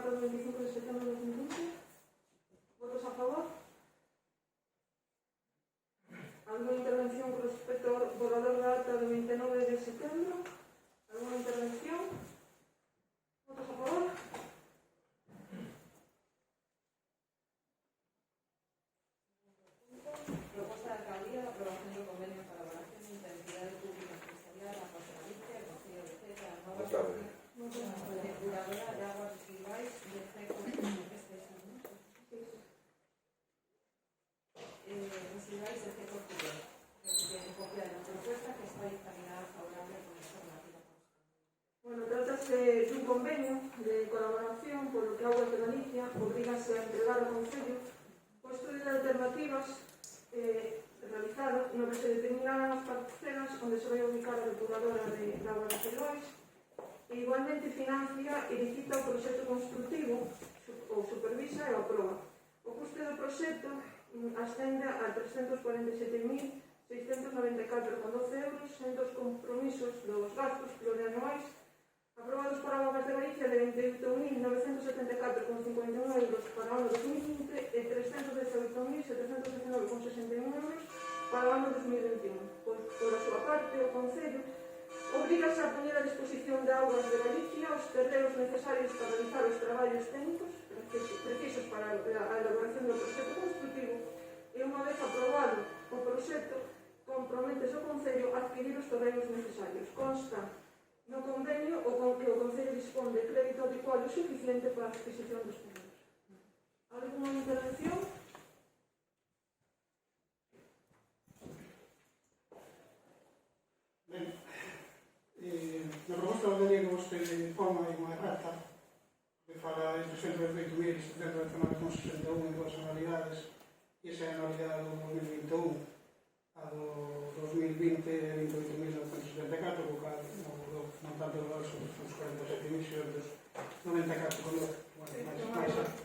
data do 25 de setembro de 2020. Votos a favor? Alguna intervención con respecto ao borrador da data do 29 de setembro? Alguna intervención? Votos a favor? Proposta de alcaldía de aprobación do convenio para a elaboración de identidade pública empresarial a Costa Galicia, el Concello de Ceta, a nova depuradora de aguas residuais de efectos residuais de efecto público. Tiene copia de la propuesta que está dictaminada favorable con esta normativa. Bueno, trátase dun convenio de colaboración polo que Aguas de Galicia obrigase a entregar ao Concello o estudio de alternativas realizado no que se determinaran as parcelas onde se vai ubicar a depuradora de aguas residuais e igualmente financia e licita o proxecto constructivo ou supervisa e o aproba. O custe do proxecto ascende a 347.694,12 euros, sendo os compromisos dos gastos plurianuais aprobados por Aguas de Galicia de 28.974,51 euros para o ano 2020 e 318.719,61 euros para o ano 2021. Por a súa parte, o Concello obrigase a poñer a disposición de Aguas de Galicia os terreos necesarios para realizar os traballos técnicos precisos para a elaboración do proxecto constructivo e, unha vez aprobado o proxecto, comprométese o Concello a adquirir os terreos necesarios. Consta no convenio o con que o Concello dispón de crédito adecuado e suficiente para a adquisición dos terreos. Alguna intervención? Ben, na proposta de lei que vostede informa hai unha errata que fala de 318.719,61 en duas anualidades e esa é a anualidade do 2021, a do 2020 é 28.974, co cal o montante global son os 47.694,94,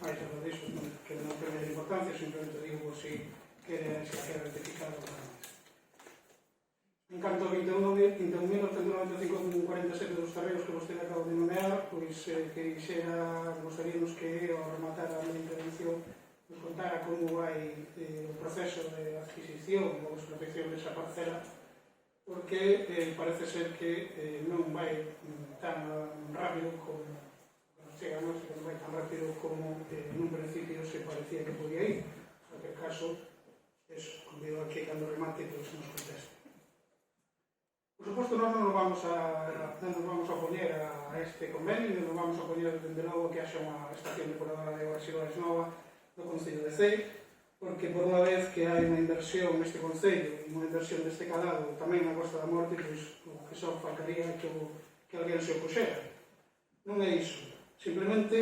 máis algo disso que non ten media importancia, simplemente digo se quere rectificar ou non. En canto a 21.995,47 dos terreos que vostede acaba de nomear, pois que gostaríamos que ao rematar a minha intervención nos contara como vai o proceso de adquisición ou explotación desa parcela, porque parece ser que non vai tan rápido como chega a nós, non vai tan rápido como nun principio se parecía que podía ir. En aquel caso, convido a que cando remate nos conteste. Por suposto, non nos vamos a opoñer a este convenio, non nos vamos a opoñer dende logo que haxa unha estación depuradora de aguas residuais nova do Concello de Cee, porque por unha vez que hai unha inversión neste Concello e unha inversión deste calado tamén na Costa da Morte, pois o que só faltaría que alguén se opuxera. Non é iso. Simplemente,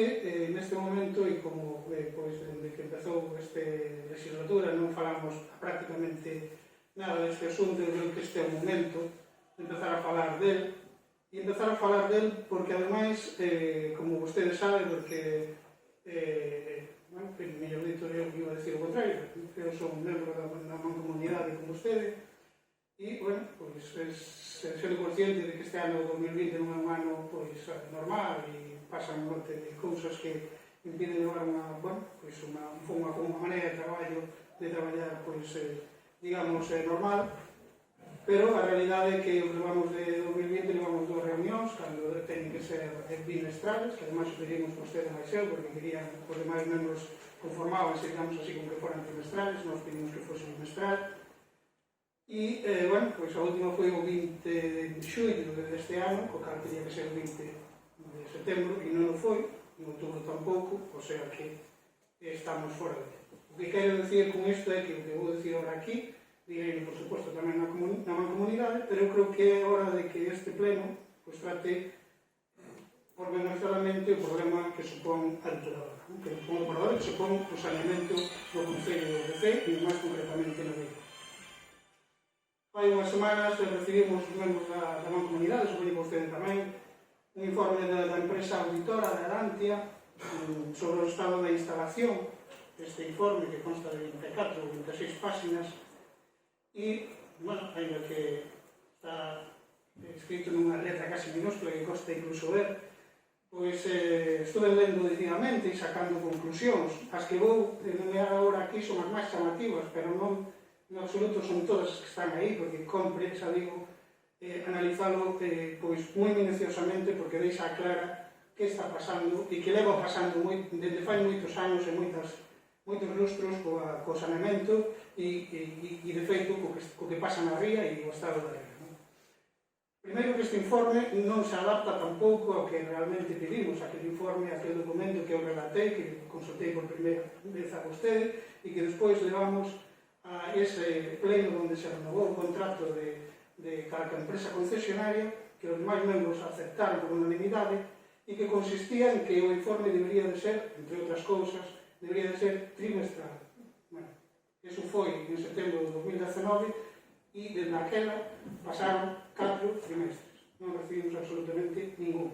neste momento, e como pois, desde que empezou esta legislatura non falamos prácticamente nada deste asunto, eu creo que este é o momento de empezar a falar del, e empezar a falar del porque, ademais, como vostede sabe, porque mellor dito, eu iba a decir o contrario, eu son membro da mancomunidade con vostede e, bueno, pois, sendo consciente de que este ano 2020 non é un ano pois normal e pasan un monte de cousas que impiden levar unha maneira de traballar pois, digamos, normal, pero a realidade é que o que levamos de 2020 levamos dos reunións, cando teñen que ser bimestrales, que ademais o pedimos vostede máis eu, porque querían os demais membros conformábanse, digamos así, con que foran trimestrales, nós pedimos que fose bimestral. E, bueno, pois a última foi o 20 de xullo deste ano, co cal quería que ser o 20 de setembro, e non o foi, non tuvo tampouco, o sea que estamos fora de tempo. O que quero dicir con isto é que o que vou dicir ahora aquí, direi, por suposto, tamén na mancomunidade, pero eu creo que é hora de que este pleno pois trate organizadamente o problema que supón a depuradora, que supón o saneamento do Concello de Cee e máis concretamente na Vila. Hai unhas semanas recibimos os membros da mancomunidade, supoño que vostede tamén, un informe da empresa auditora de Arantia sobre o estado da instalación. Este informe que consta de 24 ou 26 páxinas e, bueno, ainda que está escrito nunha letra casi minúscula que costa incluso ver, pois estuve lendo decididamente e sacando conclusións. As que vou enumerar agora aquí son as máis chamativas, pero non en absoluto son todas as que están aí, porque compre, xa digo, analizalo pois moi minuciosamente, porque deixa clara que está pasando e que leva pasando desde fai moitos anos e moitos lustros co saneamento e de feito co que pasa na ría e o estado da ría. Primeiro, que este informe non se adapta tampouco ao que realmente pedimos, aquel informe, aquel documento que eu relatei, que consultei por primeira vez a vostede e que despois levamos a ese pleno onde se renovou o contrato de cada empresa concesionaria, que os demais membros aceptaron por unanimidade e que consistía en que o informe debería de ser, entre outras cousas, debería de ser trimestral. Bueno, eso foi en setembro de 2019 e desde aquela pasaron 4 trimestres. Non recibimos absolutamente ningún.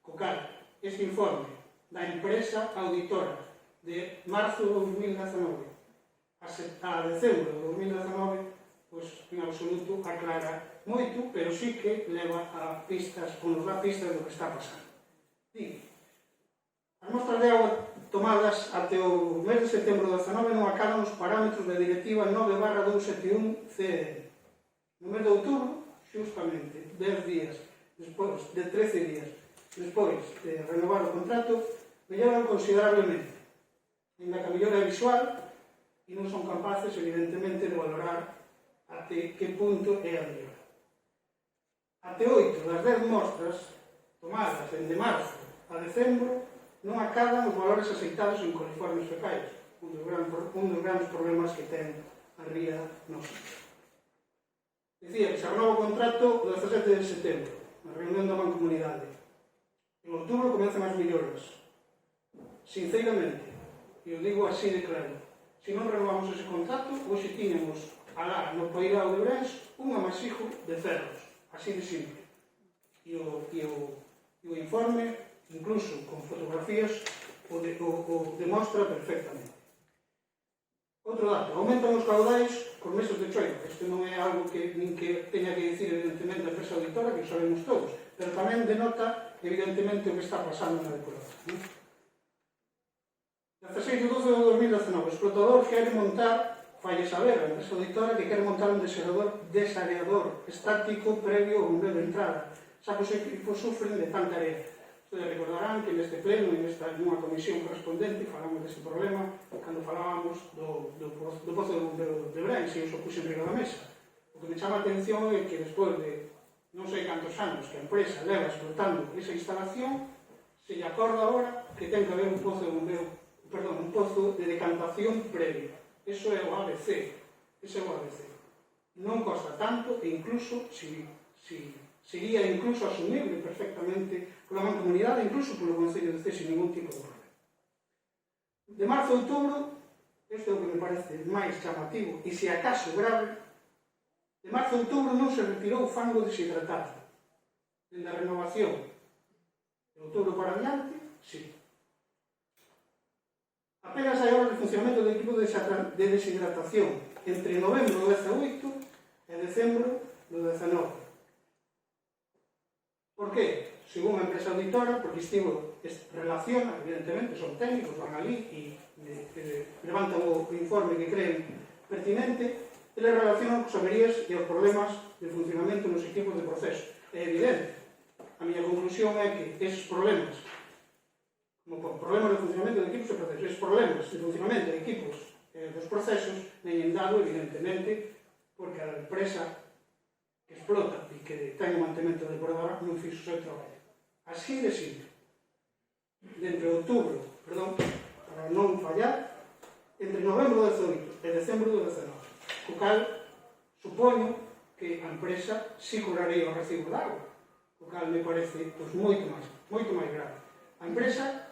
Co cal, este informe da empresa auditora de marzo de 2019 a decembro de 2019, pois en absoluto aclara moito, pero sí que leva a pistas, ou nos dá pistas do que está pasando. Digo, as mostras de agua tomadas até o mes de setembro de 2019 non acadan os parámetros da Directiva 9/271/CE. No mes de outubro, justamente 10 días despois, de 13 días despois de renovar o contrato, melloran considerablemente. Ainda que a mellora é visual e non son capaces, evidentemente, de valorar até que punto é a mellora. Até 8 das 10 mostras tomadas de marzo a decembro non acadan os valores aceitados en coliformes fecais, un dos grandes problemas que ten a ría nosa. Dicía que se renova o contrato o 17 de setembro, na reunión da Mancomunidade. En outubro comenzan as melloras. Sinceramente, e o digo así de claro, se non renovamos ese contrato, hoxe tiñamos alá no Poirao de Ourense un amasijo de ferros, así de simple. E o informe, incluso con fotografías, o demostra perfectamente. Outro dato, aumentan os caudais por meses de choiva. Isto non é algo que nin que teña que dicir evidentemente a empresa auditora, que o sabemos todos, pero tamén denota evidentemente o que está pasando na depuración. 16 de 12 de 2019, o explotador quere montar, falle saber a empresa auditora que quere montar un desareador estático previo ao bombeo de entrada, xa que os equipos sufren de tanta area. Ustedes recordarán que neste pleno e nunha comisión correspondente falamos deste problema cando falábamos do pozo de bombeo de Brens e os o puxen riba da mesa. O que me chama a atención é que despois de non sei cantos anos que a empresa leva explotando esa instalación, se lle acorda agora que ten que haber un pozo de bombeo, perdón, un pozo de decantación previo. Eso é o ABC. Ese é o ABC. Non costa tanto e incluso sería incluso asumible perfectamente pola Mancomunidade, incluso polo Concello de Cee sin ningún tipo de problema. De marzo a outubro, isto é o que me parece máis chamativo e se acaso grave, de marzo a outubro non se retirou o fango deshidratado. Dende a renovación de outubro para adiante, sí. Apenas hai horas de funcionamento do equipo de deshidratación entre novembro do 18 e decembro do 19. Por que? Según a empresa auditora, porque relaciona, evidentemente, son técnicos, van ali e levantan o informe que creen pertinente, eles relacionan cos averías e os problemas de funcionamento nos equipos de proceso. É evidente. A miña conclusión é que esos problemas, como problemas de funcionamento de equipos de procesos, esos problemas de funcionamento de equipos dos procesos, veñen dado, evidentemente, porque a empresa que explota e que ten o mantemento da depuradora non fixo o seu traballo. Así de simple. Entre outubro, para non fallar, entre novembro do 18 e decembro do 19. O cal, supoño que a empresa si cobraría o recibo de agua. O cal me parece moito máis grave. A empresa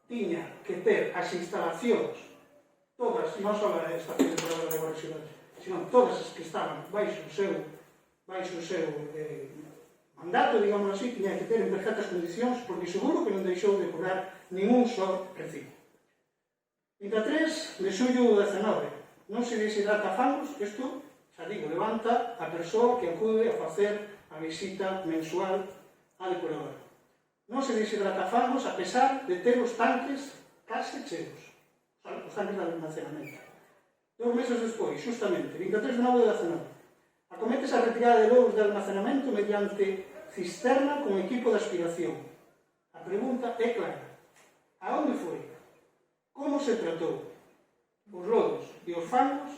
tiña que ter as instalacións, todas, non só a estación depuradora de agua residuales, sino todas as que estaban baixo o seu mandato, digamos así, tiña que ter en perfectas condicións, porque seguro que non deixou de cobrar ningún só recibo. 23 de xullo do 19, non se deshidrata fangos, isto, xa digo, levanta a persoa que acude a facer a visita mensual á depuradora. non se deshidrata fangos a pesar de ter os tanques case cheos, os tanques de almacenamento. 2 meses despois, justamente, 23 de nove de 19, acométese a retirada de lobos de almacenamento mediante cisterna con equipo de aspiración. A pregunta é clara. A onde foi? Como se tratou? Os lodos e os fangos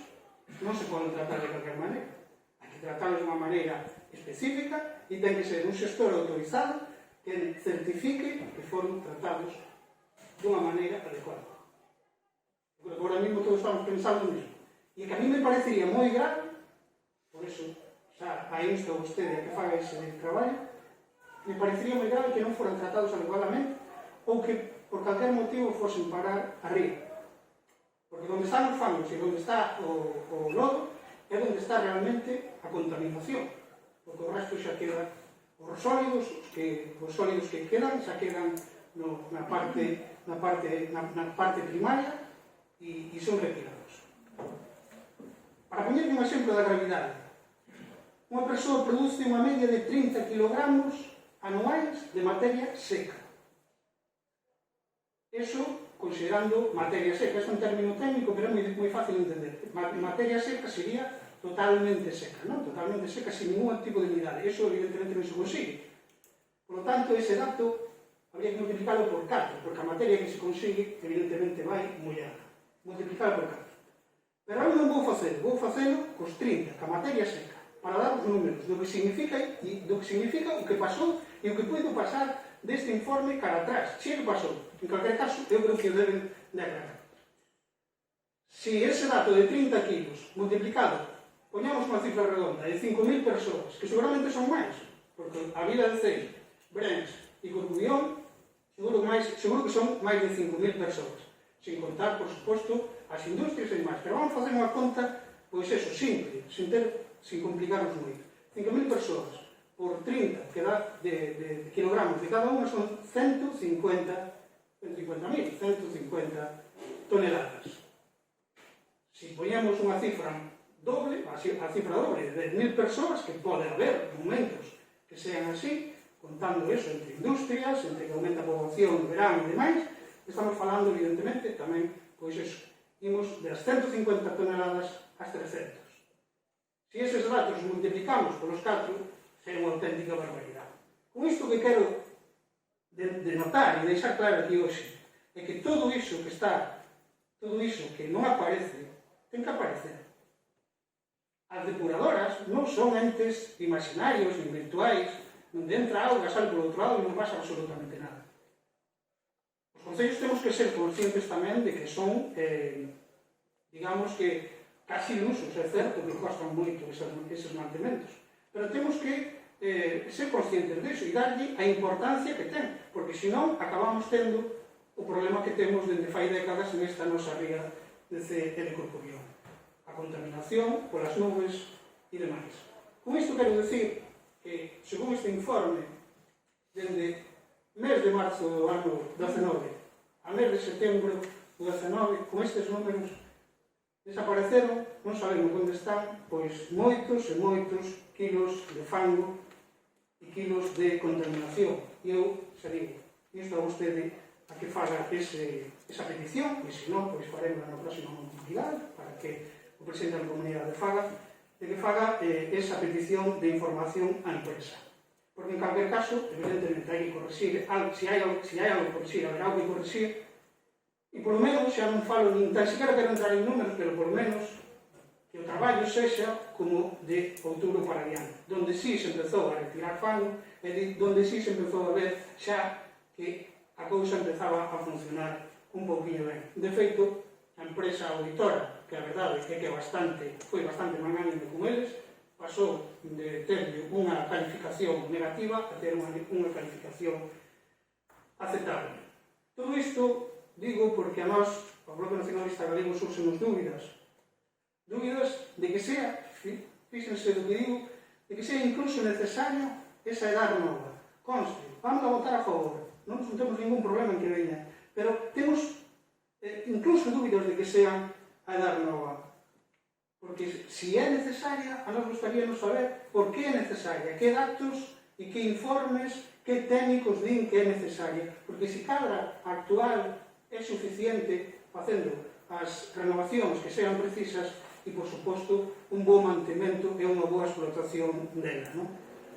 non se poden tratar de calquer maneira. Hai que tratarlos de unha maneira específica e ten que ser un xestor autorizado que certifique que foron tratados dunha maneira adecuada. Agora mesmo todos estamos pensando nisso. E que a mí me parecería moi grave, por eso xa a insto a vostede a que faga ese traballo, me parecería moi grave que non foran tratados adecuadamente ou que por calquer motivo fosen parar arriba. Porque onde están os fangos e onde está o lodo é onde está realmente a contaminación. Porque o resto xa queda, os sólidos que quedan xa quedan na parte primaria e son retirados. Para poñer un exemplo da gravidade, unha persoa produce unha media de 30 kg anuais de materia seca. Eso considerando materia seca. É un término técnico, pero é moi fácil de entender. Materia seca sería totalmente seca, non? Totalmente seca, sin ningún tipo de humidade. Eso, evidentemente, non se consigue. Por lo tanto, ese dato habría que multiplicarlo por 4, porque a materia que se consigue, evidentemente, vai mollada. Multiplicarlo por 4. Pero eu non vou facelo cos 30, ca materia seca, para dar os números do que significa o que pasou e o que puido pasar deste informe cara atrás. Se ele pasou. En calquer caso, eu creo que o deben de aclarar. Se ese dato de 30 kilos multiplicado, poñamos unha cifra redonda, de 5.000 persoas, que seguramente son máis, porque a Vila de Cei, Brens e Corcubión, seguro que son máis de 5.000 persoas, sin contar, por suposto, as industrias e máis. Pero vamos facer unha conta, pois eso, simple, sin complicarnos moito. 5.000 persoas por 30 que dá de kilogramos de cada unha son 150.000 toneladas. Se poñamos unha cifra doble, a cifra doble de 10.000 persoas, que pode haber momentos que sean así, contando eso entre industrias, entre que aumenta a poboación no verano e demais, estamos falando, evidentemente, tamén, pois eso, imos das 150 toneladas ás 300. Se eses datos multiplicamos polos 4, será unha auténtica barbaridade. Con isto que quero denotar e deixar claro aquí hoxe é que todo iso que non aparece, ten que aparecer. As depuradoras non son entes imaginarios ni virtuais, onde entra auga, sale por outro lado e non pasa absolutamente nada. Os concellos temos que ser conscientes tamén de que son, digamos que, casi inusos, é certo que costan moito eses mantementos, pero temos que ser conscientes disso e darlle a importancia que ten, porque senón acabamos tendo o problema que temos dende fai décadas nesta nosa ría de Corcubión. A contaminación polas nubes e demais. Con isto quero dicir que, según este informe, dende mes de marzo do ano 19 a mes de setembro do 19, con estes números desapareceron, non sabemos onde están, pois moitos e moitos kilos de fango e kilos de contaminación. E eu, xa digo, isto a vostede a que faga esa petición, e se non, pois faremos na próxima oportunidade para que o presidente da comunidade faga esa petición de información á empresa. Porque en calquer caso, evidentemente, hai que corrixir, se hai algo que corrixir, haberá algo que corrixir, e polo menos, xa non falo nin tan siquiera quero entrar en números, pero polo menos que o traballo sexa como de outubro para diante, donde sí se empezou a retirar fango e donde sí se empezou a ver xa que a cousa empezaba a funcionar un pouquinho ben. De feito, a empresa auditora, que a verdade é que foi bastante magnánime con eles, pasou de ter unha calificación negativa a ter unha calificación aceptable. Todo isto digo porque a nós, o Bloque Nacionalista Galego, surxenos dúbidas de que sea, fíxense do que digo, de que sea incluso necesaria esa edad nova. Conste, vamos a votar a favor, non temos ningún problema en que veña, pero temos incluso dúbidas de que sea a edad nova. Porque se é necesaria, a nos gustaríamos saber por que é necesaria, que datos e que informes, que técnicos din que é necesaria, porque se cadra a actual é suficiente facendo as renovacións que sean precisas e, por suposto, un bo mantemento e unha boa explotación dela, non?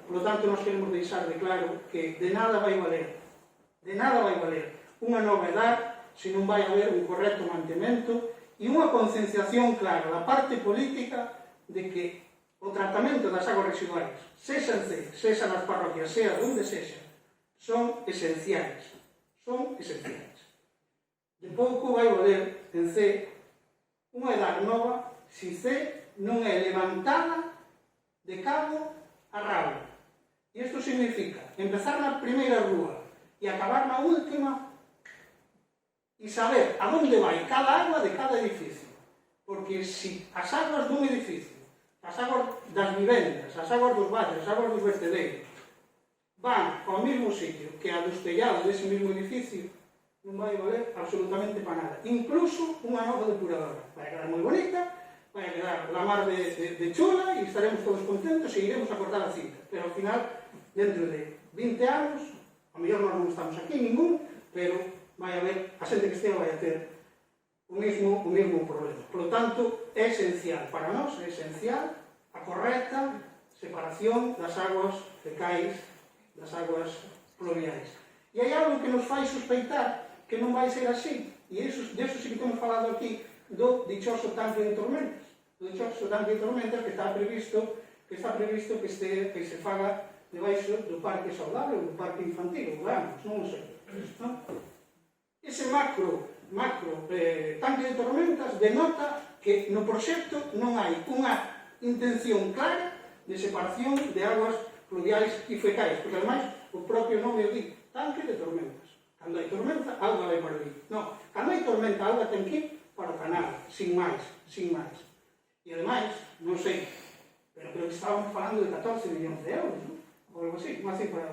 Por lo tanto, nos queremos deixar de claro que de nada vai valer unha novedade se non vai haber un correcto mantemento e unha concienciación clara da parte política de que o tratamento das aguas residuais, sexa en C, sexa nas parroquias, sea onde sexa, son esenciais. Son esenciais. De pouco vai valer en C unha edad nova se C non é levantada de cabo a rabo. E isto significa empezar na primeira rúa e acabar na última e saber a onde vai cada agua de cada edificio. Porque se as aguas dun edificio, as aguas das vivendas, as aguas dos valles, as aguas dos vertedeiros, van ao mesmo sitio que a dos tellados dese mesmo edificio, non vai valer absolutamente para nada. Incluso unha nova depuradora. Vai quedar moi bonita, vai quedar la mar de chula e estaremos todos contentos e iremos a cortar a cinta. Pero ao final, dentro de 20 anos, a mellor nós non estamos aquí ningún, pero vai haber, a xente que estea vai a ter o mesmo problema. Por lo tanto, é esencial para nós, é esencial a correcta separación das aguas fecais das aguas pluviais. E hai algo que nos fai suspeitar que non vai ser así, e iso sí que temos falado aquí do dichoso tanque de tormentas. O dichoso tanque de tormentas que está previsto que se faga debaixo do parque saudable ou do parque infantil, ou veamos, non sei. Non? Ese macro tanque de tormentas denota que no proxecto non hai unha intención clara de separación de aguas pluviais e fecais, porque ademais o propio nome o di, tanque de tormentas. Cando hai tormenta, auga vai para ali. Non, cando hai tormenta, auga ten que ir para o canal, sin máis. E ademais, non sei, pero creo que estábamos falando de 14 millóns de euros, non? Ou algo así, unha cifra,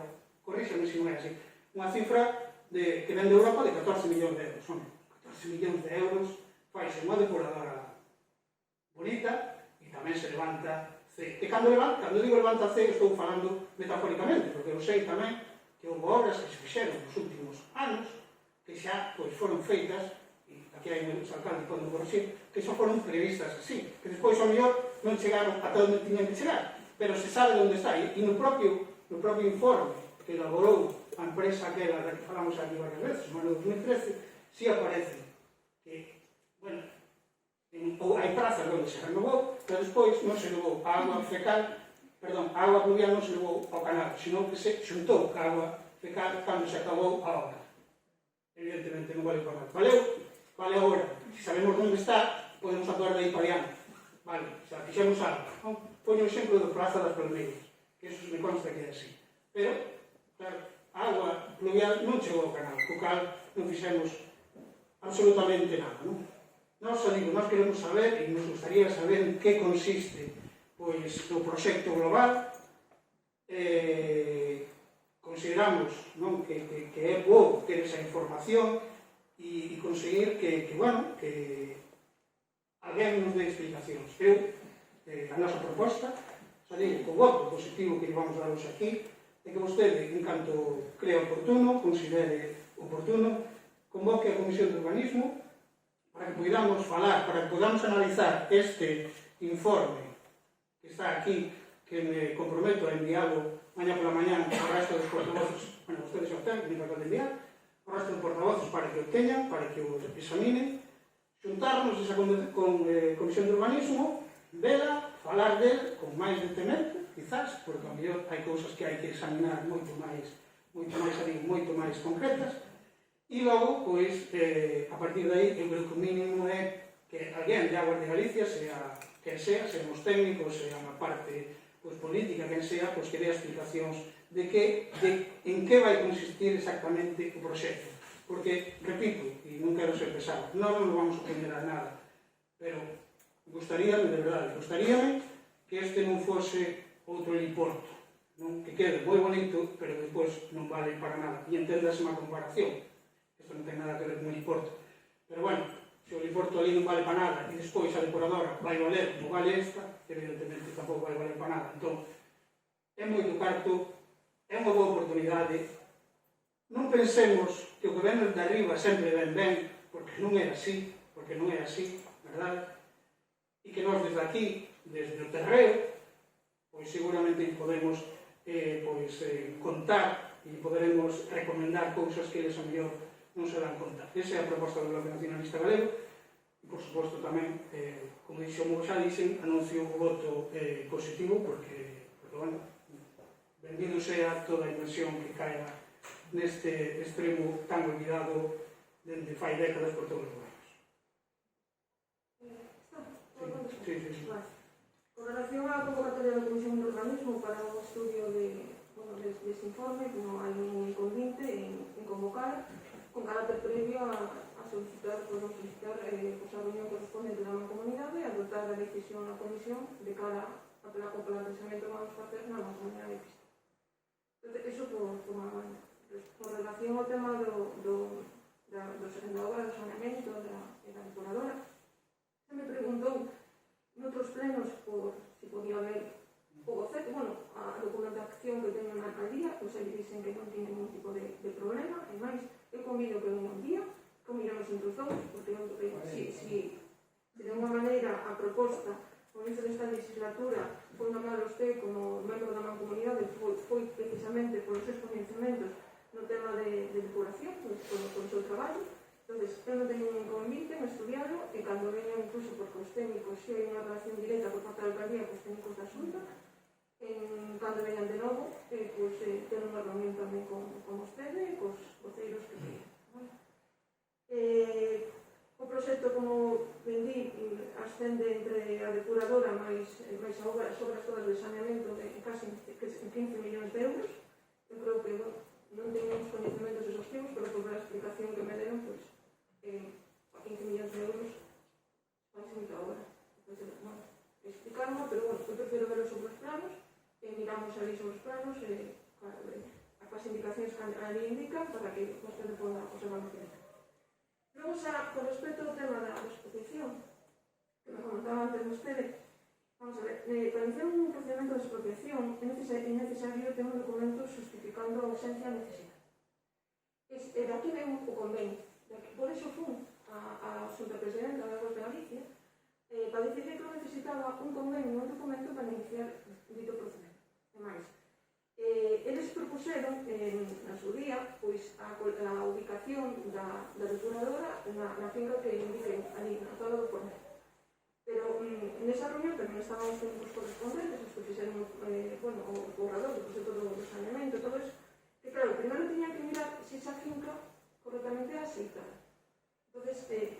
corríxame se non é así, unha cifra que ven de Europa de 14 millóns de euros. Son 14 millóns de euros, faise unha depuradora bonita e tamén se levanta C. E cando digo levanta C, estou falando metafóricamente, porque eu sei tamén que houve obras que se fixeron nos últimos anos que xa foron feitas, e aquí hai uns alcaldes que poden corrixir, que xa foron previstas así, que despois ao mellor non chegaron ata onde tiñan que chegar, pero se sabe onde está, e no propio informe que elaborou a empresa aquela da que falamos aquí varias veces, no ano 2013, si aparece que, bueno, hai prazas onde se renovou, pero despois non se levou a agua fecal, perdón, a agua pluvial non se levou ao canal, senón que se xuntou a agua fecal cando se acabou a obra. Evidentemente non vale para nada. Vale agora. Se sabemos onde está, podemos actuar de aí para diante. Vale, xa fixemos algo. Poño o exemplo do Praza das Palmeiras, que eso me consta que é así. Pero, claro, a agua pluvial non chegou ao canal, co cal non fixemos absolutamente nada, non? Nós queremos saber, e nos gustaría saber en que consiste o proxecto global. Consideramos que é bo ter esa información e conseguir que alguén nos dé explicacións. A nosa proposta, xa digo, co voto positivo que vamos daros aquí, é que vostede, en canto crea oportuno, considere oportuno, convoque a Comisión de Urbanismo para que podamos falar, para que podamos analizar este informe que está aquí, que me comprometo a enviarlo mañá pola mañá ao resto dos portavoces, bueno, ustedes xa ten, que me acaban de enviar, ao resto dos portavoces para que o teñan, para que o examinen, xuntarnos esa Comisión de Urbanismo, vela, falar del con máis detemento, quizás, porque a mellor hai cousas que hai que examinar moito máis concretas, e logo, pois, a partir de aí, eu creo que o mínimo é que alguén de Aguas de Galicia, sea quen sea, sean os técnicos, sea a parte política, quen sea, pois que dé explicacións de en que vai consistir exactamente o proxecto. Porque, repito, e non quero ser pesado, nós non vamos a aprender a nada, pero gustaríame, de verdade, que este non fose outro heliporto, que quede moi bonito, pero depois non vale para nada. E enténdase unha comparación. Isto non ten nada que ver con o heliporto. Pero, bueno, se o heliporto ali non vale para nada e despois a depuradora vai valer como vale esta, evidentemente tampouco vai valer para nada. Entón, é moito carto é unha boa oportunidade. Non pensemos que o que ven de arriba sempre ven ben, porque non é así, verdade? E que nós desde aquí, desde o terreo, pois seguramente podemos contar e poderemos recomendar cousas que eles a mellor non se dan conta. Esa é a proposta do Bloque Nacionalista Galego e, por suposto, tamén, como xa dixen, anuncio o voto positivo porque, bueno, benvido sea toda a inversión que caia neste extremo tan olvidado dende fai décadas por todos os gobernos. Sí. Con relación á convocatoria da Comisión de Urbanismo para o estudio deste informe, non hai ningún inconveniente en convocar con carácter previo a solicitar a reunión correspondente da Mancomunidade e a adoptar a decisión na Comisión de cara ao planteamento que vamos facer na Mancomunidade de Pista. Iso por unha banda. Con relación ao tema da obra do saneamento e da depuradora, se me preguntou noutros plenos por se podía haber o boceto, a documentación que teño na alcaldía, pois aí dicen que non tiene ningún tipo de problema, e máis, eu convido que un día, que miramos entre os dous, porque se de unha maneira a proposta ao inicio desta legislatura foi nombrado usted como membro da Mancomunidade, foi precisamente polos seus coñecementos no tema de depuración, polo seu traballo. Entón, eu non teño un inconveniente en estudiarlo e cando veñan incluso porque os técnicos xe hai unha relación directa por parte da alcaldía cos técnicos da Xunta, cando veñan de novo, ter unha reunión tamén con vostede e cos voceiros que teñen. O proxecto, como ben di, ascende entre a depuradora máis as obras todas de saneamento de casi 15 millóns de euros. Eu creo que non teño uns coñecementos exhaustivos, pero por a explicación que me deron, pois, 15 millóns de euros faz moita obra. Explicarmo, pero eu prefiro ver os outros planos, miramos ali sobre os planos, as indicacións que ali indican para que vostede poda observar o que é. Logo, con respecto ao tema da expropiación, que me comentaba antes vostede, vamos a ver, para iniciar un procedimento de expropiación é necesario ter un documento justificando a ausencia de necesidade. De aquí ven o convenio. Por iso fun a Xunta Presidenta da Aguas de Galicia para decidir que non necesitaba un convenio, un documento para iniciar dito procedimento. E máis, eles propuseron na súa día a ubicación da depuradora na finca que indiquen ali, na Tola do Pornel. Pero nesa reunión tamén estaban os técnicos correspondentes, os que fixeron o borrador do proxecto do saneamento, todo eso, que claro, primeiro tiñan que mirar se esa finca correctamente é aceitada. Entón,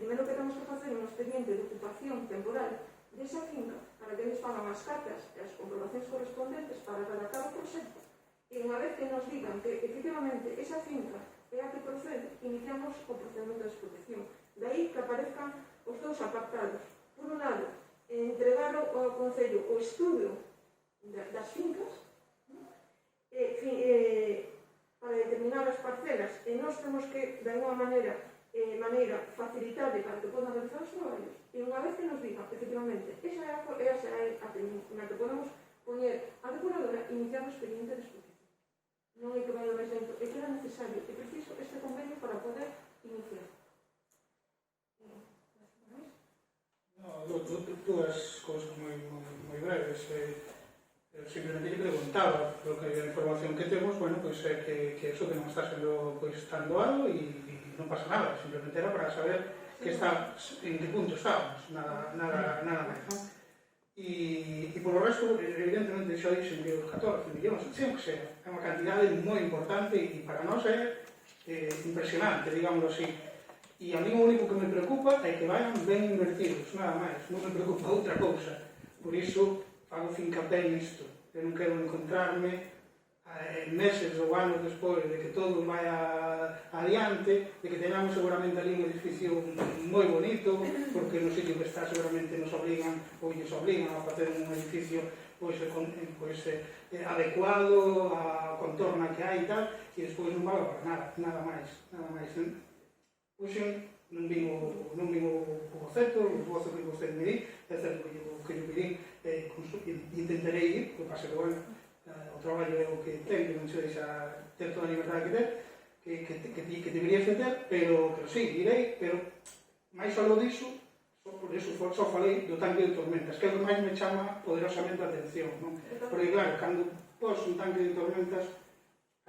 primeiro que temos que facer un expediente de ocupación temporal desa finca para que eles fagan as cartas e as comprobacións correspondentes para redactar o proxecto. E unha vez que nos digan que efectivamente esa finca é a que procede, iniciamos o procedimento de expropiación. De aí que aparezcan os dous apartados. Por un lado, entregar ao Concello o estudio das fincas para determinar as parcelas, e nós temos que, de alguma maneira facilitarle para que podan realizar os traballos. E unha vez que nos digan, efectivamente, esa é a na que podemos poñer a depuradora e iniciar o expediente de expropiación. Non é que vai máis lento, é que era necesario, é preciso este convenio para poder iniciar. Dúas cousas moi breves. Simplemente lle preguntaba, porque a información que temos, é que eso que non está sendo tan doado e non pasa nada, simplemente era para saber en que punto estábamos, nada máis, non? E polo resto, evidentemente, xa dixen que os 14 millóns, que sea, é unha cantidade moi importante e para nós é impresionante, digámoslo así. E a mí o único que me preocupa é que vayan ben invertidos, nada máis, non me preocupa outra cousa. Por iso, fago fincapé nisto. Eu non quero encontrarme meses ou anos despois de que todo vaya adiante, de que teñamos seguramente ali un edificio moi bonito, porque no sitio que está seguramente nos obligan a facer un edificio adecuado á contorna que hai e tal, e despois non vai para nada máis. Hoxe non vimos o boceto, o esbozo que vostede me di, é certo que lle pedín, intentarei ir, porque pasa que, o traballo é o que ten, que non se deixa ter toda a liberdade que debería ter, pero sí, direi, pero máis algo disso, por iso só falei do tanque de tormentas, que é o que máis me chama poderosamente a atención, non? Porque claro, cando pos un tanque de tormentas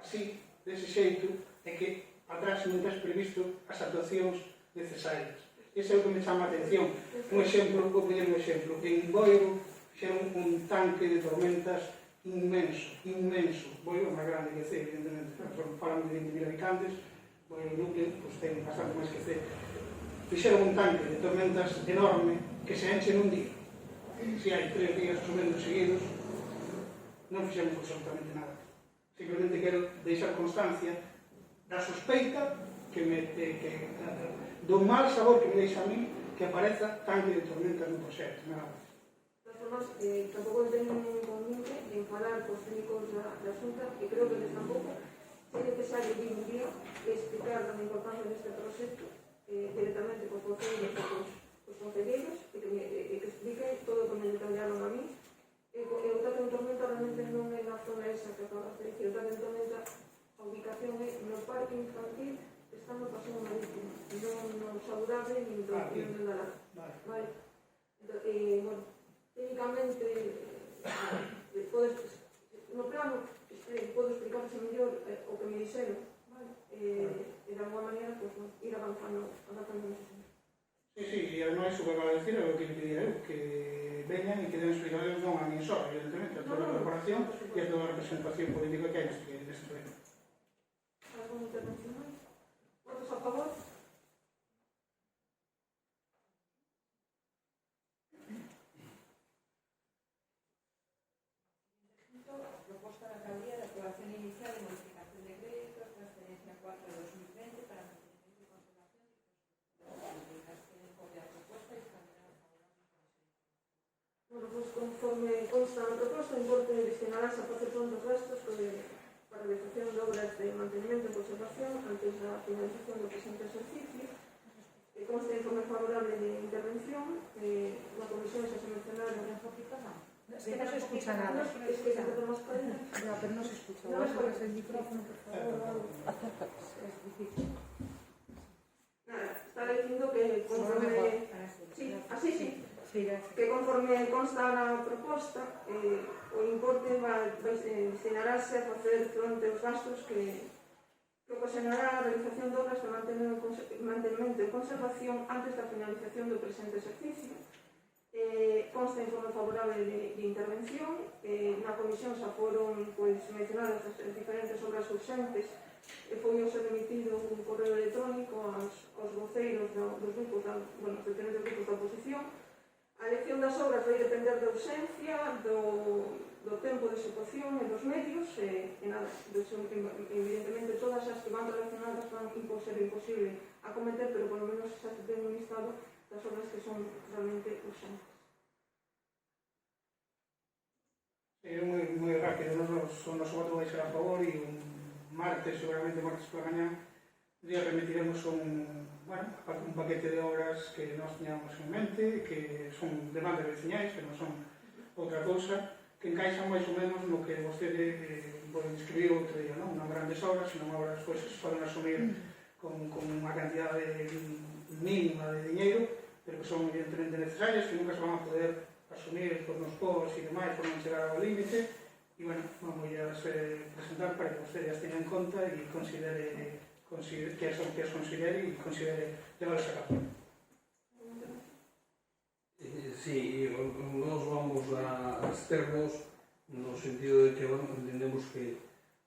así, dese xeito, é que atrás non tens previsto as actuacións necesarias. Ese é o que me chama a atención. Un exemplo, vou poñer un exemplo. En Boiro fixeron un tanque de tormentas inmenso, inmenso. Boiro é máis grande que C, evidentemente. Falamos de 20.000 habitantes, Boiro núcleo, pois ten bastante máis que C. Fixeron un tanque de tormentas enorme que se enche nun día. Se hai 3 días ou menos seguidos, non fixemos absolutamente nada. Simplemente quero deixar constancia da sospeita do mal sabor que me deixa a mí que apareza tanque de tormentas no proxecto. De todas formas, tampouco teño ningún inconveniente en falar cos técnicos da Xunta, que creo que les tampouco é necesario vir un día explicar a importancia deste proxecto directamente cos concellos e cos concelleiros e que explique todo o que me detallaron a mí. O tanque de tormenta realmente non é na zona esa que acabas de dicir. O tanque de tormenta, a ubicación é no parque infantil, está no paseo marítimo, non no saudable ni no Dalar. Vale. Bueno, técnicamente, no plano, podo explicarse mellor o que me dixeron, vale? E de alguma maneira, ir avanzando nese sentido. Sí, e ademais o que acaba de decir é o que pediría eu, que veñan e que den explicacións non a mí só, evidentemente, a toda a corporación e a toda a representación política que hai neste pleno. ¿Alguna intervención máis? ¿Votos a favor? Proposta da alcaldía de aprobación inicial de modificación de crédito, transferencia 4/2020 para mantenimiento y conservación de publicación de la propuesta y examinar favorable. Bueno, pues conforme consta na proposta, o importe destinarase a facer fronte aos gastos para a realización de obras de mantenimiento e conservación antes da finalización do presente exercicio. Consta informe favorable de intervención, na comisión xa se mencionaron en Fábrica. Es que no se escucha nada. Es que se te mascarilla. No, pero no se escucha. No, Bajas el micrófono, por favor. Es difícil. Nada, estaba dicindo que conforme... Sí, así sí. Sí, gracias. Que conforme consta na proposta, o importe destinarase a facer fronte aos gastos que ocasionará a realización de obras de mantenimento e conservación antes da finalización do presente exercicio. Consta informe favorable de intervención. Na comisión xa foron mencionadas as diferentes obras urxentes e foi o ser remitido un correo electrónico aos voceiros dos grupos, dos diferentes grupos da oposición. A elección das obras vai depender da urxencia, do tempo de execución e dos medios, e nada, evidentemente todas as que van relacionadas van ser imposible acometer, pero por lo menos xa se ten un listado das obras que son realmente urxentes. É moi rápido, o noso voto vai ser a favor e un martes, seguramente martes por la mañá, día remitiremos un paquete de obras que nós tiñamos en mente, que son demandas veciñais, que non son outra cousa, que encaixan máis ou menos no que vostede describiu outro día, non? Non grandes obras, senón obras que se poden asumir con unha cantidade mínima de diñeiro, pero que son evidentemente necesarias, que nunca se van a poder asumir por nos povos e demais por non chegar ao límite, e, bueno, vamos a presentar para que vostede as teña en conta e considere que as considere e considere levarlas a cabo. Sí, nos vamos a absternos no sentido de que entendemos que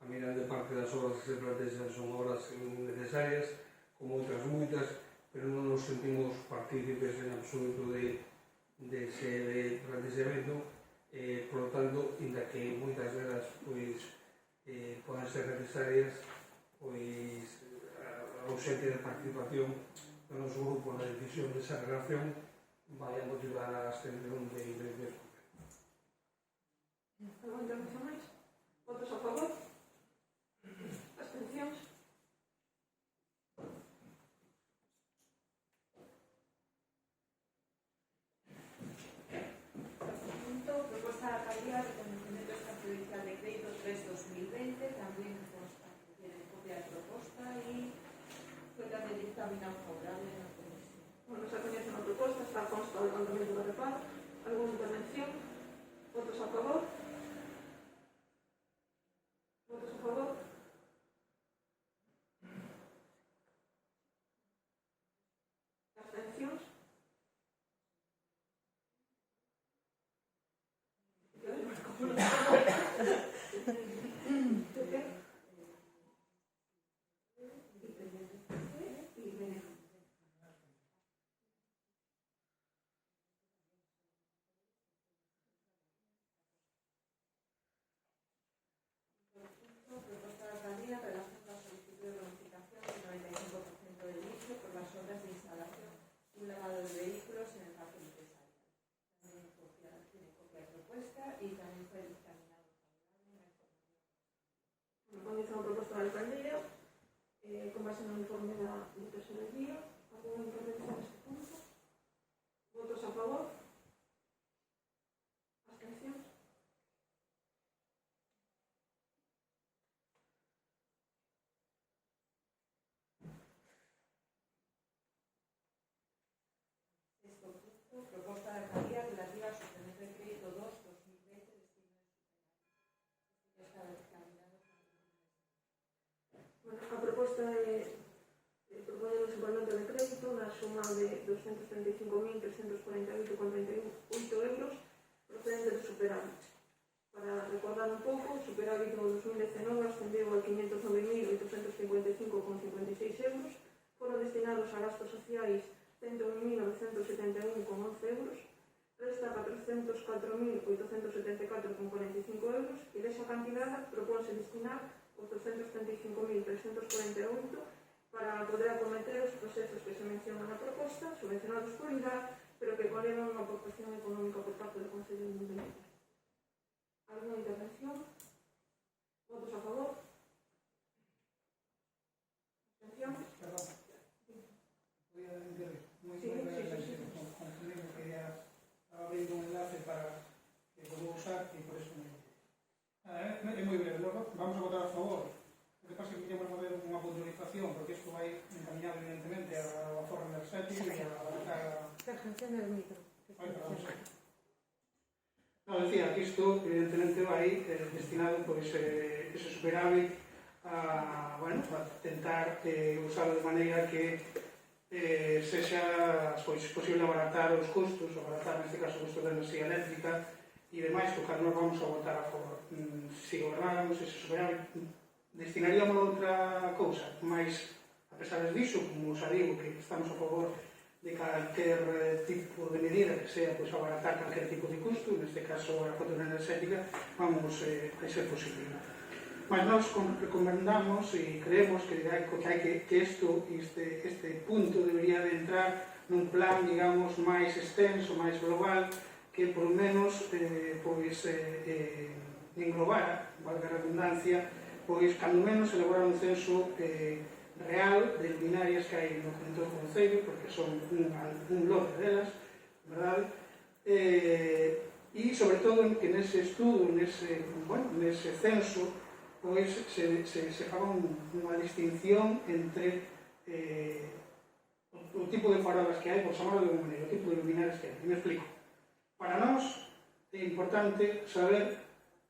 a grande parte das obras que se plantexan son obras necesarias, como outras moitas, pero non nos sentimos partícipes en absoluto dese plantexamento, por lo tanto, inda que moitas delas poden ser necesarias, a ausencia de participación do noso grupo na decisión desa relación vai a motivar a abstención de intervención. Alguna intervención máis? Votos a favor? Abstencións? Proposta da alcaldía de reconocimiento extrajudicial de crédito Fue también dictaminado favorable en la comisión. Bueno, se coñece a proposta, está consta o levantamento de reparo. Alguna intervención? Votos a favor? Votos a favor? Abstencións? Propuesta de alcaldía en relación con la solicitud de bonificación del 95% del inicio por las obras de instalación y un lavado de vehículos en el parque empresarial. También tiene copia de propuesta y también fue dictaminado favorable en la información. Coñece a proposta da alcaldía con base no informe da tesorería. Alguna intervención neste punto? Votos a favor? Abstencións? Sexto punto, propuesta de alcaldía relativa al suplemento de crédito 2-2020 destino de superávit. Ya está dictaminado. Bueno, a proposta é propoñer un suplemento de crédito na suma de 235.348,38 euros procedente do superávit. Para recordar un pouco, o superávit no 2019 ascendeu a 509.855,56 euros, foron destinados a gastos sociais 101.971,11 euros, resta 404.874,45 euros e desa cantidade propónse destinar os 235.348 para poder acometer os procesos que se mencionan na proposta, subvencionados por IDA, pero que conlevan unha aportación económica por parte do Concello de Municipio. Alguna intervención? Votos a favor? Abstención? Perdón. Voy a intervenir. Muy Sí, brevemente, concluir que ya estaba abriendo un enlace para que lo voy a usar y por eso me... Es muy breve. Vamos a votar a favor. Lo que pasa es que queremos hacer una puntualización, porque esto va a ir encaminado evidentemente a la forma energética y a la... Ejercen el micro. Ay, perdón, sí. No, decía que isto evidentemente vai destinado pois, ese superávit a, bueno, a tentar usarlo de maneira que sexa pois, posible abaratar os custos, abaratar neste caso o custo da enerxía eléctrica e demais, que nos vamos a votar a favor. Se gobernáramos ese superávit, destinaríamos a outra cousa, mas a pesar disso, como xa digo, que estamos a favor de calquer tipo de medida que sea pues, abaratar calquer tipo de custo, neste caso a factura energética, vamos a ser posible. Mas nós recomendamos e creemos que este punto debería de entrar nun plan, digamos, máis extenso, máis global, que por lo menos englobara, valga a redundancia, pois cando menos elaborar un censo real de luminarias que hai no todo o Concello, porque son un lote delas, verdade? E, sobre todo, que nese estudo, nese censo, pois se faga unha distinción entre o tipo de farolas que hai, por chamarlo de unha maneira, o tipo de luminarias que hai. E me explico. Para nós é importante saber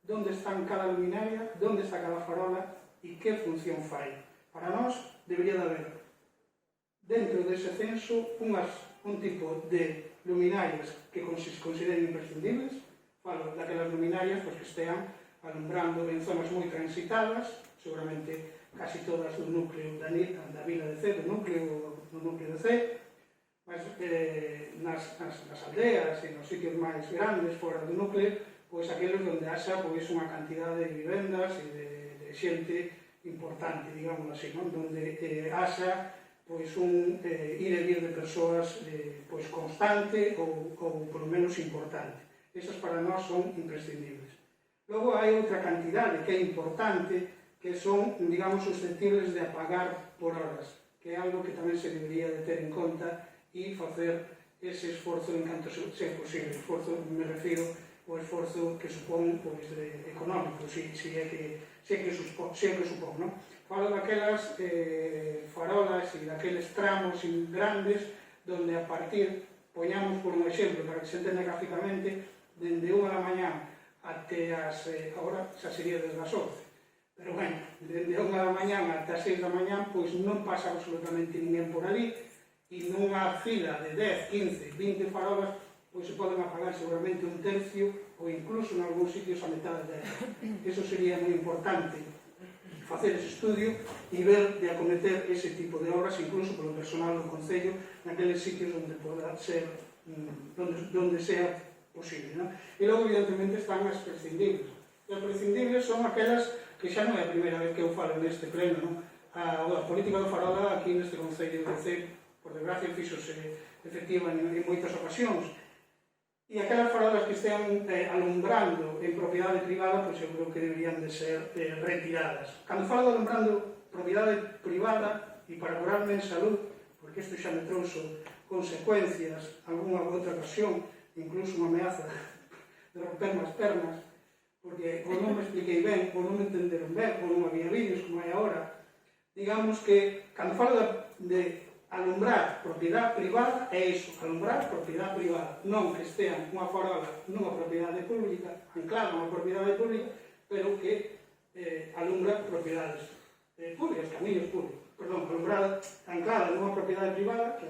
onde están cada luminaria, onde está cada farola e que función fai. Para nós, debería de haber dentro dese censo un tipo de luminarias que consideren imprescindibles, falo daquelas luminarias que estean alumbrando en zonas moi transitadas, seguramente casi todas do núcleo da vila de C, do núcleo de C, mas nas aldeas e nos sitios máis grandes fora do núcleo, pois aqueles onde haxa unha cantidade de vivendas e de xente importante, digamos así, non? Donde haxa pois un ir e vir de persoas pois constante ou polo menos importante. Esas para nós son imprescindibles. Logo hai outra cantidade que é importante, que son, digamos, susceptibles de apagar por horas, que é algo que tamén se debería de ter en conta e facer ese esforzo en canto sea posible. Esforzo, me refiro, o esforzo que supón pois, económico, se é que supón, non? Falo daquelas farolas e daqueles tramos grandes donde a partir, poñamos por un exemplo para que se entenda gráficamente, dende 1 da mañá até as, agora xa sería desde as 11, pero bueno, dende 1 da mañá até as 6 da mañá, pois non pasa absolutamente ninguén por ali, e nunha fila de 10, 15, 20 farolas, pois se poden apagar seguramente un tercio ou incluso en algúns sitios a metade dela. Eso sería moi importante, facer ese estudio e ver de acometer ese tipo de obras incluso polo personal do Concello naqueles sitios onde poda ser, donde sea posible, non? E logo, evidentemente, están as prescindibles. As prescindibles son aquelas que xa non é a primeira vez que eu falo neste pleno, non? A política do farola aquí neste Concello de Cee, por desgracia, fixose efectiva en moitas ocasións. E aquelas farolas que estean alumbrando en propiedade privada, pois eu creo que deberían de ser retiradas. Cando falo de alumbrando propiedade privada, e para curarme en salud, porque isto xa me trouxo consecuencias, algunha outra ocasión, incluso unha ameaza de romperme as pernas, porque ou non me expliquei ben, ou non me entenderon ben, ou non había vídeos como hai agora. Digamos que, cando falo de alumbrar propiedade privada, é iso, alumbrar propiedade privada, non que estean unha farola nunha propiedade pública, anclada nunha propiedade pública, pero que alumbra propiedades públicas, camiños públicos, perdón, alumbrar anclada nunha propiedade privada que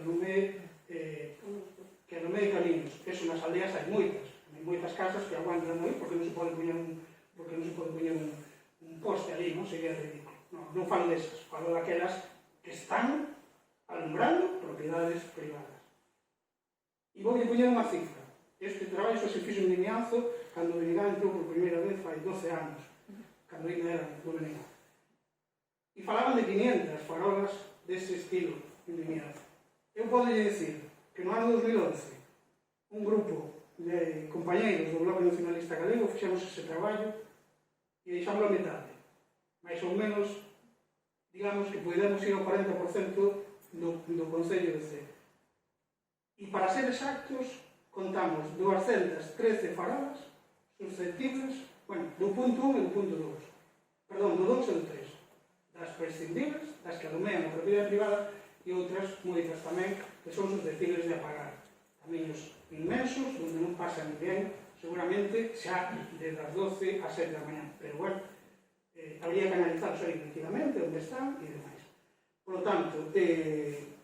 alumbre camiños. Eso nas aldeas hai moitas casas que aguantan aí porque non se pode poñer un poste ali, non? Sería ridículo. Non falo desas, falo daquelas que están alumbrando propiedades privadas. E vou poñer unha cifra. Este traballo xa se fixo en Vimianzo cando o Benigá entrou por primeira vez fai 12 anos, cando ainda era do Benigá. E falaban de 500 farolas dese estilo en Vimianzo. Eu podo dicir que no ano 2011 un grupo de compañeiros do Bloque Nacionalista Galego fixemos ese traballo e deixámoslo a metade. Mais ou menos, digamos que podemos ir ao 40% do Concello de Cee. E para ser exactos, contamos 213 farolas susceptibles, bueno, do punto 1 e do punto 2. Perdón, do 2 e do 3. Das prescindibles, das que alumean a propiedade privada, e outras, moitas tamén, que son susceptibles de apagar. Camiños inmensos, onde non pasa ninguén, seguramente xa desde as 12 a 7 da mañá. Pero, bueno, habría que analizar aí nitidamente onde están e demais. Por lo tanto,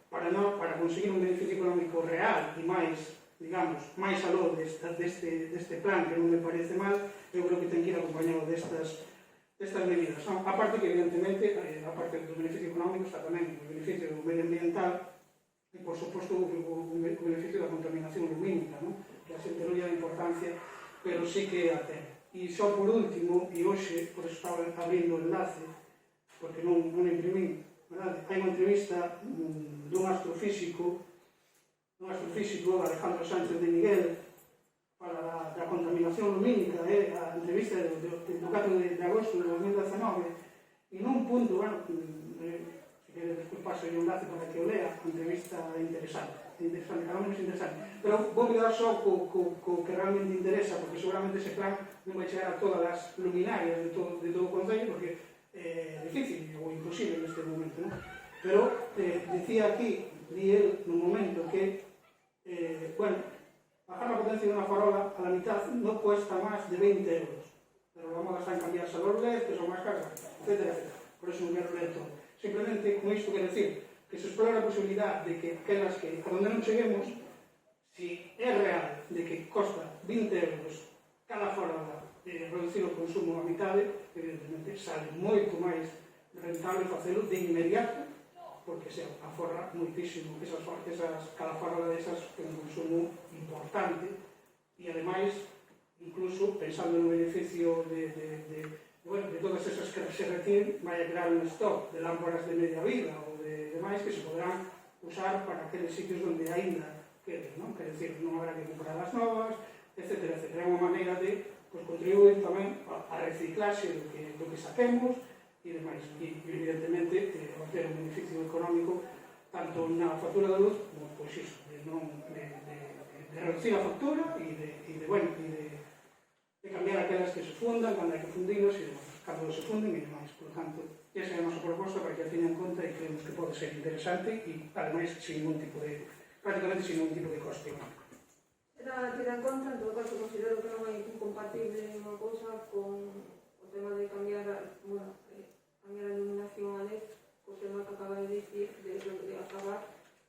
para conseguir un beneficio económico real e máis, digamos, máis aló deste plan, que non me parece mal, eu creo que ten que ir acompañado destas medidas. A parte que, evidentemente, a parte do beneficio económico está tamén o beneficio medioambiental e, por suposto, o beneficio da contaminación lumínica, non? Que a xente non lle dá importancia, pero sí que a ten. E só por último, e hoxe, por eso estaba abrindo o enlace, porque non imprimí, verdade? Hai unha entrevista dun astrofísico, Alejandro Sánchez de Miguel, para da contaminación lumínica, a entrevista do 4 de agosto de 2019, e nun punto, bueno, se quere despois paso un enlace para que o lea, a entrevista interesante, cada menos interesante, pero vou quedar só co que realmente interesa, porque seguramente ese plan non vai chegar a todas as luminarias de todo o Concello, porque é difícil ou imposible neste momento, non? Pero dicía aquí, di el, no momento que, bueno, bajar la potencia de una farola a la mitad no cuesta más de 20 euros. Pero vamos a gastar en cambiarse los LEDs, que son más caros, etcétera, etcétera. Por eso no quiero leer todo. Simplemente, con isto quero decir que se explora a posibilidad de que aquelas que, a donde non cheguemos, si é real de que costa 20 euros cada farola reducir o consumo a mitade, evidentemente sale moito máis rentable facelo de inmediato, porque se aforra moitísimo cada farola desas con un consumo importante e ademais incluso pensando no beneficio de todas esas que se retiren, vai a crear un stock de lámparas de media vida ou de demais que se poderán usar para aqueles sitios onde ainda queden, non? Quer dizer, non habrá que comprar as novas, etcétera, etcétera. É unha maneira de contribuir tamén a reciclaxe do que saquemos e demais. E, evidentemente, obter un beneficio económico tanto na factura da luz como, pois iso, de reducir a factura e de de cambiar aquelas que se fundan, cando hai que fundilas, e cando se funden e demais. Por tanto, esa é a nosa proposta para que a teñan en conta e creemos que pode ser interesante e, ademais, sin ningún tipo de, prácticamente sin ningún tipo de coste económico. Era ter en conta, en todo caso, considero que non é incompatible unha cousa con o tema de cambiar cambiar a iluminación a LED, co tema que acaba de dicir de acabar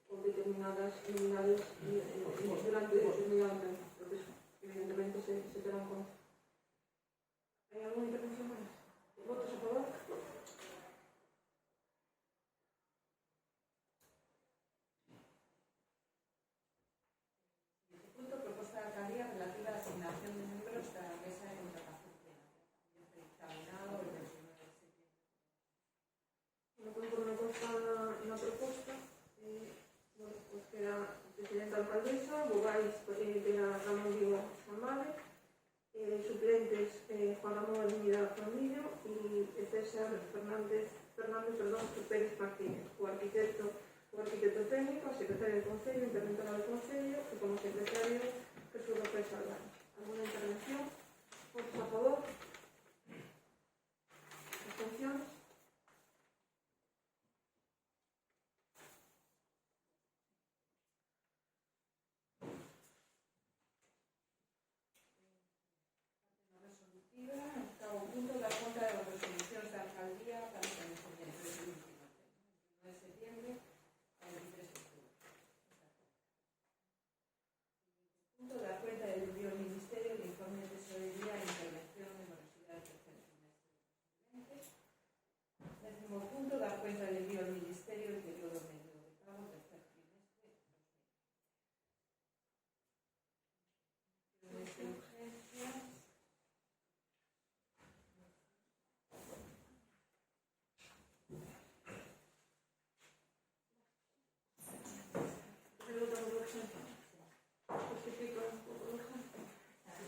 con determinadas luminarias durante determinado tempo. Entonces, evidentemente, se terá en conta. Hai alguna intervención máis? Votos a favor? Punto, proposta de alcaldía relativa a la asignación de miembros de la mesa de contratación plena. Dictaminado el 29 de septiembre. Conforme consta na proposta, pues queda presidenta alcaldesa, vogais de la Ramón Vigo Samade, suplentes Juan Ramón Avenida Framillo y César Fernández Pérez Martínez, o arquitecto técnico, secretario del Concello, interventora del Concello y como secretario Jesús López Salgado. ¿Alguna intervención? ¿Votos a favor? ¿Abstenciones? Octavo punto, dar cuenta de las resoluciones de la alcaldía para el pendiente del último tema, 29 de septiembre al 23 de octubre. Punto, dar cuenta del envío al Ministerio de informe de tesorería e intervención de morosidad del tercer trimestre de 2020. Décimo punto, dar cuenta del envío al Ministerio del periodo medio de pago del tercer trimestre de 2020.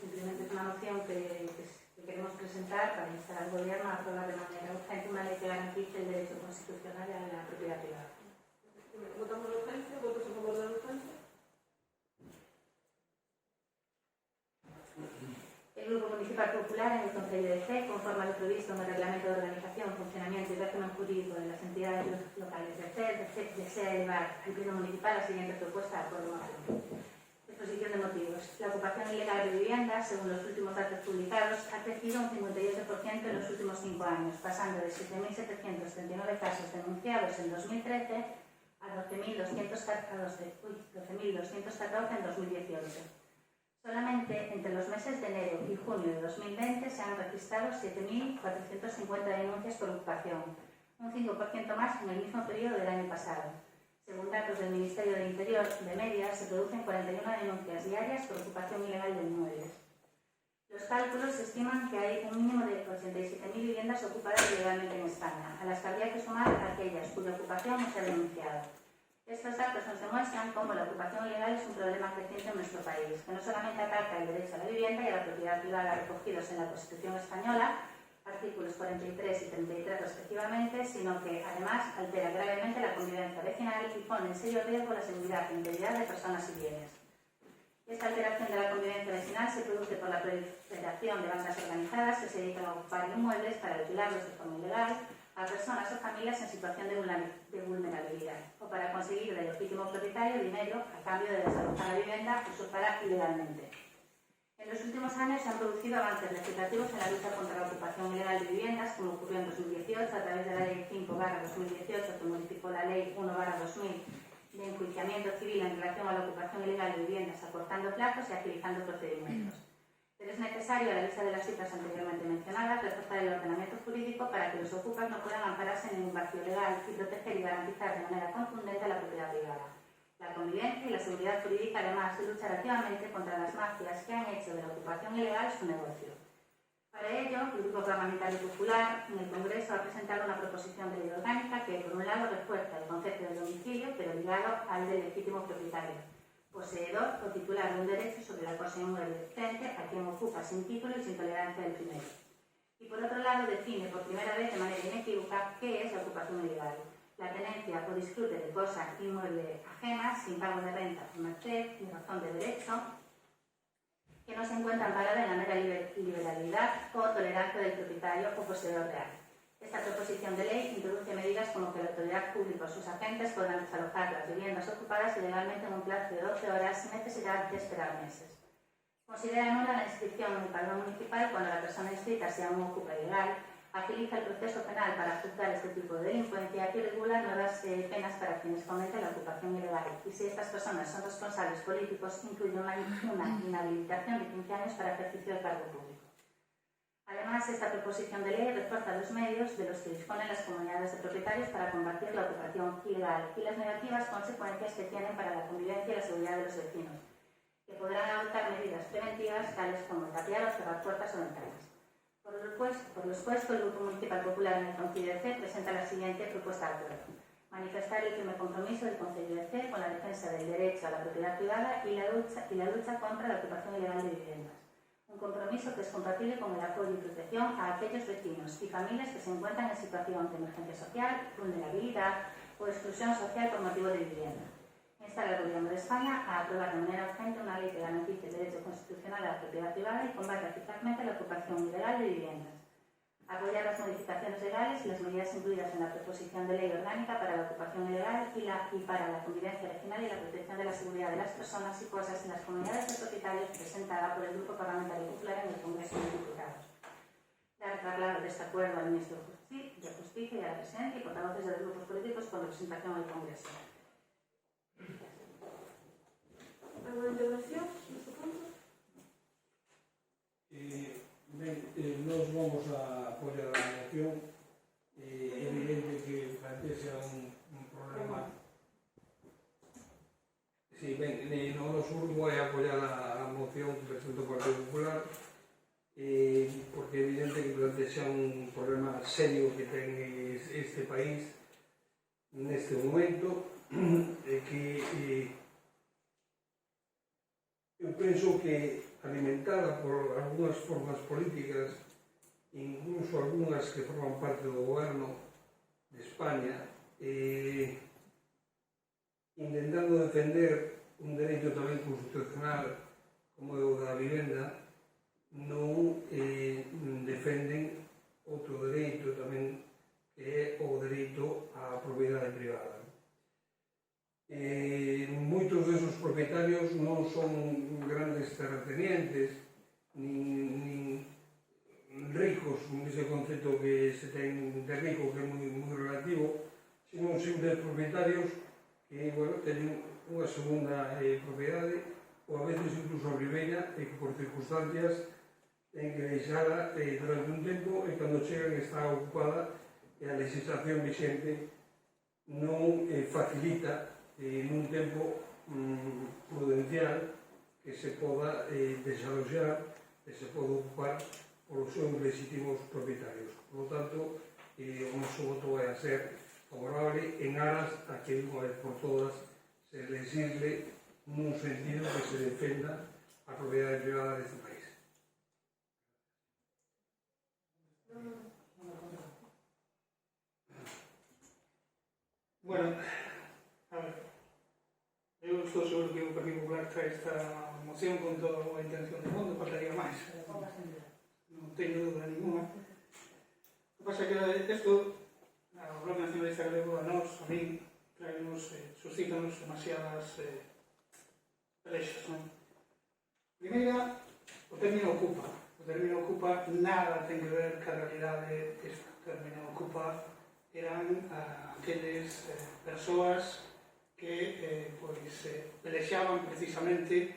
Simplemente es una moción que queremos presentar para instar al Gobierno a aprobar de manera urgente una ley que garantice el derecho constitucional a la propiedad privada. Votamos la urgencia. ¿Votos a favor de la urgencia? El Grupo Municipal Popular en el Concello de Cee, conforme a lo previsto en el Reglamento de Organización, Funcionamiento y Régimen Jurídico de las entidades locales de Cee, desea elevar al Pleno Municipal la siguiente propuesta de acuerdo moción. Exposición de motivos. La ocupación ilegal de viviendas, según los últimos datos publicados, ha crecido un 58% en los últimos 5 años, pasando de 7.739 casos denunciados en 2013 a 12.214 en 2018. Solamente entre los meses de enero y junio de 2020 se han registrado 7.450 denuncias por ocupación, un 5% más que en el mismo periodo del año pasado. Según datos del Ministerio del Interior, de media se producen 41 denuncias diarias por ocupación ilegal de inmuebles. Los cálculos estiman que hay un mínimo de 87.000 viviendas ocupadas ilegalmente en España, a las que habría que sumar aquellas cuya ocupación no se ha denunciado. Estos datos nos demuestran cómo la ocupación ilegal es un problema creciente en nuestro país, que no solamente ataca el derecho a la vivienda y a la propiedad privada recogidos en la Constitución española, artículos 43 y 33 respectivamente, sino que además altera gravemente la convivencia vecinal y pone en serio riesgo la seguridad e integridad de personas y bienes. Esta alteración de la convivencia vecinal se produce por la proliferación de bandas organizadas que se dedican a ocupar inmuebles para alquilarlos de forma ilegal a personas o familias en situación de vulnerabilidad o para conseguir del legítimo propietario dinero a cambio de desalojar la vivienda usurpada ilegalmente. En los últimos años se han producido avances legislativos en la lucha contra la ocupación ilegal de viviendas, como ocurrió en 2018 a través de la Ley 5/2018, que modificó la Ley 1/2000 de enjuiciamiento civil en relación a la ocupación ilegal de viviendas, acortando plazos y agilizando procedimientos. Pero es necesario, a la vista de las citas anteriormente mencionadas, reforzar el ordenamiento jurídico para que los ocupas no puedan ampararse en un vacío legal y proteger y garantizar de manera contundente la propiedad privada. La convivencia y la seguridad jurídica, además de luchar activamente contra las mafias que han hecho de la ocupación ilegal su negocio. Para ello, el Grupo Parlamentario Popular en el Congreso ha presentado una proposición de ley orgánica que, por un lado, refuerza el concepto de domicilio, pero ligado al del legítimo propietario, poseedor o titular de un derecho sobre la cosa inmueble frente a quien ocupa sin título y sin tolerancia del primero. Y, por otro lado, define por primera vez de manera inequívoca qué es la ocupación ilegal: la tenencia o disfrute de cosa inmueble ajena sin pago de renta por merced ni razón de derecho, que que no se encuentra amparada en la mera liberalidad o tolerancia del propietario o poseedor real. Esta proposición de ley introduce medidas como que la autoridad pública o sus agentes podrán desalojar las viviendas ocupadas ilegalmente en un plazo de 12 horas sin necesidad de esperar meses. Considera nula la inscripción en el padrón municipal cuando la persona inscrita sea un ocupa ilegal, agiliza el proceso penal para juzgar este tipo de delincuencia y regula nuevas penas para quienes cometen la ocupación ilegal. Y si estas personas son responsables políticos, incluye una inhabilitación de 15 años para ejercicio del cargo público. Además, esta proposición de ley refuerza los medios de los que disponen las comunidades de propietarios para combatir la ocupación ilegal y las negativas consecuencias que tienen para la convivencia y la seguridad de los vecinos, que podrán adoptar medidas preventivas tales como tapiar o cerrar puertas o ventanas. Por lo expuesto, el Grupo Municipal Popular en el Concello de Cee presenta la siguiente propuesta de acuerdo. Manifestar el firme compromiso del Concello de Cee con la defensa del derecho a la propiedad privada y la lucha contra la ocupación ilegal de viviendas. Un compromiso que es compatible con el apoyo y protección a aquellos vecinos y familias que se encuentran en situación de emergencia social, vulnerabilidad o exclusión social por motivo de vivienda. Instar al Gobierno de España a aprobar de manera urgente una ley que garantice el derecho constitucional a la propiedad privada y combata eficazmente la ocupación ilegal de viviendas. Apoyar las modificaciones legales y las medidas incluidas en la proposición de ley orgánica para la ocupación ilegal y para la convivencia regional y la protección de la seguridad de las personas y cosas en las comunidades de propietarios presentada por el Grupo Parlamentario Popular en el Congreso de Diputados. Dar traslado de este acuerdo al Ministro de Justicia y a la Presidenta y portavoces de los grupos políticos con representación en el Congreso. ¿Alguna intervención neste punto? Nós vamos a apoiar a moción. É evidente que plantea un problema. Sí, ben, no noso grupo vai apoiar a moción que presenta o Partido Popular porque é evidente que plantea un problema serio que ten este país neste momento que eu penso que alimentada por algunhas formas políticas, incluso algunhas que forman parte do goberno de España, intentando defender un dereito tamén constitucional como é o da vivenda, non defenden outro dereito tamén que é o dereito á propiedade privada. Moitos desos propietarios non son grandes terratenientes nin ricos nese concepto que se ten de rico que é moi relativo, sino simples propietarios que teñen unha segunda propiedade ou a veces incluso a primeira e que por circunstancias ten que deixala durante un tempo e cando chegan está ocupada e a legislación vixente non facilita nun tempo prudencial que se poda desaloxar e se poda ocupar polos seus legítimos propietarios. Por lo tanto, o noso voto vai a ser favorable en aras a que unha vez por todas se legisle nun sentido que se defenda a propiedade privada deste país. Bueno, a ver, eu estou seguro que o Partido Popular trae esta moción con toda a boa intención do mundo, faltaría máis. Non teño dúda ninguna. O que pasa é que isto, o Bloque Nacionalista Galego, a nós, a mí, suscítanos demasiadas pelexas, non? Primeira, o término ocupa. O término ocupa nada ten que ver ca realidade esta. O término ocupa eran aqueles persoas que pelexaban precisamente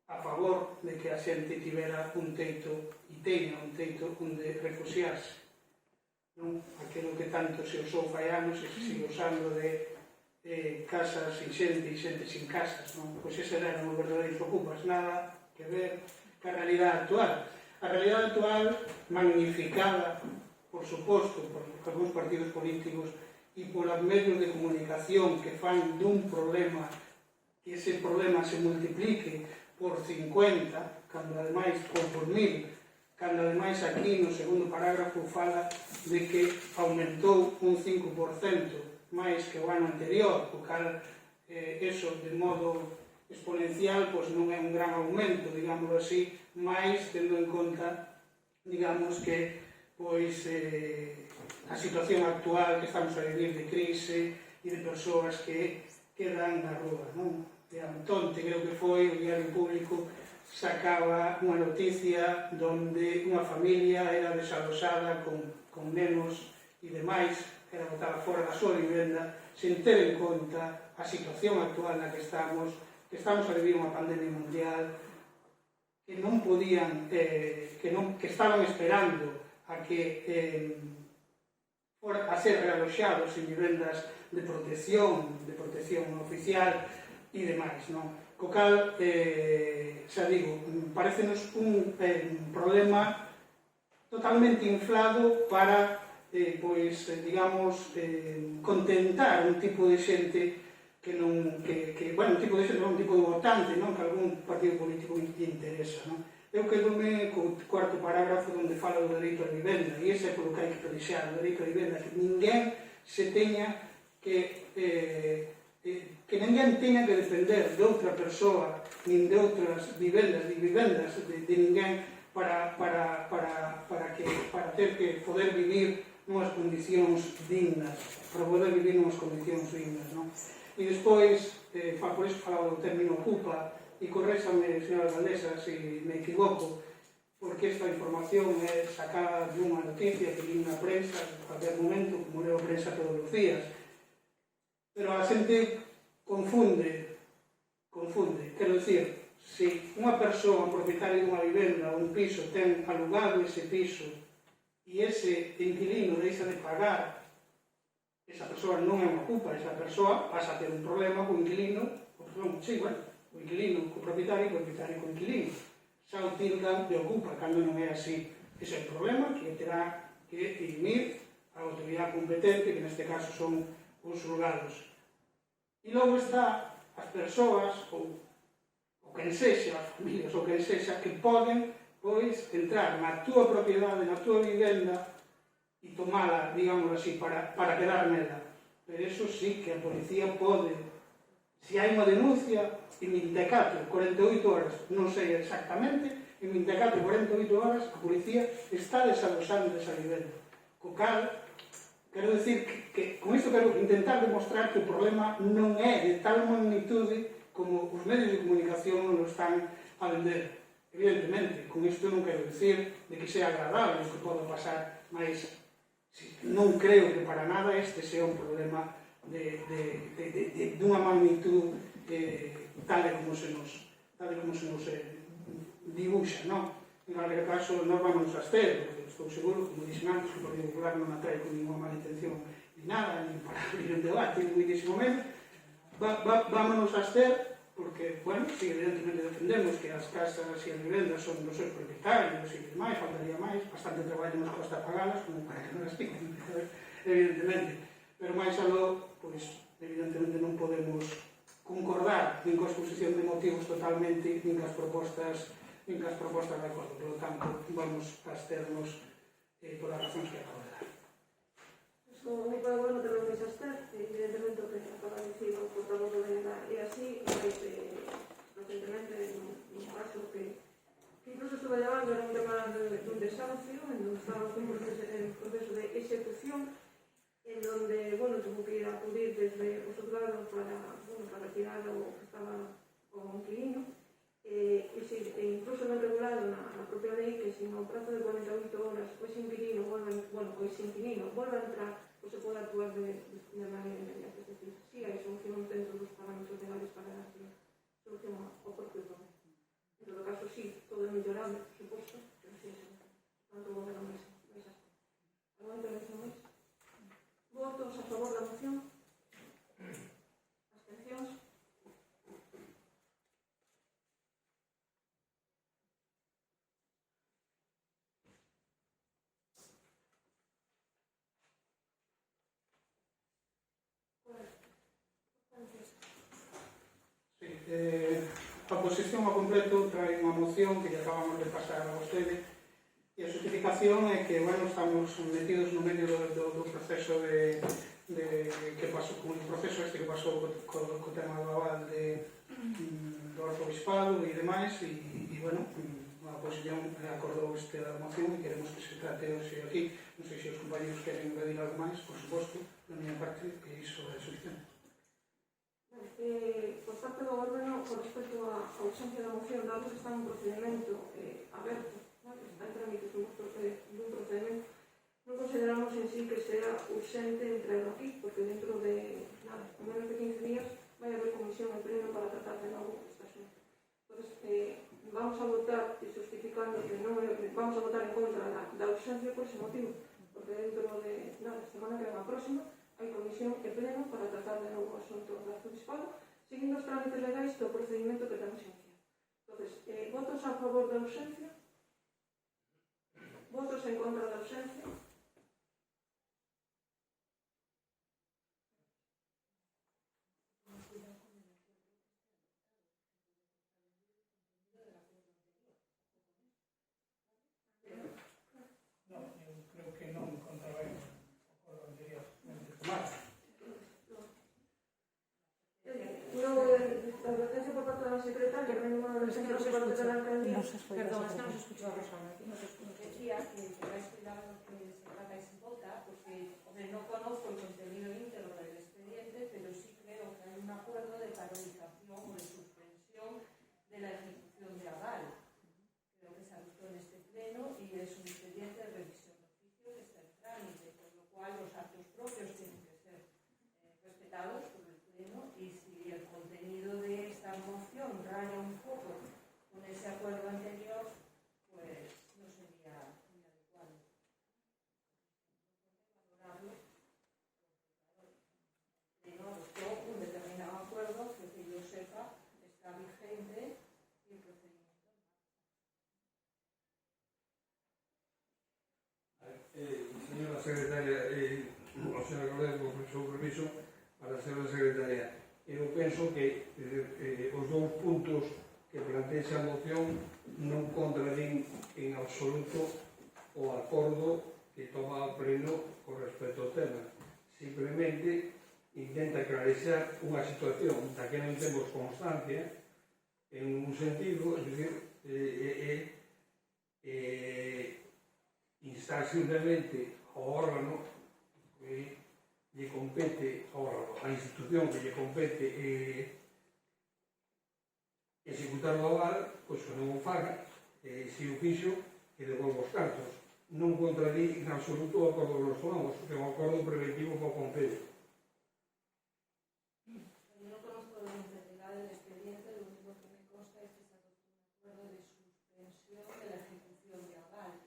a favor de que a xente tivera un teito e teña un teito onde refugiarse. Non? Aquilo que tanto se usou fai anos e se sigue usando de casas sin xente e xente sin casas. Non? Pois ese eran os verdadeiros ocupas, nada que ver ca realidade actual. A realidade actual, magnificada, por suposto, por algúns partidos políticos e polos medios de comunicación que fan dun problema, que ese problema se multiplique por 50, cando ademais, por 1000, cando ademais aquí no segundo parágrafo fala de que aumentou un 5% máis que o ano anterior, o cal eso de modo exponencial, pois non é un gran aumento, digamos así, máis tendo en conta, digamos que pois a situación actual que estamos a vivir de crise e de persoas que quedan na rúa, non? E Antonte, creo que foi, o Diario Público sacaba unha noticia donde unha familia era desalosada con nenos e demais, era botada fora da súa vivenda, sen ter en conta a situación actual na que estamos a vivir unha pandemia mundial, que non podían, que estaban esperando a que a ser realoxados en vivendas de protección oficial e demais, non? Co cal, xa digo, parecenos un problema totalmente inflado para, pois, digamos, contentar un tipo de xente que non, bueno, un tipo de xente, un tipo de votante, non? Que algún partido político lle interesa, non? Eu quedome co cuarto parágrafo onde fala do dereito á vivenda, e ese é polo que hai que pelexar, o dereito á vivenda, que ninguén se teña que ninguén teña que depender de outra persoa, nin de outras vivendas, de ninguén para ter que poder vivir nunhas condicións dignas, para poder vivir nunhas condicións dignas, non? E despois, por iso falaba do término ocupa, e corréxame, señora Valdesa, se me equivoco, porque esta información é sacada dunha noticia que vi na prensa en cualquier momento, como leo a prensa todos os días. Pero a xente confunde, quero dicir, se unha persoa, un propietario dunha vivenda ou un piso, ten alugado ese piso e ese inquilino deixa de pagar, esa persoa non é unha ocupa, esa persoa pasa a ter un problema co inquilino, o inquilino co propietario, co inquilino. Xa o tildan de ocupa, cando non é así. Ese é o problema que terá que dirimir a autoridade competente, que neste caso son os xulgados. E logo está as persoas, ou quen sexa, as familias, ou quen sexa, que poden, pois, entrar na túa propiedade, na túa vivenda, e tomala, digamos así, para quedar nela. Pero eso sí que a policía pode, se hai unha denuncia, en 24, 48 horas, non sei exactamente, en 24, 48 horas, a policía está desalosando esa vivenda. Co cal, quero dicir que con isto quero intentar demostrar que o problema non é de tal magnitude como os medios de comunicación non están a vender. Evidentemente, con isto non quero dicir de que sea agradable o que poda pasar, mas non creo que para nada este sea un problema dunha magnitud tal como se nos dibuxa, non? En calquer caso, nós vamos a abster, porque estou seguro, como dixen antes, que o Partido Popular non atrae con ninguna mala intención ni nada, ni para abrir un debate, ni muitísimo menos. Vámonos a abster, porque, bueno, si evidentemente defendemos que as casas e as vivendas son dos seus propietarios e demais, faltaría máis, bastante traballo nos costa pagalas, como para que non as piquen, evidentemente. Pero máis aló, pois, evidentemente non podemos concordar nin coa exposición de motivos totalmente, nin cas propostas de acordo. Por lo tanto, vamos a absternos por as razóns que acabo de dar. Como moi para bueno ter que se abster, evidentemente o que acaba de dicir o portavoz do BNG é así, mas recentemente, nun caso que incluso estuve levando era un tema dun desahucio, en donde estaba un proceso de execución, en donde, bueno, tuvo que ir a acudir desde o xulgado para retirar o que estaba o inquilino, e incluso non regulado na propia lei que se no prazo de 48 horas o ese inquilino volve a entrar, ou se pode actuar de maneira inmediata. Es decir, si hai solución dentro dos parámetros legales para dar solución ao propio problema. En todo caso, sí, todo é mellorable, por suposto, pero sí, tanto o goberno máis así. Alguna intervención máis? Votos a favor da moción? Abstencións? A oposición ao completo trae unha moción que lle acabamos de pasar a vostede, e a justificación é que, bueno, estamos metidos no medio do proceso de que pasou con o proceso este que pasou co tema do aval do arzobispado e demais, e bueno, a oposición acordou esta moción e queremos que se trate hoxe aquí. Non sei se os compañeros queren pedir algo máis, por suposto, da minha parte, que iso é suficiente. Por parte do Goberno, con respecto á urxencia da moción, dado que está un procedimento aberto, está en trámite dun procedimento, non consideramos en sí que sea urxente traerlo aquí, porque dentro de menos de 15 días vai haber comisión en pleno para tratar de novo este asunto. Entonces, vamos a votar, justificando que non vamos a votar en contra da urxencia por ese motivo, porque dentro de semana que vem a próxima hai comisión en pleno para tratar de novo o asunto do arzobispado, seguindo os trámites legais do procedimento que temos iniciado. Entonces, votos a favor da urxencia, votos en contra da urxencia. Perdón, es que no se escuchó a Rosana. Decía que tengáis cuidado que se trata y se vota, porque no conozco el contenido íntegro del expediente, pero sí creo que hay un acuerdo de paralización o de suspensión de la ejecución de aval. Creo que se adoptó en este pleno y es un expediente de revisión de oficio que está en trámite, por lo cual los actos propios tienen que ser respetados por el pleno, y si el contenido de esta moción raya un poco con ese acuerdo anterior, pues no sería muy adecuado valorarlo, porque no adoptó un determinado acuerdo que yo sepa está vigente y el procedimiento. Señora secretaria, o señora Cordero, con o seu permiso, para a señora secretaria, eu penso que os dous puntos que plantexa a moción non contradín en absoluto o acordo que toma o pleno con respecto ao tema. Simplemente intenta clarear unha situación da que non temos constancia en un sentido, es decir, instar simplemente ao órgano que lle compete, a institución que lle compete executar o aval, pois que non o faga, se o fixo, que devolva os cartos. Non contradí en absoluto o acordo que nos tomamos, que é un acordo preventivo para o Concello. Yo no conozco la integridad del expediente, lo único que me consta es que se adoptó un acuerdo de suspensión de la ejecución de aval.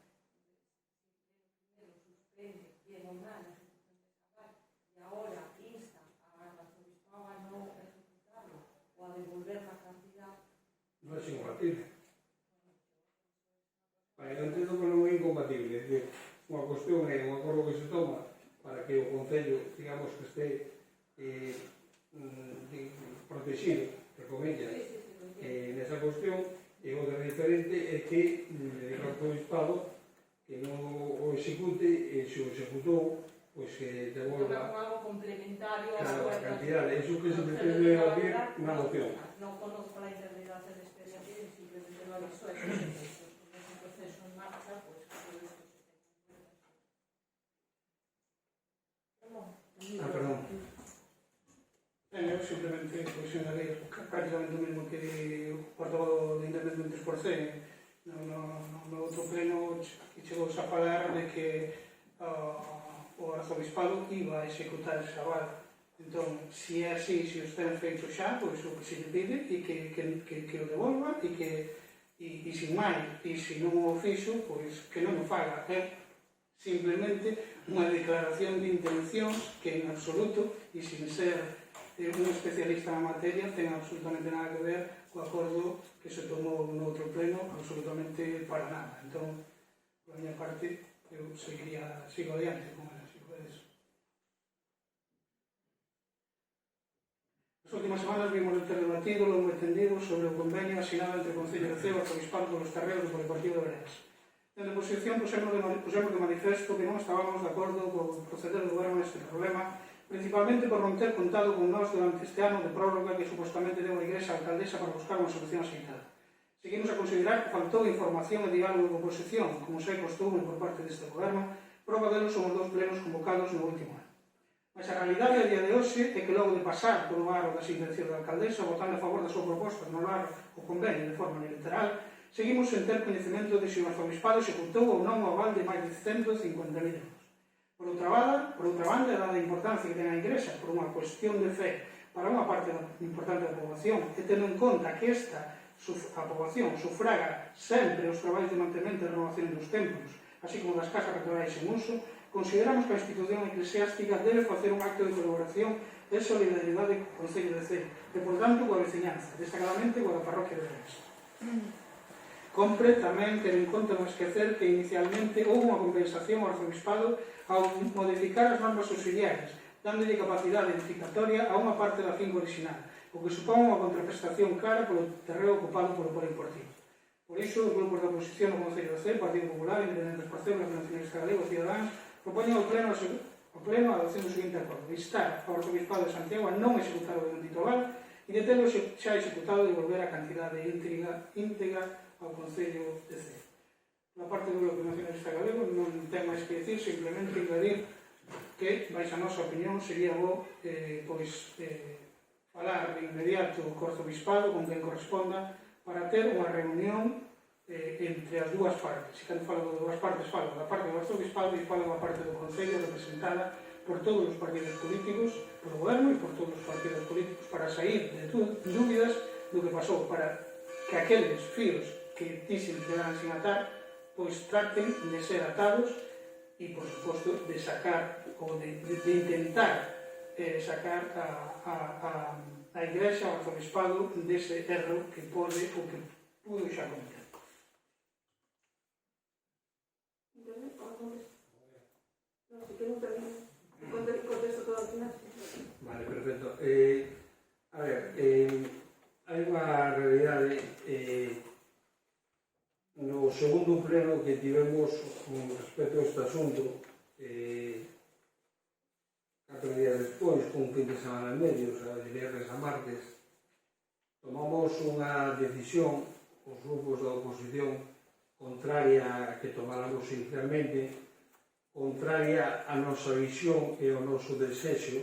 Primero suspende, bien o mal, la ejecución de ese aval, y ahora insta al arzobispado a no ejecutarlo o a devolver la cantidad. Non é incompatible. Eu entendo que non é incompatible, é dicir, unha cuestión é un acordo que se toma para que o Concello, digamos, que este protegido, entre comillas, nesa cuestión, e outra diferente é que o arzobispado que non o execute, e se o executou, pois que devolva algo complementario a cantidad. Iso que se pretende abrir unha moción. No conozco la integridad del expediente, simplemente lo aviso a estos efectos. Con ese proceso en marcha, pues todo esto se tenga en cuenta. Perdón. Eu simplemente posicionarei prácticamente o mesmo que o portavoz de Independentes por C. No outro pleno que chegou a falar de que o arzobispado iba a executar ese aval. Entón, se é así, se os ten feito xa, pois o que se lle pide e que o devolva e sin máis. E se non o fixo, pois que non o faga. É simplemente unha declaración de intencións que en absoluto e sin ser un especialista na materia ten absolutamente nada que ver co acordo que se tomou no outro pleno, absolutamente para nada. Entón, por a miña parte, eu sigo adiante con eso. Nas últimas semanas vimos de ter debatido longo e tendido sobre o convenio asinado entre o Concello de Ceo e o Arzobispado polos terreos do Polideportivo de Bereas. Dende a oposición pusemos de manifesto que non estábamos de acordo co proceder do goberno neste problema, principalmente por non ter contado con nós durante este ano de prórroga que supostamente deu a Igrexa alcaldesa para buscar unha solución aceitada. Seguimos a considerar que faltou información e diálogo de oposición, como se é costume por parte deste goberno, prova delos son os 2 plenos convocados no último ano. Mas a realidade a día de hoxe é que logo de pasar por o aro das intencións da alcaldesa, votando a favor da súa proposta de anular o convenio de forma unilateral, seguimos sen ter coñecemento de se o arzobispado executou ou non o aval de máis de 150.000 euros. Por outra banda, dada a importancia que ten a Igrexa por unha cuestión de fe para unha parte importante da poboación, e tendo en conta que a poboación sufraga sempre os traballos de mantemento e renovación dos templos, así como das casas catedrais en uso, consideramos que a institución eclesiástica debe facer un acto de colaboración e solidaridade co Concello de Cee, e, por tanto, coa veciñanza, destacadamente coa da parroquia de Reis. Compre tamén ter en conta non esquecer que inicialmente houve unha compensación ao arzobispado ao modificar as normas auxiliares, dándolle capacidade edificatoria a unha parte da finca original, o que supón unha contraprestación cara polo terreo ocupado polo poliportivo. Por iso, os grupos da oposición do Concello de Cee, Partido Popular, Independentes por Ceuta, Nacionalista Galego e Ciudadanos, propoñen ao Pleno a adopción do seguinte acordo: instar ao arzobispado de Santiago a non executar o dentito aval e de telo xa executado devolver a cantidade íntegra ao Concello de Cee. Na parte do Bloque Nacionalista Galego non ten máis que dicir, simplemente engadir que, baixa a nosa opinión, sería bo falar de inmediato co arzobispado con quen corresponda para ter unha reunión entre as dúas partes. Se cando falo de dúas partes, falo da parte do arzobispado e falo da parte do Concello representada por todos os partidos políticos, por o goberno e por todos os partidos políticos, para sair de dúbidas do que pasou, para que aqueles fíos que dixen que quedaran sin atar, pois traten de ser atados e, por suposto, de sacar ou de intentar sacar a Igrexa, ao arzobispado, dese erro que pode ou que pudo xa cometer. Contesto todo ao final. Vale, perfecto. A ver, hai unha realidade no segundo pleno que tivemos con respecto a este asunto, 4 días despois, con un fin de semana en medio, o sea, de viernes a martes, tomamos unha decisión, os grupos da oposición, contraria a que tomáramos inicialmente, contraria á nosa visión e ao noso desexo,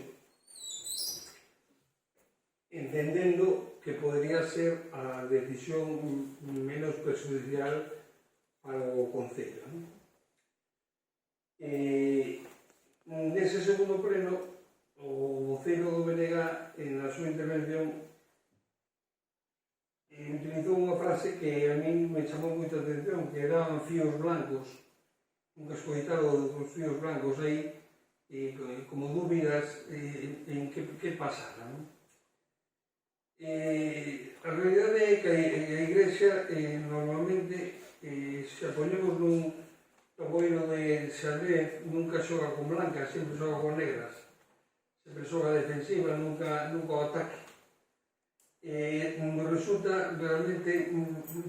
entendendo que podría ser a decisión menos perjudicial para o Concello. Nese segundo pleno, o voceiro do BNG, na súa intervención, utilizou unha frase que a mí me chamou moita atención, que eran fíos blancos. Nunca escoitado dos fíos blancos aí, como dúbidas en que pasara, non? A realidade é que a Igrexa normalmente, se a ponemos nun taboiro de xadrez, nunca xoga con blancas, sempre xoga con negras, sempre xoga defensiva, nunca o ataque. Me resulta realmente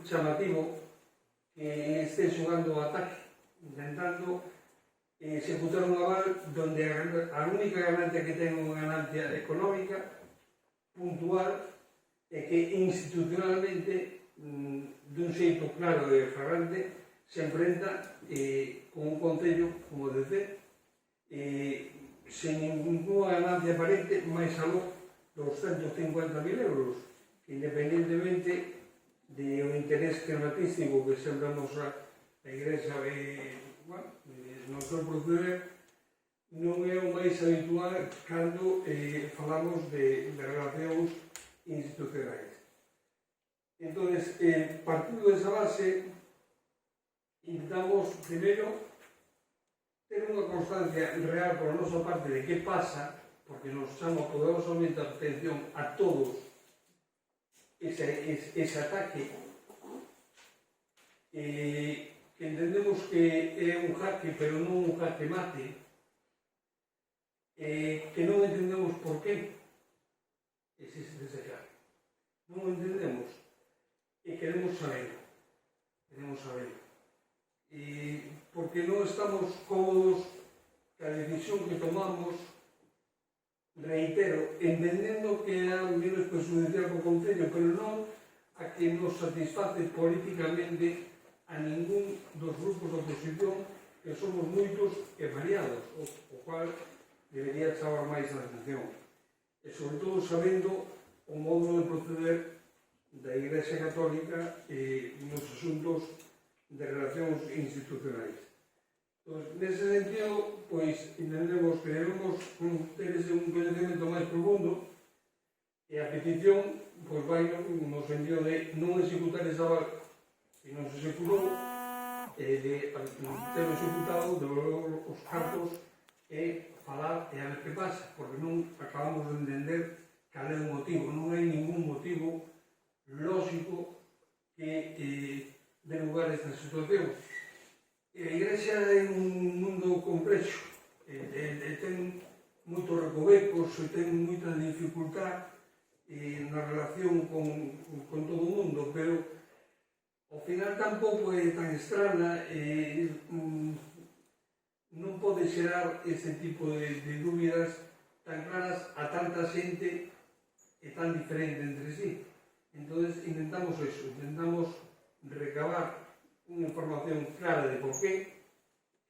chamativo que este xogando o ataque, intentando executar un aval donde a única ganancia que ten unha ganancia económica puntual é que institucionalmente, dun xeito claro e flagrante, se enfrenta con un Concello como de Cee, sen ninguna ganancia aparente, máis aló dos 150.000 euros, que independentemente do interés crematístico que sempre amosa a Igrexa no seu proceder, non é o máis habitual cando falamos de relacións institucionais. Entón, partindo desa base, intentamos, primeiro, ter unha constancia real por a nosa parte de que pasa, porque nos chama poderosamente a atención a todos ese ataque, que entendemos que é un jaque, pero non un jaque mate, que non entendemos por qué existe ese jaque. Non o entendemos e queremos saberlo. Porque non estamos cómodos que a decisión que tomamos reitero, entendendo que é menos perjudicial co Concello, pero non a que nos satisface políticamente a ningún dos grupos de oposición, que somos moitos e variados, o cual debería chamar máis a atención. E sobre todo sabendo o modo de proceder da Igrexa Católica nos asuntos de relacións institucionais. Pois, nese sentido, pois, entendemos que debemos ter ese un conhecimento máis profundo e a petición pois, vai no sentido de non executar esa val que non se executou de ter executado, devolver os cartos e falar e a ver que pasa, porque non acabamos de entender cal é o motivo, non hai ningún motivo lógico que dé lugar a esta situación. A Igrexa é un mundo complexo, ten moitos recovecos e ten moita dificultad na relación con todo o mundo, pero ao final tampouco é tan extraña e non pode xerar ese tipo de dúbidas tan claras a tanta xente e tan diferente entre sí. Entón, intentamos eso, intentamos recabar unha información clara de por qué,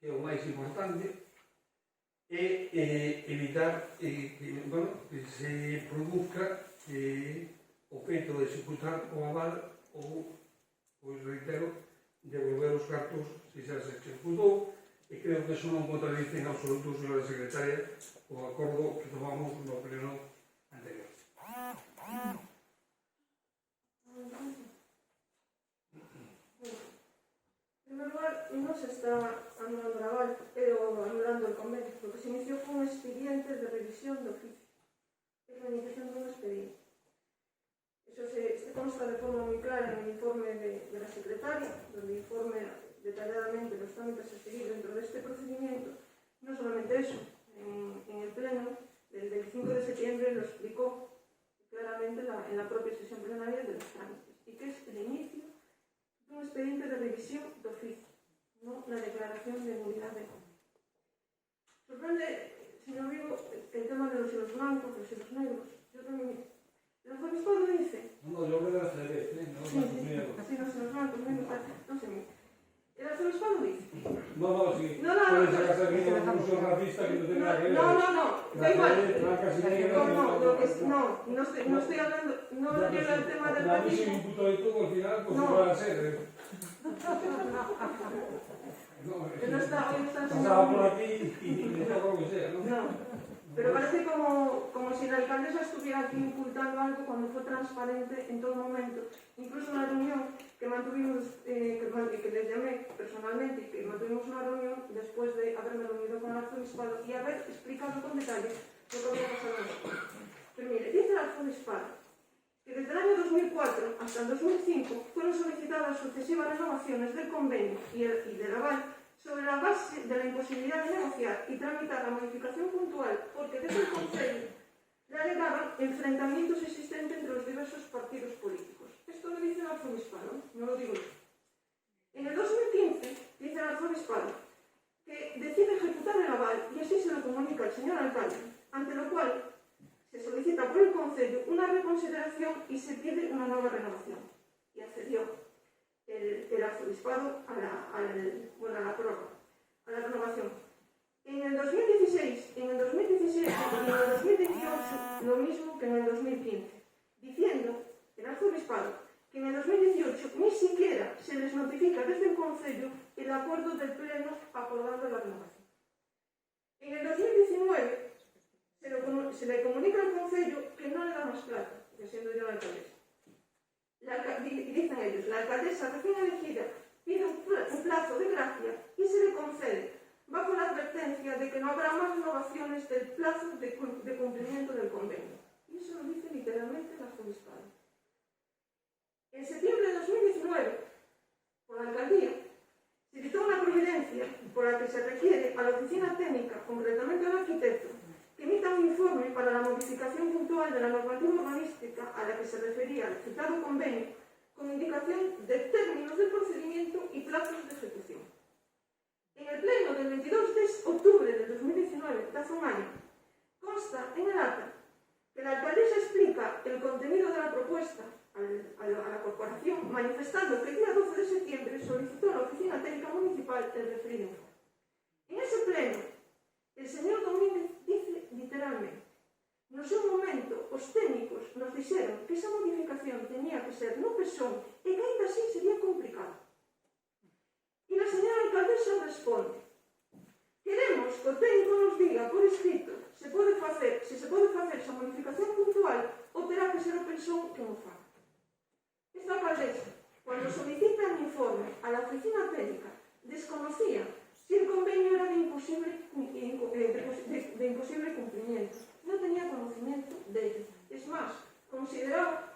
que é o máis importante, e evitar que se produzca o feito de executar o aval ou, pois reitero, devolver os cartos se xa se executou, e creo que eso non contradice en absoluto, señora secretaria, o acordo que tomamos no pleno anterior. En primer lugar, non se está anulando a aval, pero anulando el convenio, porque se inició con un expediente de revisión de oficio. Es la iniciación de un expediente. Eso se consta de forma muy clara en el informe de la secretaria, donde informe detalladamente los trámites a seguir dentro de este procedimiento. No solamente eso, en el pleno del 25 de septiembre lo explicó claramente en la propia sesión plenaria de los trámites, y que es el inicio de un expediente de revisión de oficio, no la declaración de nulidad de convenio. Sorprende, señor Vigo, el tema de los hilos blancos, los hilos negros. Yo también. El arzobispado dice. No, yo creo que la celeste, no los blancos negros. Sí, los hilos blancos, negros, no sé. El arzobispado dice. No, sí. No. Puede sacarse aquí una conclusión racista que no tenga nada que ver. No. Da igual. No estoy hablando. No llega el tema del racismo. A mí racismo. se me imputó de todo, al final, pues No. no va a ser. Pasaba por aquí y me toca lo que sea, ¿no? No, pero parece como si la alcaldesa estuviera aquí ocultando algo cuando fue transparente en todo momento. Incluso una reunión que mantuvimos, que les llamé personalmente, y que mantuvimos una reunión después de haberme reunido con el arzobispado y haber explicado con detalle lo que había pasado. Pero mire, dice el arzobispado que desde el año 2004 hasta el 2005 fueron solicitadas sucesivas renovaciones del convenio y del aval sobre la base de la imposibilidad de negociar y tramitar la modificación puntual, porque desde el Concello le alegaban enfrentamientos existentes entre los diversos partidos políticos. Esto lo dice el arzobispado, no lo digo yo. En el 2015 dice el arzobispado que decide ejecutar el aval y así se lo comunica al señor alcalde, ante lo cual se solicita por el Concello una reconsideración y se pide una nueva renovación. Y accedió el arzobispado a la prórroga, a la renovación. En el 2016, en el 2017 y en el 2018 lo mismo que en el 2015, diciendo el arzobispado que en el 2018 ni siquiera se les notifica desde el Concello el acuerdo del Pleno acordando la renovación. En el 2019 se le comunica al Concello que no le da más plata, que siendo yo la alcaldesa. Dicen ellos, la alcaldesa recién elegida pide un plazo de gracia y se le concede, bajo la advertencia de que no habrá más renovaciones del plazo de cumplimiento del convenio. Y eso lo dice literalmente el arzobispado. En septiembre de 2019, por la alcaldía, se dictó una providencia por la que se requiere a la oficina técnica, concretamente al arquitecto, que emita un informe para la modificación puntual de la normativa urbanística a la que se refería el citado convenio, con indicación de términos del procedimiento y plazos de ejecución. En el pleno del 22 de octubre del 2019, de hace un año, Consta en el acta que la alcaldesa explica el contenido de la propuesta a la corporación, manifestando que el día 12 de septiembre solicitó a la Oficina Técnica Municipal el referido informe. En ese pleno, el señor Domínguez dice literalmente: no seu momento, os técnicos nos dixeron que esa modificación tenía que ser no pesón e que ainda así sería complicado. E la señora alcaldesa responde: queremos que o técnico nos diga por escrito se se pode facer esa modificación puntual ou terá que ser o pesón que nos faga. Esta alcaldesa, cuando solicita el informe a la oficina técnica, desconocía si el convenio era de imposible cumplimiento. No tenía conocimiento de ello. Es más, consideraba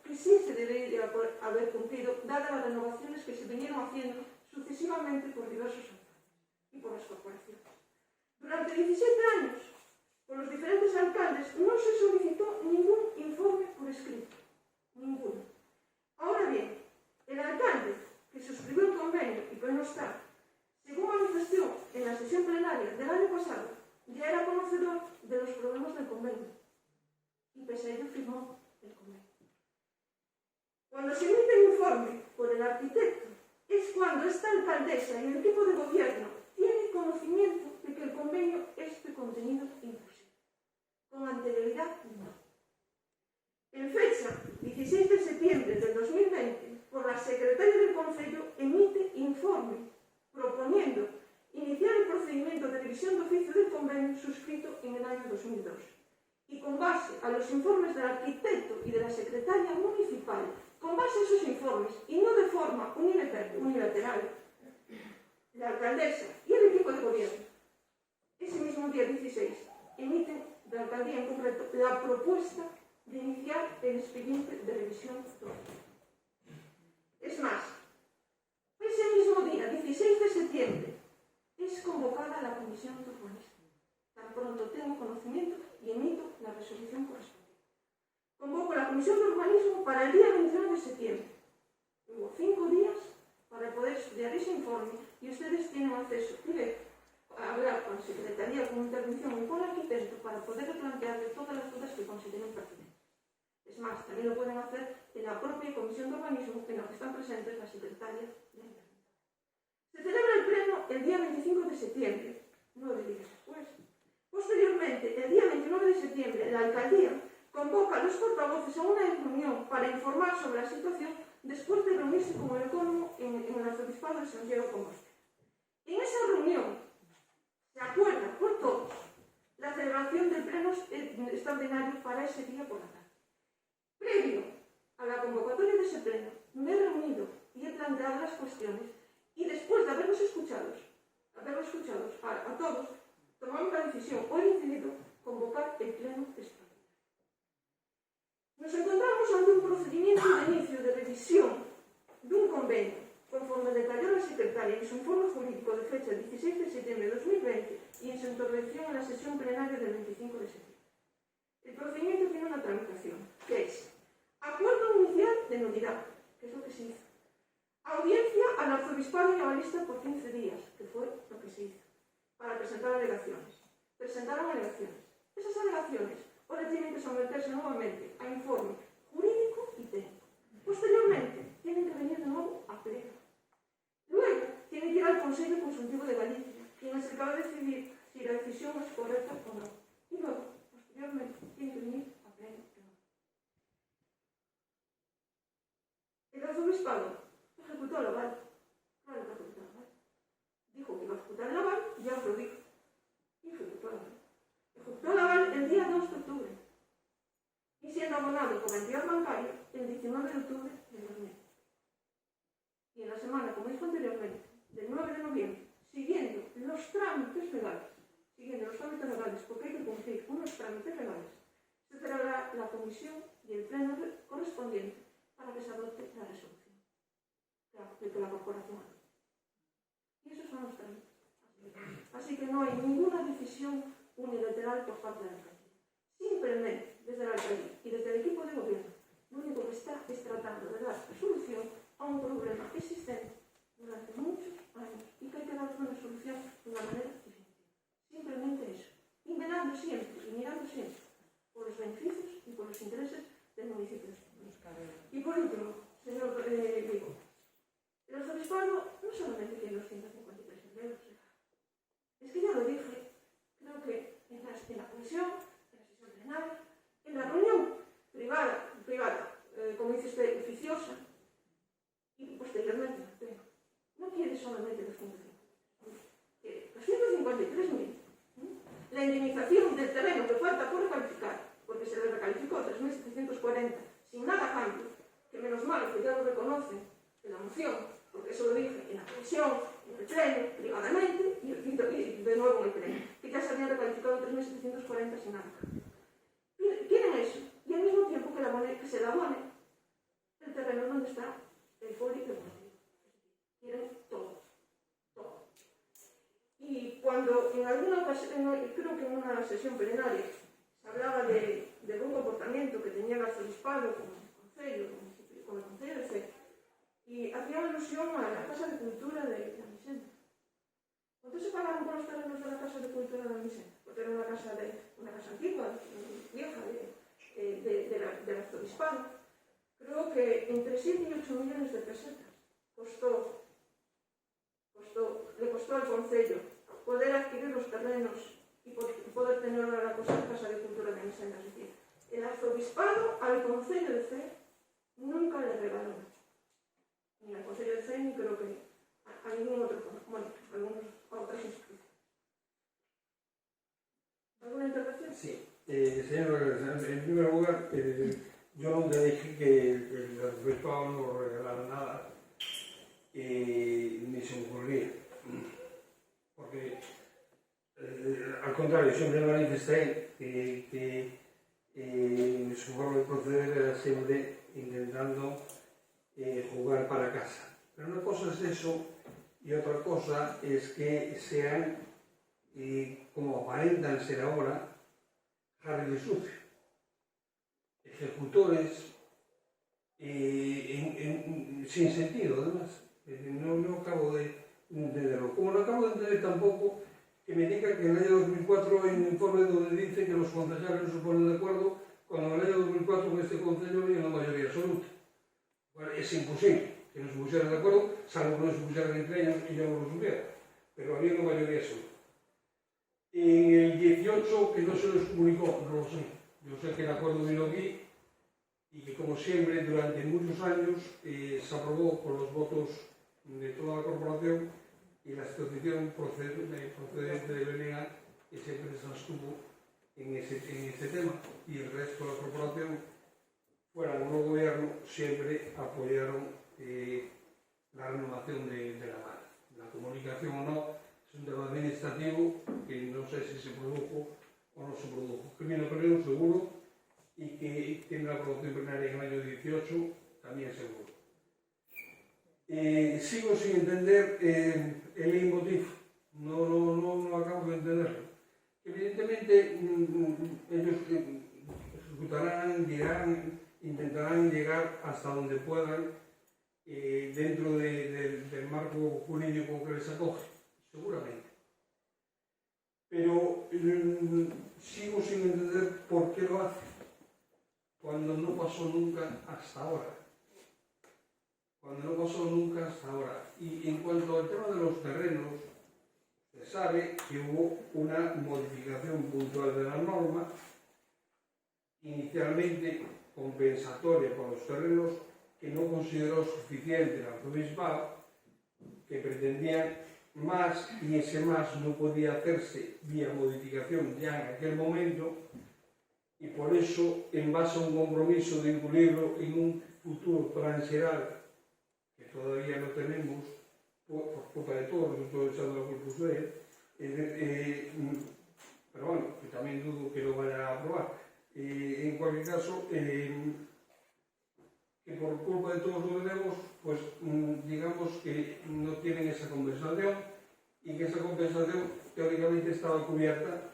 que sí se debería haber cumplido, dadas las renovaciones que se vinieron haciendo sucesivamente por diversos alcaldes y por las corporaciones. Durante 17 años, por los diferentes alcaldes, no se solicitó ningún informe por escrito. Ninguno. Ahora bien, el alcalde que suscribió el convenio y que no está, según manifestó en la sesión plenaria del año pasado, ya era conocedor de los problemas del convenio y pese a ello firmó el convenio. Cuando se emite el informe por el arquitecto es cuando esta alcaldesa y el equipo de gobierno tienen conocimiento de que el convenio es de contenido imposible. Con anterioridad, no. En fecha 16 de septiembre del 2020, por la secretaria del Concello emite informe proponiendo iniciar el procedimiento de revisión de oficio del convenio suscrito en el año 2002. Y con base a los informes del arquitecto y de la secretaria municipal, con base a esos informes y no de forma unilateral, la alcaldesa y el equipo de gobierno, ese mismo día 16, emiten de la alcaldía en concreto la propuesta de iniciar el expediente de revisión de oficio. Es más, ese mismo día, 16 de septiembre, es convocada la comisión de urbanismo. Tan pronto tengo conocimiento y emito la resolución correspondiente. Convoco la comisión de urbanismo para el día 29 de septiembre. Hubo 5 días para poder estudiar ese informe y ustedes tienen acceso directo a hablar con la secretaría, con intervención y con el arquitecto para poder plantearle todas las dudas que consideren pertinentes. Es más, también lo pueden hacer en la propia comisión de urbanismo en la que están presentes la secretaria y el interventor. Se celebra el pleno el día 25 de septiembre, 9 días después. Posteriormente, el día 29 de septiembre, la alcaldía convoca a los portavoces a una reunión para informar sobre la situación después de reunirse con el ecónomo en el arzobispado de Santiago de Compostela. En esa reunión se acuerda por todos la celebración del pleno extraordinario para ese día por la tarde. Previo a la convocatoria de ese pleno, me he reunido y he planteado las cuestiones y después de haberlos escuchado a todos, tomamos la decisión o he decidido convocar el pleno extraordinario. Nos encontramos ante un procedimiento de inicio de revisión de un convenio, conforme detalló la secretaria en su informe jurídico de fecha 16 de septiembre de 2020 y en su intervención en la sesión plenaria del 25 de septiembre. El procedimiento tiene una tramitación, que es acuerdo inicial de nulidad, que es lo que se hizo. Audiencia al arzobispado y avalista por 15 días, que fue lo que se hizo, para presentar alegaciones. Presentaron alegaciones. Esas alegaciones ahora tienen que someterse nuevamente a informe jurídico y técnico. Posteriormente, tienen que venir de nuevo a pleno. Luego, tienen que ir al Consejo Consultivo de Galicia, quien es el que va a decidir si la decisión es correcta o no. Y luego, posteriormente, tienen que venir a pleno de nuevo. El arzobispado ejecutó el aval. Claro que ejecutó el aval. Dijo que iba a ejecutar el aval y ya os lo dijo. Y ejecutó el aval. Ejecutó el aval el día 2 de octubre. Y siendo abonado por la entidad bancaria el 19 de octubre del 2020. Y en la semana, como dijo anteriormente, del 9 de noviembre, siguiendo los trámites legales, porque hay que cumplir unos trámites legales, se celebrará la comisión y el pleno correspondiente para que se adopte la resolución de la corporación. Y esos son los trámites. Así que no hay ninguna decisión unilateral por parte de la alcaldía. Simplemente, desde la alcaldía y desde el equipo de gobierno, lo único que está es tratando de dar solución a un problema existente durante muchos años y que hay que dar una solución de una manera definitiva. Simplemente eso. Y velando siempre los 153.000 euros. Es que ya lo dije, creo que en la comisión, en la sesión plenaria, en la reunión privada, como dice usted, oficiosa, y posteriormente en el pleno. No quiere solamente los 153.000. La indemnización del terreno que falta por recalificar, porque se le recalificó 3.740 sin nada a cambio, que menos mal que ya lo reconocen en la moción, porque eso lo dije en la comisión, en el pleno, privadamente, y de nuevo en el pleno, que ya se habían recalificado 3.740 sin nada a cambio. Quieren eso, y al mismo tiempo que se le abone el terreno donde está el fólico deportivo. Quieren todo. Y cuando en alguna ocasión, creo que en una sesión plenaria, se hablaba de buen comportamiento que tenía el arzobispado con el Concello de Fe, y hacía alusión a la Casa de Cultura de la Misenda. ¿Cuánto se pagaron por los terrenos de la Casa de Cultura de la Misenda? Porque era una casa antigua, vieja, del arzobispado. Creo que entre 7 y 8 millones de pesetas le costó al Concello poder adquirir los terrenos y poder tener la Casa de Cultura de Misenda. Es decir, el arzobispado al Concello de Fe nunca le regaló nada. Ni al Concello de Fe, ni creo que a ningún otro, a otras instituciones. ¿Alguna intervención? Sí. Señor, en primer lugar, yo nunca dije que el arzobispado no regalara nada, ni se me ocurría. Porque, al contrario, siempre manifesté que su forma de proceder era siempre intentando jugar para casa. Pero una cosa es eso y otra cosa es que sean, como aparentan ser ahora, Harry de sucio, ejecutores sin sentido, además. No acabo de entenderlo. Como no acabo de entender tampoco que me diga que en el año 2004 hay un informe donde dice que los concejales no se ponen de acuerdo cuando en el año 2004 en este concello había una mayoría absoluta. Bueno, es imposible que no se pusieran de acuerdo, salvo que no se pusieran entre ellos y yo no lo supiera. Pero había una mayoría absoluta. En el 18, que no se les comunicó, no lo sé. Yo sé que el acuerdo vino aquí y que, como siempre, durante muchos años se aprobó con los votos de toda la corporación y la asociación procedente de BNA, que siempre se abstuvo en ese tema, y el resto de la corporación, fuera o no gobierno, siempre apoyaron la renovación de la MAR. La comunicación o no es un tema administrativo que no sé si se produjo o no se produjo. Que vino primero, seguro, y que tiene la aprobación plenaria en el año 18, también seguro. Sigo sin entender el leitmotiv, no acabo de entenderlo. Evidentemente, ellos ejecutarán, dirán, intentarán llegar hasta donde puedan dentro del marco jurídico que les acoge, seguramente. Pero sigo sin entender por qué lo hace, cuando no pasó nunca hasta ahora. Y en cuanto al tema de los terrenos, se sabe que hubo una modificación puntual de la norma, inicialmente compensatoria para los terrenos, que no consideró suficiente el arzobispado, que pretendían más, y ese más no podía hacerse vía modificación ya en aquel momento, y por eso, en base a un compromiso de incluirlo en un futuro plan xeral, que todavía no tenemos, por culpa de todos, no estoy echando la culpa a usted, pero bueno, que también dudo que lo vaya a aprobar. En cualquier caso, que por culpa de todos los debemos, pues digamos que no tienen esa compensación, y que esa compensación teóricamente estaba cubierta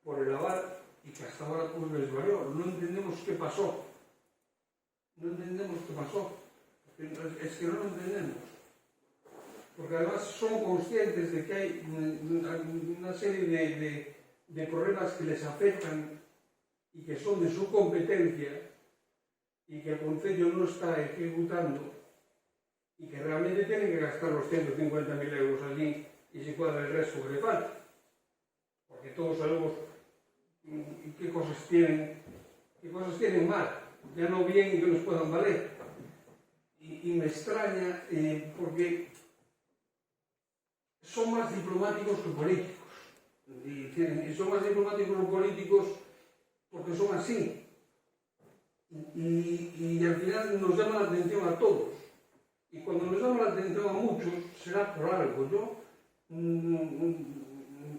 por el aval, y que hasta ahora pues les valió. No entendemos qué pasó. Es que no lo entendemos. Porque además somos conscientes de que hay una serie de problemas que les afectan y que son de su competencia y que el Concello no está ejecutando, y que realmente tienen que gastar los 150.000 euros allí y se cuadra el resto que le falta. Porque todos sabemos qué cosas tienen mal, ya no bien y que nos puedan valer. Y me extraña porque son más diplomáticos que políticos. Y son más diplomáticos que políticos porque son así. Y al final nos llama la atención a todos. Y cuando nos llama la atención a muchos, será por algo. Yo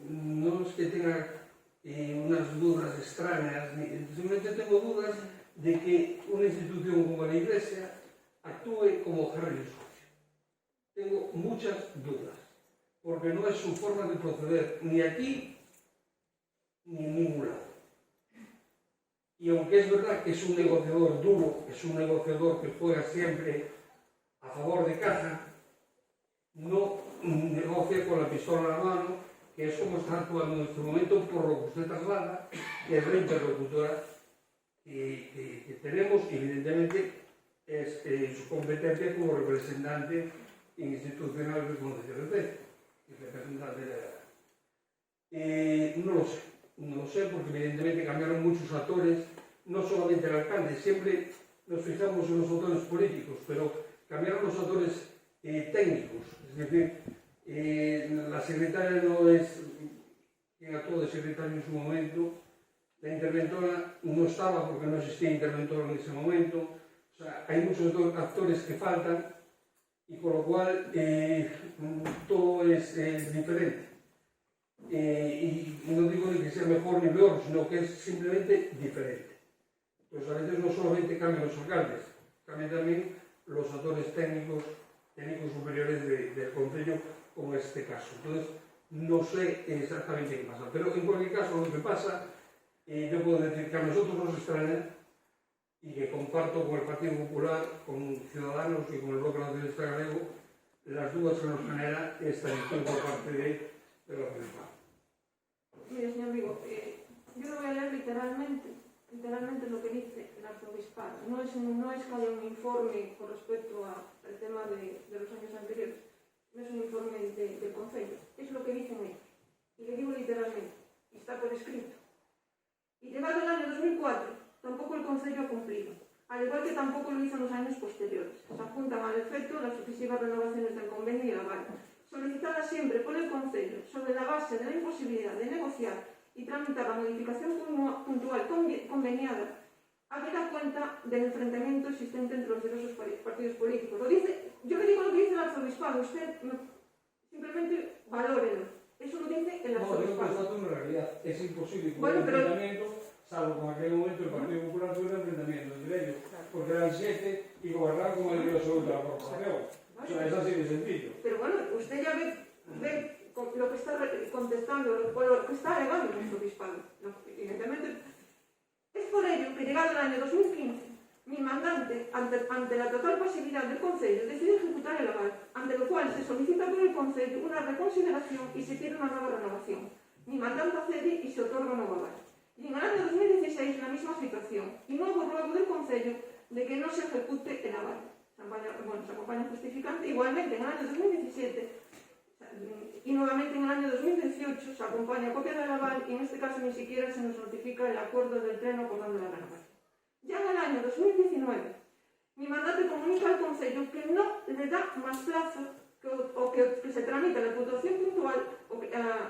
no es que tenga unas dudas extrañas, simplemente tengo dudas de que una institución como la Iglesia actúe como Harry Escocia. Tengo muchas dudas, porque no es su forma de proceder ni aquí ni en ningún lado. Y aunque es verdad que es un negociador duro, es un negociador que juega siempre a favor de caja, no negocia con la pistola en la mano, que es como está actuando en este momento, por lo que usted traslada, que es la interlocutora que tenemos, y evidentemente es su competencia como representante institucional del Concejo de Ceuta, y representante de la... no lo sé, porque evidentemente cambiaron muchos actores, no solamente el alcalde, siempre nos fijamos en los actores políticos, pero cambiaron los actores técnicos, es decir, la secretaria no es quien actuó de secretario en su momento, la interventora no estaba porque no existía interventora en ese momento, o sea, hay muchos actores que faltan y con lo cual todo es diferente. Y no digo ni que sea mejor ni peor, sino que es simplemente diferente. Pues a veces no solamente cambian los alcaldes, cambian también los actores técnicos superiores del Concello, como en este caso. Entonces, no sé exactamente qué pasa, pero en cualquier caso lo que pasa, yo puedo decir que a nosotros nos extraña y que comparto con el Partido Popular, con Ciudadanos y con el Bloque Nacionalista Galego las dudas que nos genera esta elección por parte de la Municipal. Mire, señor Vigo, yo lo voy a leer literalmente lo que dice el arzobispado. No es que haya un informe con respecto al tema de los años anteriores, no es un informe del Concello, es lo que dicen ellos. Y le digo literalmente, y está por escrito. Y llegado el año 2004, tampoco el Concello ha cumplido, al igual que tampoco lo hizo en los años posteriores. Se apuntan al efecto las sucesivas renovaciones del convenio y el aval, solicitadas siempre por el Concello sobre la base de la imposibilidad de negociar y tramitar la modificación puntual conveniada, habida cuenta del enfrentamiento existente entre los diversos partidos políticos. Yo le digo lo que dice el arzobispado, usted simplemente valórelo. Eso lo dice el arzobispado. No, digo que es una realidad. Es imposible que bueno, un enfrentamiento, salvo con aquel momento el Partido Popular tuvo un enfrentamiento entre ellos, porque eran 7 y gobernaban con mayoría absoluta de la corporación. O sea, es así de sencillo. Pero bueno, usted ya ve lo que está contestando, o lo que está alegando el arzobispado. Evidentemente, es por ello que llegado el año 2015, mi mandante, ante la total pasividad del Concello, decide ejecutar el aval, ante lo cual se solicita por el Concello una reconsideración y se pide una nueva renovación. Mi mandante accede y se otorga un nuevo aval. Y en el año 2016 la misma situación, y nuevo ruego del Concello de que no se ejecute el aval. Se acompaña justificante. Igualmente en el año 2017 y nuevamente en el año 2018 se acompaña copia del aval y en este caso ni siquiera se nos notifica el acuerdo del pleno acordando la renovación. Ya en el año 2019 mi mandante comunica al Concello que no le da más plazo que se tramite la imputación puntual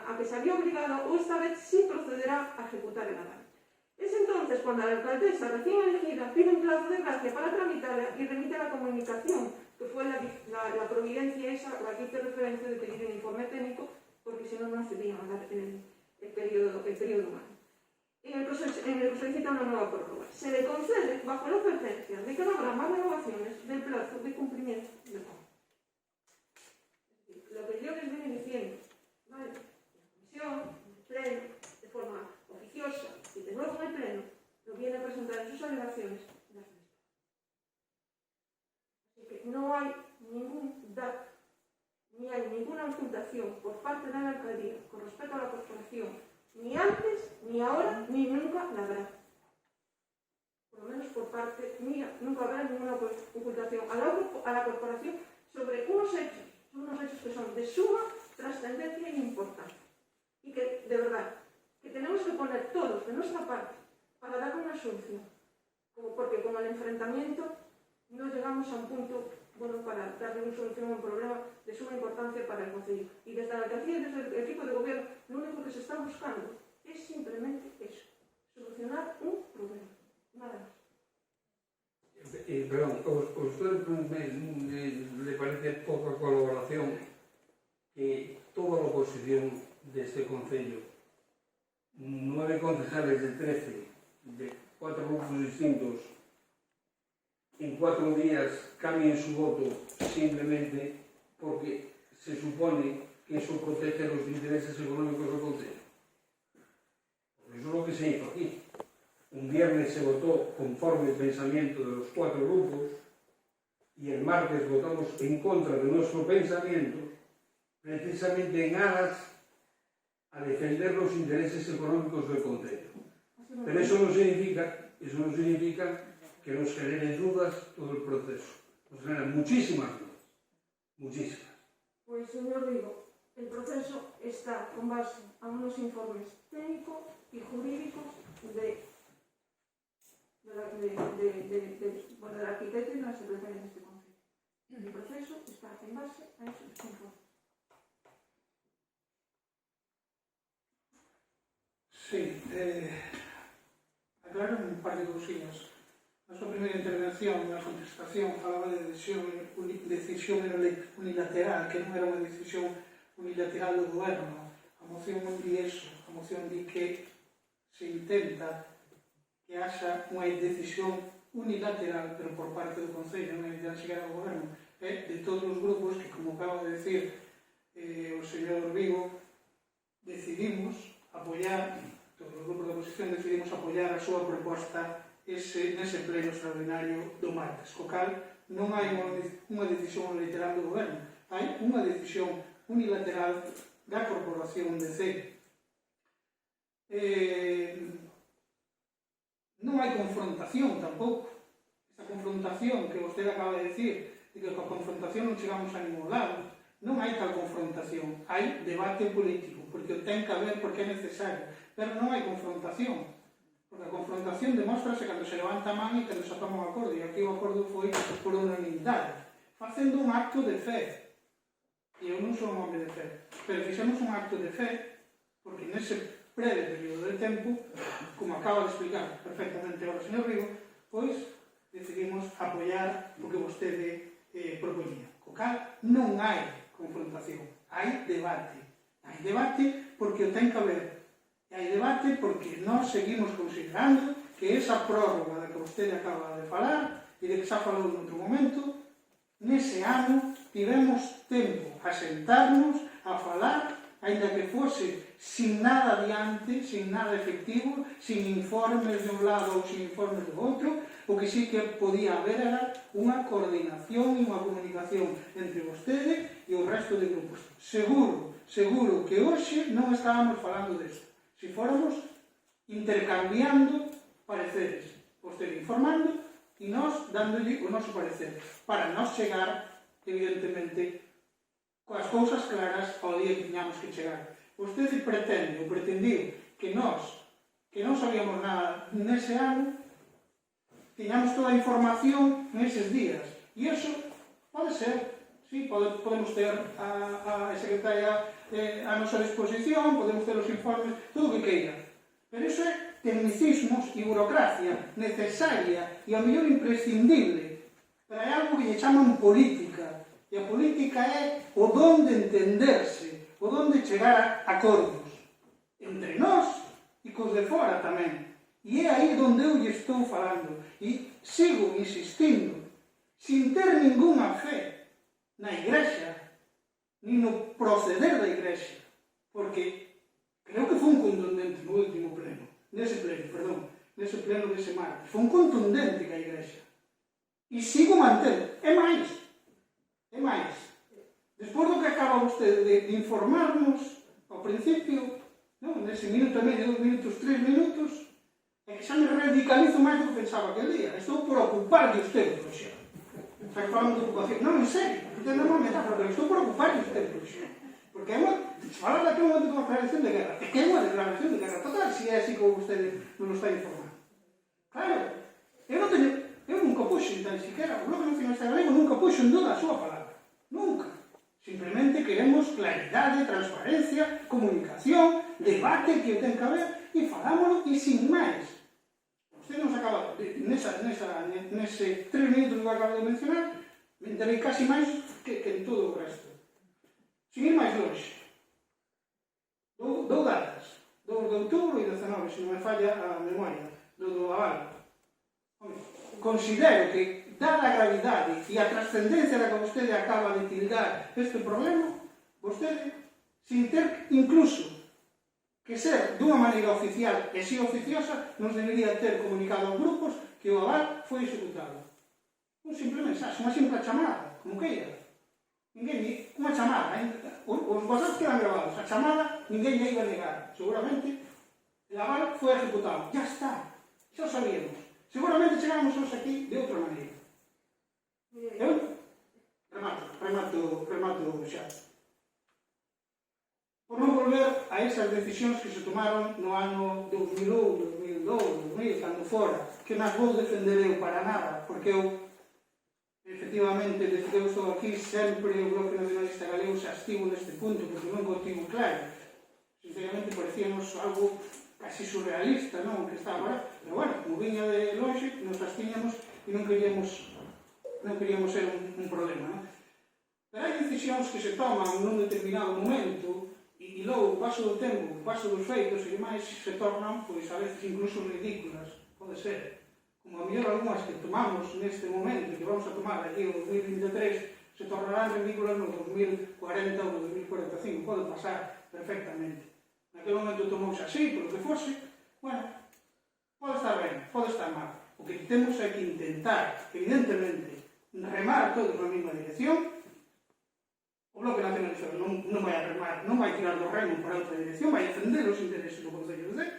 a que se había obligado, o esta vez sí procederá a ejecutar el aval. Es entonces cuando la alcaldesa recién elegida pide un plazo de gracia para tramitarla y remite la comunicación, que fue la providencia esa, la que hice referencia de pedir un informe técnico, porque si no, no accedían a dar el periodo humano. En el que solicita una nueva prórroga. Se le concede bajo la advertencia de que no habrá más renovaciones del plazo de cumplimiento del pago. Lo que yo les vengo diciendo, ¿vale? En la comisión, en el pleno, de forma oficiosa, y de nuevo en el pleno, lo viene a presentar en sus alegaciones las mismas. Así que no hay ningún dato, ni hay ninguna ocultación por parte de la alcaldía con respecto a la corporación, ni antes, ni ahora, ni nunca la habrá. Por lo menos por parte mía, nunca habrá ninguna ocultación a la corporación sobre unos hechos que son de suma trascendencia e importancia. Y que, de verdad, que tenemos que poner todos de nuestra parte para dar una solución. Porque con el enfrentamiento no llegamos a un punto bueno para darle una solución a un problema de suma importancia para el Concello. Y desde la alcaldía y desde el equipo de gobierno, lo único que se está buscando es simplemente eso, solucionar un problema, nada más. Perdón, ¿a usted le parece poca colaboración que toda la oposición de este Concello, 9 concejales de 13, de 4 grupos distintos, en 4 días cambien su voto simplemente porque se supone que eso protege los intereses económicos del Concello? Porque eso es lo que se hizo aquí. Un viernes se votó conforme el pensamiento de los 4 grupos y el martes votamos en contra de nuestro pensamiento, precisamente en aras a defender los intereses económicos del Concello. Pero eso no significa que nos genere dudas todo el proceso. Nos genera muchísimas dudas. Muchísimas. Pues, señor Vigo, el proceso está con base a unos informes técnicos y jurídicos del arquitecto y de la secretaria de este Concello. El proceso está en base a esos informes. Sí, aclaro un par de cosillas. Na súa primeira intervención, na contestación, falaba de decisión unilateral, que non era unha decisión unilateral do goberno. A moción non di eso. A moción di que se intenta que haxa unha decisión unilateral, pero por parte do Concello, non é de chegar ao goberno, de todos os grupos que, como acaba de decir o señor Vigo, decidimos apoiar, todos os grupos da oposición decidimos apoiar a súa proposta nese pleno extraordinario do martes. Co cal, non hai unha decisión unilateral do goberno, hai unha decisión unilateral da Corporación de CEE. Non hai confrontación tampouco. Esta confrontación que vostede acaba de decir, de que coa confrontación non chegamos a ningún lado, non hai tal confrontación. Hai debate político, porque o ten que haber porque é necesario, pero non hai confrontación. Porque a confrontación demóstrase cando se levanta a man e cando se toma un acordo, e aquí o acordo foi por unanimidade, facendo un acto de fe. E eu non sou un hombre de fe, pero fixemos un acto de fe, porque nese breve período de tempo, como acaba de explicar perfectamente agora o señor Vigo, pois decidimos apoiar o que vostede propoñía. Co cal non hai confrontación, hai debate. Hai debate porque o ten que haber. E hai debate porque nós seguimos considerando que esa prórroga da que vostede acaba de falar e de que xa falou en outro momento, nese ano tivemos tempo a sentarnos, a falar, ainda que fose sin nada adiante, sin nada efectivo, sin informes de un lado ou sin informes do outro, o que sí que podía haber era unha coordinación e unha comunicación entre vostede e o resto de grupos. Seguro que hoxe non estábamos falando desto. Si fóramos intercambiando pareceres, vostede informando e nós dándolle o noso parecer, para nós chegar, evidentemente, coas cousas claras ao día que tiñamos que chegar. Vostede pretende ou pretendiu que nós non sabíamos nada nese ano, tiñamos toda a información neses días. E iso pode ser, sí, podemos ter a secretaria a nosa disposición, podemos ter os informes, todo o que queira. Pero iso é tecnicismos e burocracia necesaria e ao mellor imprescindible, pero é algo que lle chaman política. E a política é o don de entenderse, o don de chegar a acordos entre nós e cos de fora tamén. E é aí onde eu lle estou falando. E sigo insistindo, sin ter ningunha fe na Igrexa, ni no proceder da Igrexa, porque creo que foi un contundente no último pleno, nese pleno dese martes, foi un contundente que a Igrexa. E sigo mantendo, é máis. Despois do que acaba vostede de informarnos, ao principio, nese minuto e medio, 2 minutos, 3 minutos, é que xa me radicalizo máis do que pensaba aquel día. Estou por ocupar de usted, por xa. Está falando de ocupación. Non, en serio. entendemos a metáfora, pero estou preocupado de usted, porque é unha... Fala que é unha declaración de guerra. É que é unha declaración de guerra. Total, se é así como vostede non nos está informando. Claro, eu nunca puxo, tan siquiera, o Bloque Nacionalista Galego nunca puxo en duda a súa palabra. Nunca. Simplemente queremos claridade, transparencia, comunicación, debate que o ten que haber, e falámoslo e sin máis. Usted nos acaba, nese 3 minutos que acabo de mencionar, me enterei casi máis que en todo o resto. Sin ir máis longe. Dou datas. 2 de outubro e 19, se non me falla a memoria, do aval. Considero que, dada a gravidade e a trascendencia da que vostede acaba de tildar este problema, vostede, sin ter incluso que ser dunha maneira oficial e si oficiosa, nos debería ter comunicado aos grupos que o aval foi executado. Un simple mensaxe, unha simple chamada, como queira. Ninguén, unha chamada, os WhatsApp quedan grabados, a chamada ninguén lle iba a negar. Seguramente, el aval foi ejecutado. Ya está, xa o sabíamos. Seguramente chegamos hoxe aquí de outra maneira. Eu remato xa. Por non volver a esas decisións que se tomaron no ano 2001, 2002, 2000, cando fora, que nas vou defender eu para nada, porque eu, efectivamente, desde que eu estou aquí, sempre o Bloque Nacionalista Galego se estivo neste punto, porque non o tivo claro. Sinceramente, parecíamos algo casi surrealista, non? Que estaba agora, pero bueno, como viña de longe, nos abstiñamos e non queríamos ser un problema, non? Pero hai decisións que se toman nun determinado momento e logo, o paso do tempo, o paso dos feitos e demais, se tornan, pois, a veces incluso ridículas, pode ser. Como a mellor algunhas que tomamos neste momento, que vamos a tomar aquí o 2023, se tornarán ridículas no 2040 ou 2045, pode pasar perfectamente. Naquele momento tomouse así, polo que fose, bueno, pode estar ben, pode estar mal. O que temos é que intentar, evidentemente, remar todos na mesma dirección. O Bloque Nacionalista non vai a remar, non vai tirar do remo para outra dirección, vai defender os intereses do Concello de Cee.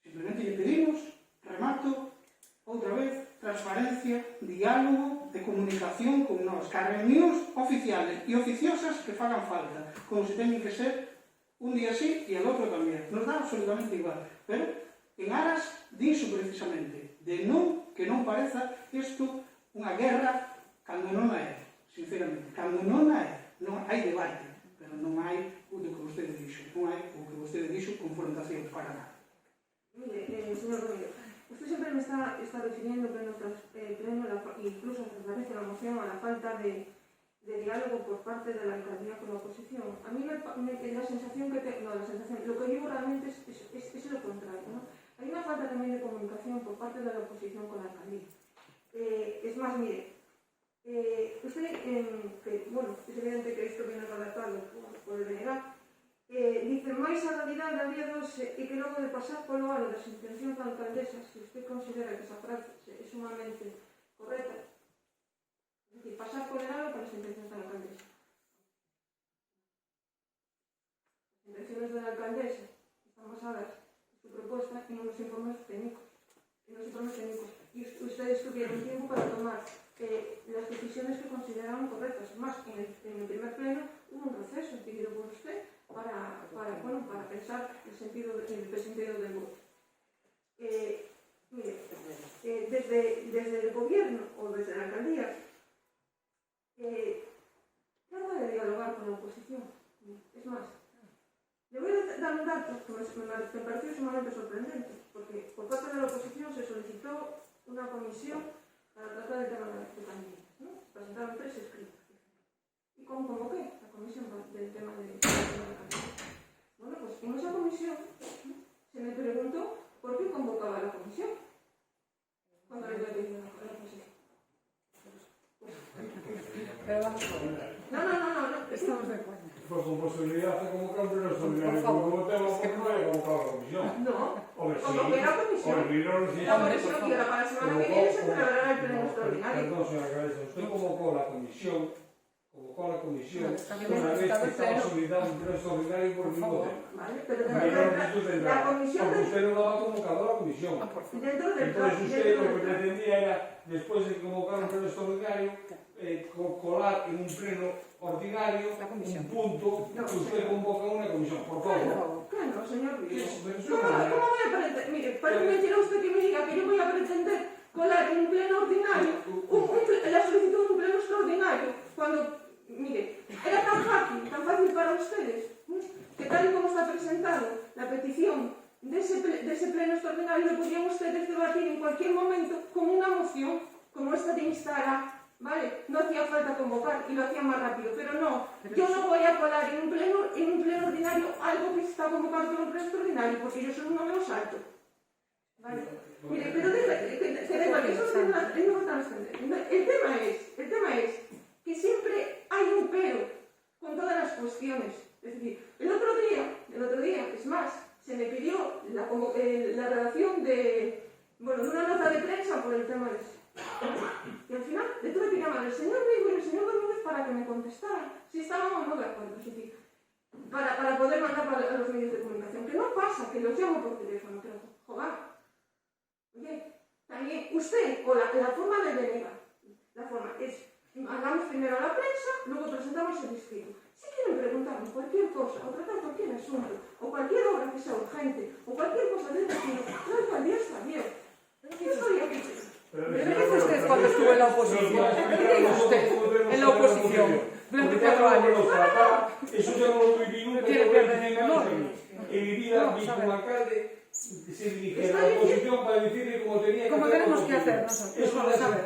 Simplemente lle pedimos, remato, outra vez, transparencia, diálogo e comunicación con nós, que as reunións oficiales e oficiosas que fagan falta, como se teñen que ser un día así e el outro tamén. Nos dá absolutamente igual, pero en aras diso precisamente, de que non pareza isto unha guerra cando non é, sinceramente, cando non é. Non hai debate, pero non hai o que vostede dixo, non hai o que vostede dixo confrontación para nada. Mire, señor Romero, usted sempre me está refiriendo pleno, incluso transparece la moción a la falta de diálogo por parte de la alcaldía con la oposición. A mí me da sensación que lo que digo realmente es lo contrario, ¿no? Hay una falta también de comunicación por parte de la oposición con la alcaldía. Es más, mire, usted, bueno, es evidente que isto viene redactado por el BNG, dice, máis a realidade había dos e que logo de pasar polo ano das intencións da alcaldesa, se usted considera que esa frase é sumamente correcta, es decir, pasar por el ano para as intencións da alcaldesa. As intencións da alcaldesa están basadas en su propuesta en unos informes técnicos. Y ustedes tuvieron tiempo para tomar las decisiones que consideraban correctas. Más, en el primer pleno hubo un receso pedido por usted para pensar el sentido del voto. Mire, desde el gobierno o desde la alcaldía, trata de dialogar con la oposición. Es más, le voy a dar un dato que me pareció sumamente sorprendente, porque por parte de la oposición se solicitó una comisión para tratar el tema de pandemias, ¿no? Presentaron 3 escritos. ¿Y cómo convoqué la comisión del tema de pandemias? Bueno, pues en esa comisión se me preguntó por qué convocaba la comisión cuando le doy la oposición. Pero vamos a ver. No. Estamos de acuerdo. Pues con posibilidad de convocar un pleno extraordinario, como tengo que convocar la comisión. No, Hombre, sí. convoqué la comisión. La comisión que era para la semana que viene se celebrará el pleno extraordinario. Perdón, señora Cabeza, usted convocó la comisión No, una vez que estaba solicitando un pleno extraordinario por el mismo tema. Vale, pero La comisión porque usted no daba convocado a la comisión. dentro del Entonces usted lo que pretendía era, después de convocar un pleno extraordinario, colar en un pleno ordinario un punto que usted convoca una comisión, por favor. Claro, señor Vigo. ¿Cómo voy a pretender? Mire, parece mentira usted que me diga que yo voy a pretender colar en un pleno ordinario la solicitud de un pleno extraordinario, cuando, mire, era tan fácil para ustedes, que tal y como está presentado la petición de ese pleno extraordinario, lo podrían ustedes debatir en cualquier momento como una moción, como esta de instar a, ¿vale? No hacía falta convocar y lo hacían más rápido, pero no, yo no voy a colar en un pleno ordinario algo que está convocado por un pleno extraordinario, porque yo soy un número alto. ¿Vale? Mire, pero que da igual, eso no está extendiendo. El tema es que siempre hay un pero con todas las cuestiones. Es decir, el otro día, es más, se me pidió la redacción de una nota de prensa por el tema de eso. Y al final le tuve que llamar al señor Vigo y al señor Domínguez para que me contestaran si estaban o no de acuerdo. Es decir, para poder mandar a los medios de comunicación. Que no pasa, que los llamo por teléfono, pero joder. Oye, también usted, o la forma de venir, la forma es, hagamos primero la prensa, luego presentamos el escrito. Si quieren preguntarme cualquier cosa, o tratar cualquier asunto, o cualquier obra que sea urgente, o cualquier cosa del vecino, la alcaldía está bien. ¿Qué estoy aquí? ¿Pero qué hizo usted cuando estuvo en la oposición? ¿Qué hizo usted en la oposición? Durante 4 años. Eso ya no lo viví nunca. Tiene que ver en mi vida vi como alcalde se dirige a la oposición para decirle cómo tenía que hacer. ¿Cómo tenemos que hacer nosotros? Eso Vamos a ver.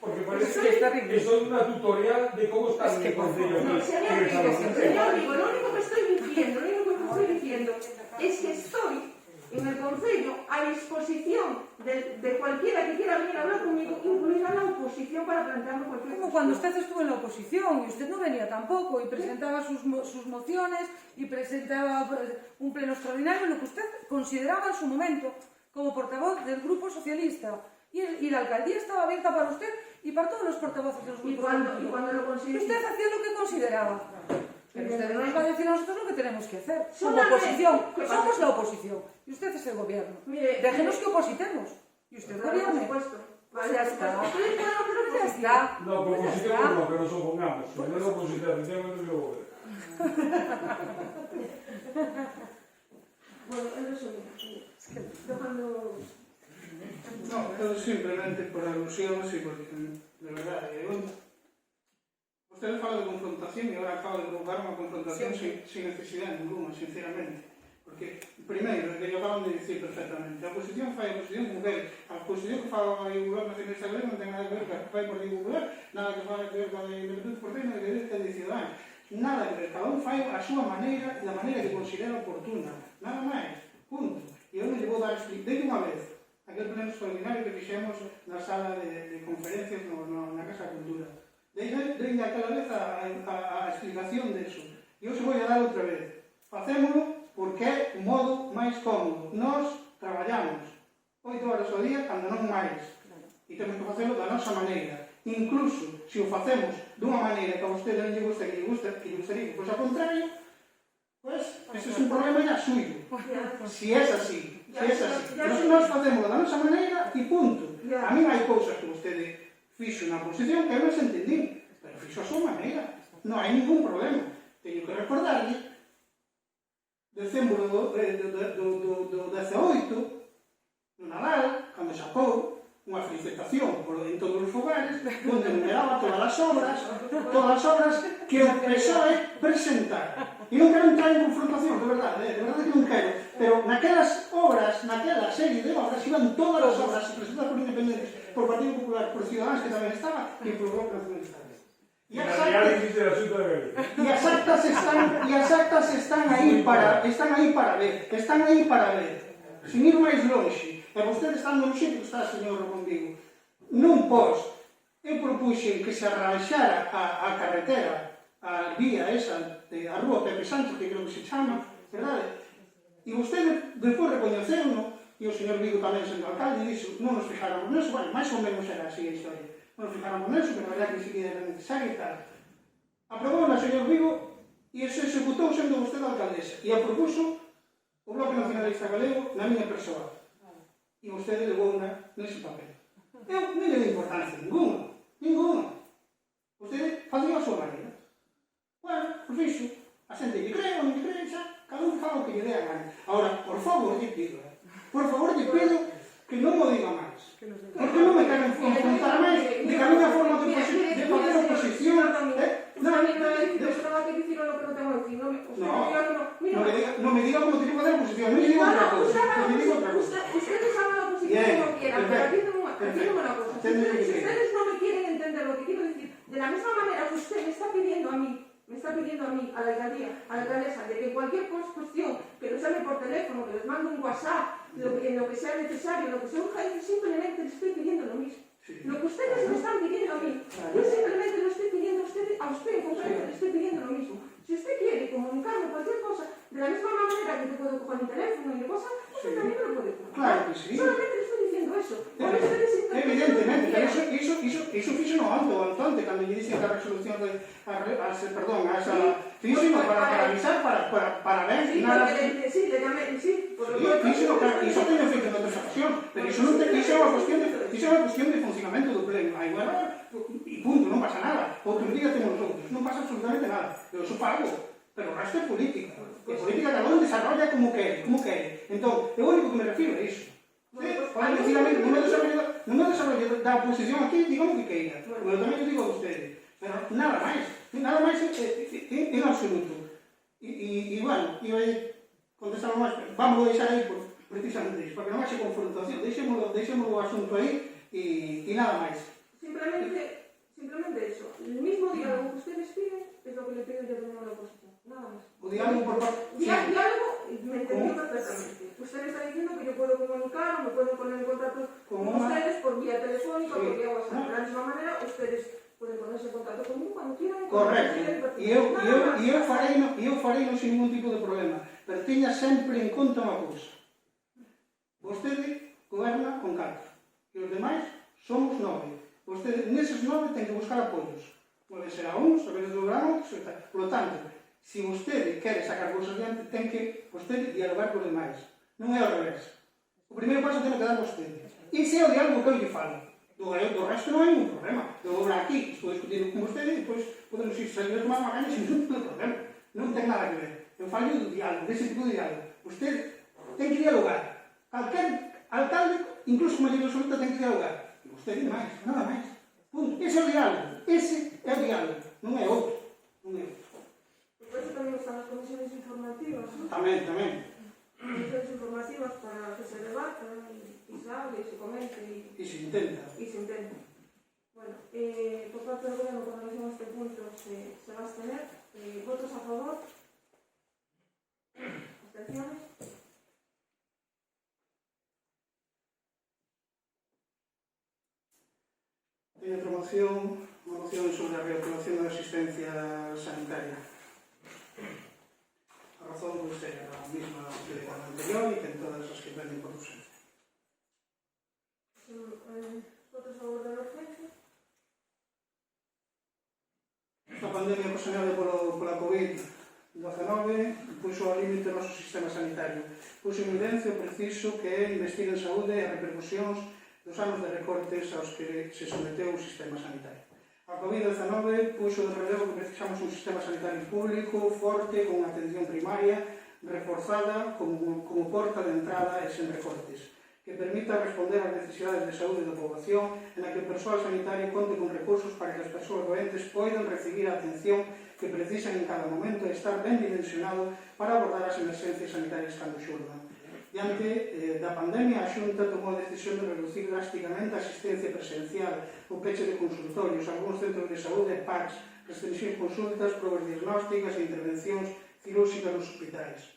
porque parece que soy una tutorial de cómo está en el concello. No, señor Vigo, lo único que estoy diciendo es que estoy en el concello a disposición de cualquiera que quiera venir a hablar conmigo, incluida la oposición, para plantearme cualquier cosa. Como cuando usted estuvo en la oposición y usted no venía tampoco y presentaba sus mociones y presentaba un pleno extraordinario, lo que usted consideraba en su momento como portavoz del Grupo Socialista. Y la alcaldía estaba abierta para usted y para todos los portavoces de los grupos políticos. Y cuando lo consideraba. Usted hacía lo que consideraba. Pero usted no nos va a decir a nosotros lo que tenemos que hacer. Como Solamente- oposición, somos la oposición. Y usted es el gobierno. Mire, Déjenos que opositemos. Y usted por gobierne. supuesto. Pues ya está. Ya Ya está. No, Pues ya proposición está. no, que nos opongamos. Si no lo oposición, ya me lo digo. Bueno, en resumen, dejando... No, eu simplemente por alusións e porque, de verdade, usted fala de confrontación e agora acaba de provocar unha confrontación sin necesidade ninguna, sinceramente. Porque, primeiro, que yo acaban de dicir perfectamente, a oposición fai a oposición como quere. A oposición que fai o Goberno Nacionalista Galego non ten nada que ver que fai o Partido Popular, nada que fai que ver con a Independencia por nada que ver con a de Ciudadanos. Nada que ver, cada un fai a súa maneira e a maneira que considera oportuna. Nada máis, punto. E eu non lle vou dar explicación unha vez. Aquel pleno extraordinario que fixemos na sala de conferencias na Casa de Cultura. Deine aquela vez a explicación de eso. E eu se vou a dar outra vez. Facémolo porque é o modo máis cómodo. Nós traballamos 8 horas ao día, cando non máis. E temos que facelo da nosa maneira. Incluso, se o facemos dunha maneira que a vostede non lle gusta, que lle gustaría que fosse ao contrario, pues, ese é un problema ya suyo. Si é así. Nós facemos da nosa maneira e punto. A mí hai cousas que vostede fixo na oposición que eu non se entendín, pero fixo a súa maneira. Non hai ningún problema. Teño que recordarlle decembro do 18 no Nadal, cando xapou unha felicitación en todos os fogares, onde enumeraba todas as obras que o PSOE presentara. E non quero entrar en confrontación, de verdade que non quero, pero naquelas obras, naquela serie de obras, iban todas as obras presentadas por Independentes, por Partido Popular, por Ciudadanos, que tamén estaba, e por Bloque Nacionalista. E as actas están aí para ver, sin ir máis longe. E vostede estando no sitio que está, señor Ramón Vigo, nun post, eu propuxen que se arranxara a carretera, a vía esa, a rúa Pepe Sánchez, que creo que se chama, verdade? E vostede despois recoñeceu-no, e o señor Vigo tamén sendo alcalde, e dixo, non nos fijáramos neso, bueno, máis ou menos era así a historia, non nos fijáramos neso, pero era que seguía era necesario e tal. Aprobou o señor Vigo e se executou sendo vostede alcaldesa, e a propuso o Bloque Nacionalista Galego na miña persoa. E vostede levou nese papel. Eu non lle dei importancia ninguna. Vostede facía a súa maneira. Bueno, pois iso. A xente que cree ou non cree, xa, cada un faga o que lle dé a gana. Ahora, por favor, lle pido, que non mo diga máis. Porque non me queren confrontar máis de que a miña forma de facer oposición. Estaba que dicir lo que non tengo que decir. Non me diga como tiene que facer oposición. Non lle digo outra cosa. Ustedes hagan la oposición como quieran, pero atiéndome una cosa. Si ustedes no me quieren entender lo que quiero decir, de la misma manera que usted me está pidiendo a mí, a la alcaldía, a la alcaldesa, de que cualquier cuestión que los llame por teléfono, que les mande un WhatsApp, en lo que sea necesario, lo que sea urgente, simplemente les estoy pidiendo lo mismo. Lo que ustedes me están pidiendo a mí, yo simplemente lo estoy pidiendo a usted en concreto, le estoy pidiendo lo mismo. Si usted quiere comunicarme cualquier cosa, de la misma manera que te puedo coger mi teléfono y cosas, usted también me lo puede coger. Claro que sí. Solamente le estoy diciendo eso. Evidentemente, pero iso fixo no Antón, cando lle dixen que a resolución fixo para avisar, para ver, nada. Sí, le llamé, sí. Fixo, iso teño feito en outras ocasións, pero iso non é unha cuestión de funcionamento do pleno. Aí, bueno, e punto, non pasa nada. Outro día temos outros, non pasa absolutamente nada. Eu sou fago, pero o resto é política. E política cada un desarrolla como quere. Entón, o único que me refiro é iso. Pode decir a mí, non me desarrollo da oposición aquí, digamos que queira. Eu tamén digo a ustedes. Pero nada máis en absoluto. E bueno, iba a contestar máis, vamos a deixar aí precisamente iso, porque non haxe confrontación, deixémoslo o asunto aí e nada máis. Simplemente eso. El mismo diálogo que ustedes piden es lo que le pido yo también a la oposición. Nada más. O diálogo por parte... Diálogo, me entendió perfectamente. Usted me está diciendo que yo puedo comunicar o me pueden poner en contacto con ustedes por vía telefónica o por vía WhatsApp. De la misma manera, ustedes pueden ponerse en contacto conmigo cuando quieran. Correcto. E eu farei sin ningún tipo de problema. Pero teña sempre en conta unha cousa. Vostede goberna con 4. E os demais somos 9. Vostede, neses 9, ten que buscar apoios. Pode ser a uns, a veces logran outros, etc. Por lo tanto, se vostede quere sacar cousas diante, ten que vostede dialogar con os demais. Non é ao revés. O primeiro paso ten que dar vostede. Ese é o diálogo que eu lle falo. Do resto non hai ningún problema. Eu vou aquí, estou discutindo con vostede e depois podemos ir salir a tomar unha caña sin ningún problema. Non ten nada que ver. Eu falo do diálogo, dese tipo de diálogo. Vostede ten que dialogar. Calquer alcalde, incluso con maioría absoluta, ten que dialogar. E vostede máis, nada máis. Punto. Ese é o diálogo. Ese é o diálogo. Non é outro. Por eso tamén están as comisiones informativas, ¿no? Tamén. Comisiones informativas para que se debata y se hable, y se comente E se intenta. Bueno, por parte del gobierno, con relación a este punto, se va a abstener. ¿Votos a favor? ¿Abstenciones? Teño outra moción, unha moción sobre a reactivación da asistencia sanitaria. A razón é a mesma que a anterior e que en todas as que venden por ausencia. ¿Votos a favor da urgencia? Esta pandemia ocasionada pola COVID-19 puxo ao límite o noso sistema sanitario. Puxo en evidencia o preciso que é investir en saúde e as repercusións dos anos de recortes aos que se someteu o sistema sanitario. A COVID-19 puxo de relevo que precisamos un sistema sanitario público, forte, con atención primaria, reforzada como porta de entrada e sen recortes, que permita responder ás necesidades de saúde da poboación en a que o persoal sanitario conte con recursos para que as persoas doentes poidan recibir a atención que precisan en cada momento e estar ben dimensionado para abordar as emerxencias sanitarias cando xurdan. Diante da pandemia, a Xunta tomou a decisión de reducir drásticamente a asistencia presencial, o peche de consultorios, algúns centros de saúde e PACs, restringir consultas, probas diagnósticas e intervencións cirúrxicas nos hospitais.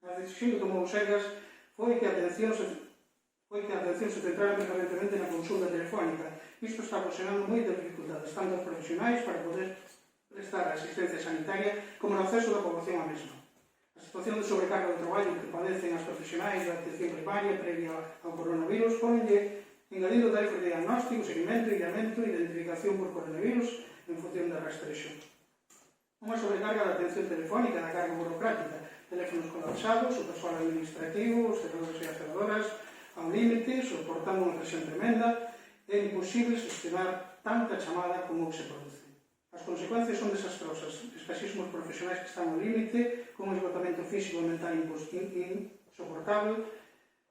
A decisión que tomou Sergas foi que a atención se centrara permanentemente na consulta telefónica. Isto está ocasionando moitas dificultades, tanto aos profesionais para poder prestar a asistencia sanitaria como no acceso da poboación á mesma. A situación de sobrecarga do traballo que padecen as profesionais da atención primaria previa ao coronavirus ponenlle engadindo tarefas de diagnóstico, seguimento, illamento e identificación por coronavirus en función da rastrexe. Unha sobrecarga da atención telefónica da carga burocrática, teléfonos colapsados, o persoal administrativo, os cerradores e as cerradoras ao límite, soportando unha presión tremenda, é imposible gestionar tanta chamada como se produce. As consecuencias son desastrosas, escasísimos profesionais que están ao límite, con un esgotamento físico e mental insoportable,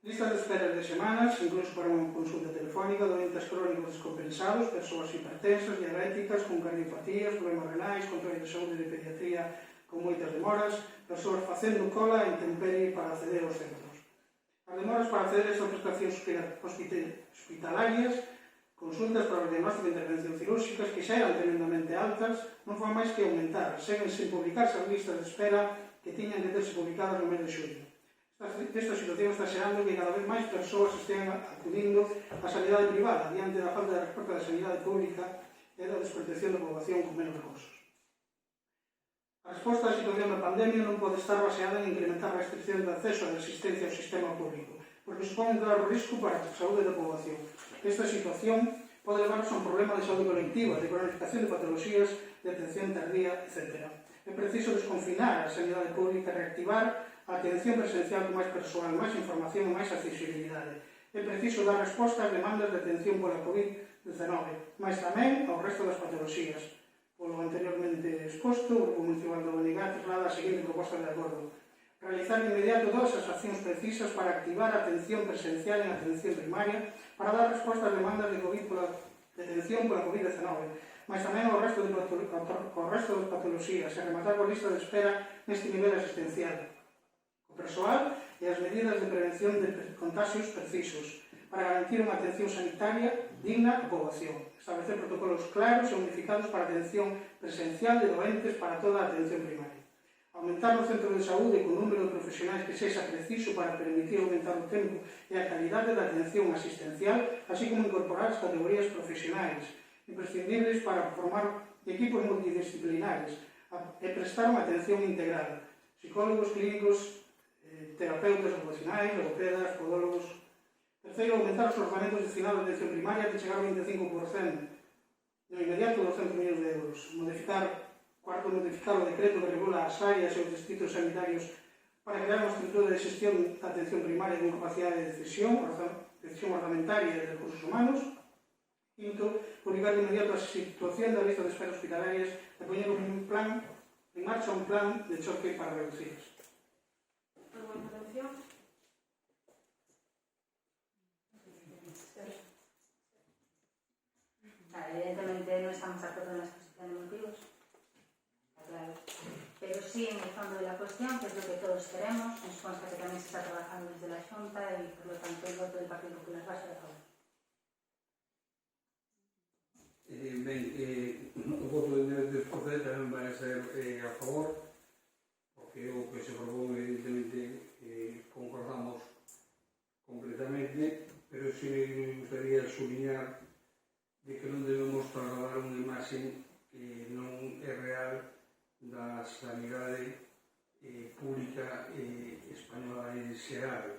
listas de espera de semanas, incluso para unha consulta telefónica, doentes crónicos descompensados, persoas hipertensas, diabéticas, con cardiopatías, problemas renais, controle de saúde de pediatría con moitas demoras, persoas facendo cola en intemperie para acceder aos centros. As demoras para acceder a estas prestacións hospitalarias, consultas para o diagnóstico de intervención cirúrxicas, que xa eran tremendamente altas, non fan máis que aumentar, seguen sen publicarse as listas de espera que tiñan que terse publicadas no mes de xullo. Esta situación está xerando que cada vez máis persoas estén acudindo á sanidade privada diante da falta de resposta da sanidade pública e da desprotección da poboación con menos recursos. A resposta á situación da pandemia non pode estar baseada en incrementar restriccións de acceso e de asistencia ao sistema público, porque supón un claro risco para a saúde da poboación. Esta situación pode levarnos a un problema de saúde colectiva, de cronificación de patologías, de atención tardía, etc. É preciso desconfinar a sanidade pública e reactivar a atención presencial con máis persoal, máis información e máis accesibilidade. É preciso dar resposta ás demandas de atención pola COVID-19, mas tamén ao resto das patologías. Polo anteriormente exposto, o Grupo Municipal de Bonigat traslada a seguinte proposta de acordo: realizar de inmediato todas as accións precisas para activar a atención presencial en atención primaria para dar resposta ás demandas de atención pola COVID-19, mas tamén ao resto das patologías e rematar coa lista de espera neste nivel asistencial, o persoal e as medidas de prevención de contagios precisos para garantir unha atención sanitaria digna á poboación, establecer protocolos claros e unificados para a atención presencial de doentes para toda a atención primaria, aumentar o centro de saúde con número de profesionais que sexa preciso para permitir aumentar o tempo e a calidade da atención asistencial, así como incorporar as categorías profesionais imprescindibles para formar equipos multidisciplinares e prestar unha atención integral, psicólogos, clínicos, terapeutas ocupacionais, logopedas, podólogos. Terceiro, aumentar os orzamentos destinados a atención primaria que chegar ao 25% no inmediato 200 millóns de euros. Cuarto, modificar o decreto que regula as áreas e os distritos sanitarios para crear unha estrutura de xestión da atención primaria con capacidade de decisión orzamentaria e de recursos humanos. Quinto, publicar de inmediato a situación da lista de espera hospitalarias e poñer en marcha un plan de choque para reducirlas. ¿Alguna intervención? Evidentemente no estamos de acuerdo en la exposición de motivos, está claro. Pero sí en el fondo de la cuestión, que es lo que todos queremos, nos consta que también se está trabajando desde la Xunta y por lo tanto el voto del Partido Popular va a ser a favor. O voto de Neves tamén vai a ser a favor, porque o que se propón evidentemente concordamos completamente, pero sí me gustaría subliñar de que non debemos trasladar unha imaxe que non é real da sanidade pública española en xeral.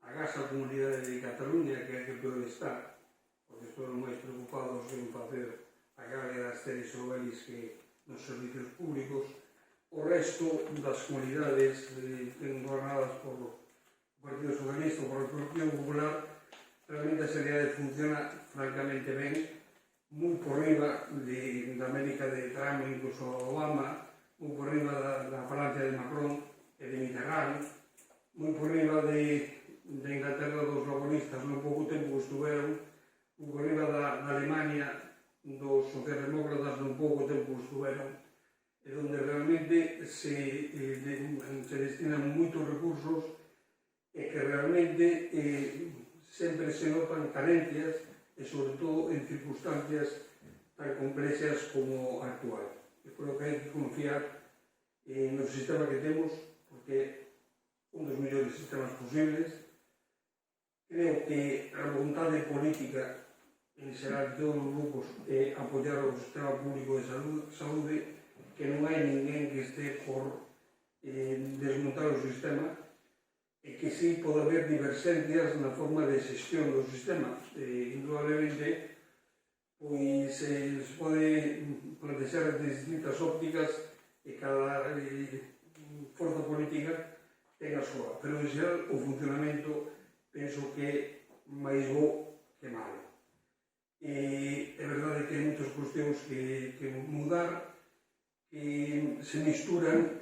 Agás a comunidade de Cataluña, que é a que peor está, porque están máis preocupados en facer a gala das teles obelis que nos servicios públicos. O resto das comunidades gobernadas por o Partido Socialista ou por o Partido Popular, realmente a sanidade funciona francamente ben, moi por riba da América de Trump, incluso Obama, moi por riba da Francia de Macron e de Mitterrand, moi por riba de Inglaterra dos laboristas no pouco tempo que estuveron, moi por riba da Alemania dos socialdemócratas no pouco tempo que estuveron, e onde realmente se destinan moitos recursos e que realmente sempre se notan carencias e sobre todo en circunstancias tan complexas como a actual. Eu creo que hai que confiar no sistema que temos, porque é un dos mellores sistemas posibles. Creo que a vontade política en xeral de todos os grupos é apoiar o sistema público de saúde, que non hai ninguén que este por desmontar o sistema, e que sí pode haber divergencias na forma de xestión do sistema. Indudablemente, pois se pode plantexar de distintas ópticas e cada forza política ten a súa, pero en xeral o funcionamento penso que é máis bo que malo. É verdade que hai moitas cuestións que mudar, que se misturan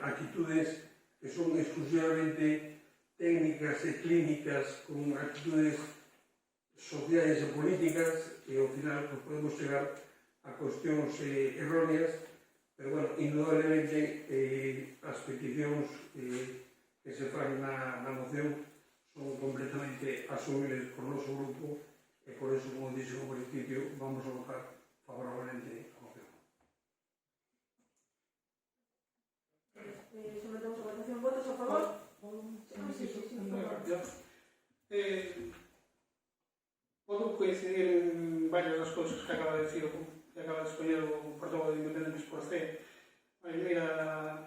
actitudes que son exclusivamente técnicas e clínicas con actitudes sociais e políticas e ao final pues, podemos chegar a cuestións erróneas, pero bueno, indudablemente as peticións que se fan na moción son completamente asumibles por noso grupo e por eso, como dixo o principio, vamos a votar favorablemente a moción. Sometemos a votación. Votos a favor? Sí, Moi rápido. Podo coincidir en varias das cousas que acaba de decir, que acaba de expoñer o portavoz de Independentes por C. Mira,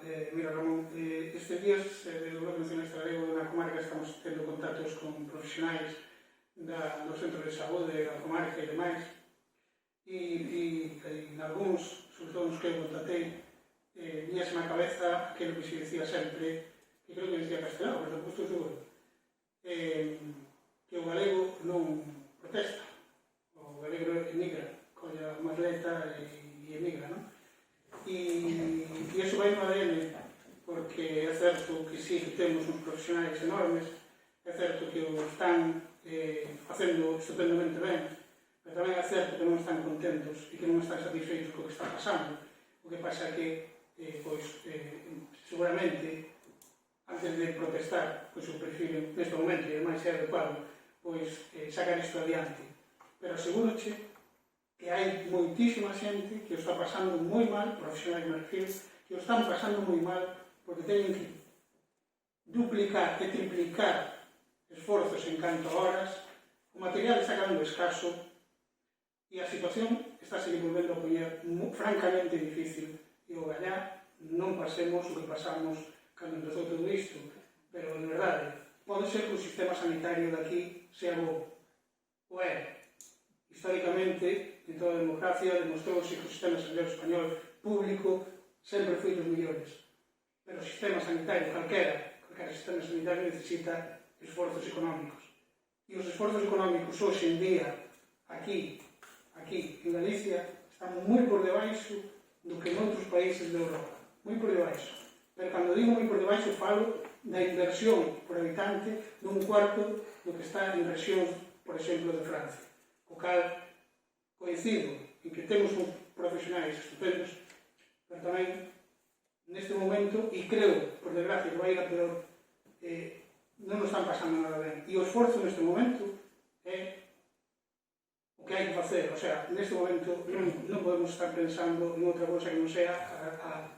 Ramón, estes días do Goberno Nacionalista Galego na comarca estamos tendo contactos con profesionais do centro de saúde, da comarca e demais, e en algúns, sobre todo nos que eu contatei, viñase na cabeza aquilo que se dicía sempre, que creo que dicía Castelao, pero depois estou seguro, que o galego non protesta, o galego emigra, colla unha atleta e emigra, non? E iso vai no ADN, porque é certo que sí, que temos uns profesionais enormes, é certo que o están facendo estupendamente ben, pero tamén é certo que non están contentos e que non están satisfeitos co que está pasando. O que pasa que, seguramente, antes de protestar, pois o prefiren, neste momento, e ademais é adecuado, pois sacar isto adiante. Pero asegúroche que hai moitísima xente que o está pasando moi mal, profesionais me refiro, que o están pasando moi mal porque teñen que duplicar e triplicar esforzos en canto a horas, o material está quedando escaso e a situación está se volvendo a poñer francamente difícil e o gallá non pasemos o que pasamos cando empezou todo isto, pero de verdade pode ser que o sistema sanitario daqui sea bo, o é. Históricamente, en toda a democracia, demostrouse que o sistema sanitario español público sempre foi dos millores. Pero o sistema sanitario, calquera sistema sanitario necesita esforzos económicos. E os esforzos económicos hoxe en día, aquí en Galicia, están moi por debaixo do que en outros países de Europa. Moi por debaixo. Pero cando digo moi por debaixo, falo da inversión por habitante dun cuarto do que está en rexións, por exemplo, de Francia. O cal coincido en que temos uns profesionais estupendos, pero tamén neste momento, e creo, por desgracia, que vai ir a peor, non nos están pasando nada ben. E o esforzo neste momento é o que hai que facer. O sea, neste momento non podemos estar pensando en outra cosa que non sea a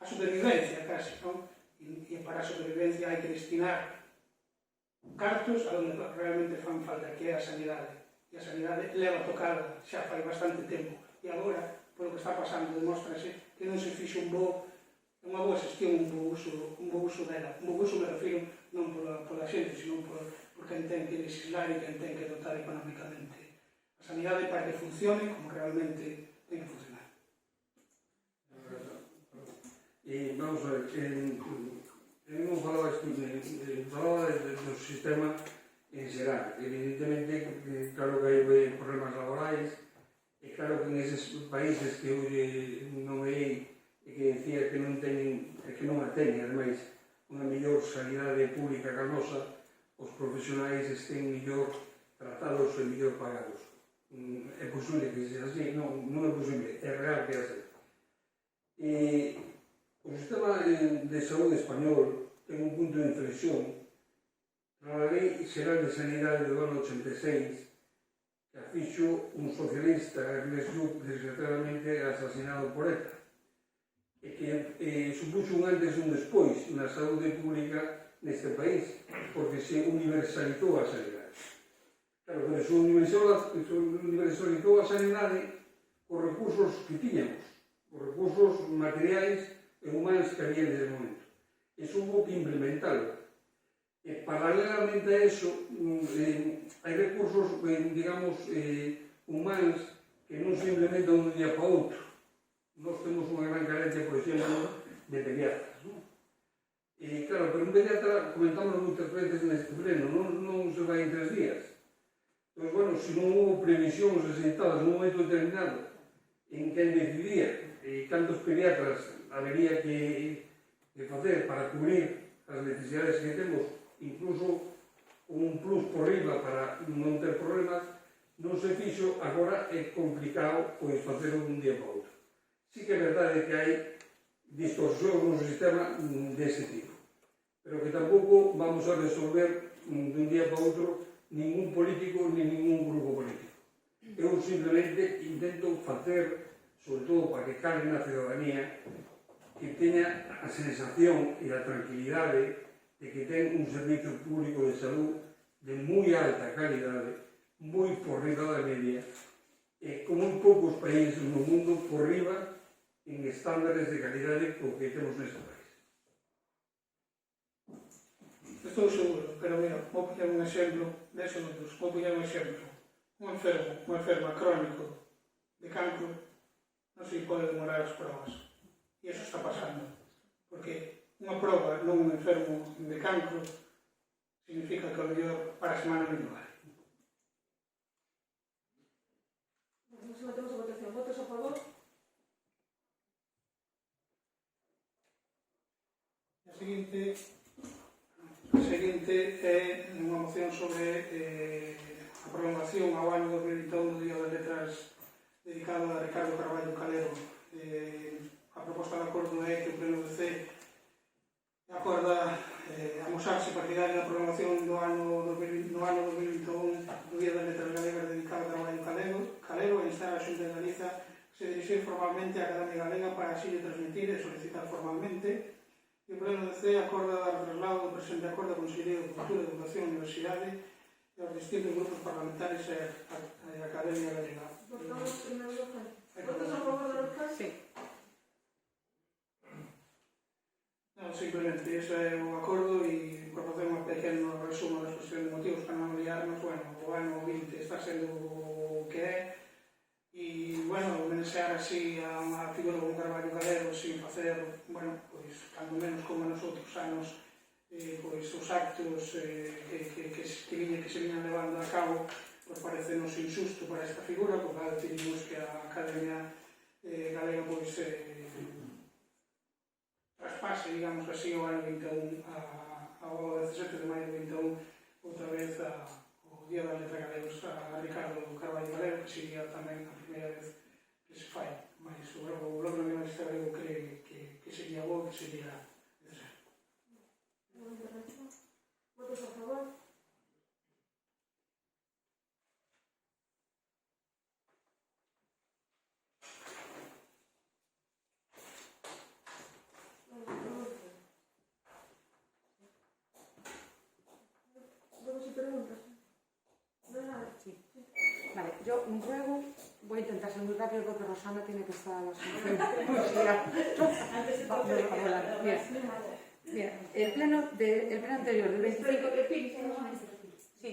supervivencia, casi, non? E para a supervivencia hai que destinar cartos a onde realmente fan falta, que é a sanidade. E a sanidade leva tocada xa fai bastante tempo. E agora, polo que está pasando, demóstrase que non se fixe unha boa xestión, un bo uso dela. Un bo uso me refiro non pola xente, sino por quen ten que legislar e quen ten que dotar económicamente a sanidade para que funcione como realmente ten que funcionar. Vamos a ver, non falaba do sistema en xeral. Evidentemente, claro que hai problemas laborais, e claro que en eses países que hoxe non é e que decía que non teñen, e que non a teñen, ademais, unha mellor sanidade pública que a nosa, os profesionais estén mellor tratados e mellor pagados. É posible que sexa así? Non é posible, é real que é así. O sistema de saúde español ten un punto de inflexión na Lei Xeral de Sanidade do ano 86, que a fixo un socialista, Ernest Lluch, desgraciadamente asesinado por ETA, e que supuxo un antes e un despois na saúde pública neste país, porque se universalizou a sanidade. Claro, pero se universalizou a sanidade os recursos que tiñamos, os recursos materiais e humanos que había nese momento. Eso hubo que implementarlo. E paralelamente a eso, hai recursos, digamos, humanos que non se implementan dun día para outro. Nós temos unha gran carencia, por exemplo, de pediatras, non? E claro, pero un pediatra, comentamos moitas veces neste pleno, non se vai en 3 días. Entón, bueno, se non houve previsións exentadas nun momento determinado en quen decidía e cantos pediatras habería que facer para cubrir as necesidades que temos, incluso un plus por riba para non ter problemas, non se fixo, agora é complicado pois facer un día para outro. Sí que é verdade que hai distorsións no sistema dese tipo, pero que tampouco vamos a resolver dun día para outro ningún político ni ningún grupo político. Eu simplemente intento facer, sobre todo para que cale na ciudadanía, que teña a sensación e a tranquilidade de que ten un servicio público de salud de moi alta calidade, moi por riba da media, e con moi poucos países no mundo por riba en estándares de calidade co que temos neste país. Estou seguro, pero mira, vou poñer un exemplo dese outros, vou poñer un exemplo. Un enfermo crónico de cancro non se pode demorar as probas. E iso está pasando. Porque unha proba nun enfermo de cancro significa que o mellor para a semana non vai. Nos sometemos a votación. Votos a favor? A seguinte é unha moción sobre a prolongación ao ano 2021 do Día das Letras dedicado a Ricardo Carballo Calero. A proposta de acordo é que o Pleno do C acorda amosarse partidario da prolongación no ano 2021 do Día das Letras Galegas dedicado a Carballo Calero e instar a Xunta de Galiza que se dirixir formalmente á Academia Galega para así lle transmitir e solicitar formalmente. E o Pleno do C acorda dar traslado do presente acordo a Consellería de Cultura, Educación e Universidade e aos distintos grupos parlamentarios e a Academia Galega. Votamos primeiro local. Votos a favor do local? Sí. Non, simplemente, ese é o acordo e por facer un pequeno resumo das cuestións de motivos para non liarnos, bueno, o ano 20 está sendo o que é e, bueno, homenaxear así a unha figura como Carballo Calero sin facer, bueno, pois, cando menos como nos outros anos, pois, os actos que se viñan levando a cabo, pois, parecenos injusto para esta figura, porque decidimos que a Academia Galega, pois, traspase, digamos así, o ano 21 ao 17 de maio 21 outra vez o Día das Letras Galegos a Ricardo Carballo Calero, que sería tamén a primeira vez que se fai, mas o Bloque Nacionalista Galego cree que sería bo, que sería necesario. Votos a favor? Preguntas. No hay nada. Sí. Vale, yo un ruego, voy a intentar ser muy rápido porque Rosana tiene que estar a las 11. Mira, el pleno anterior del 25... Sí.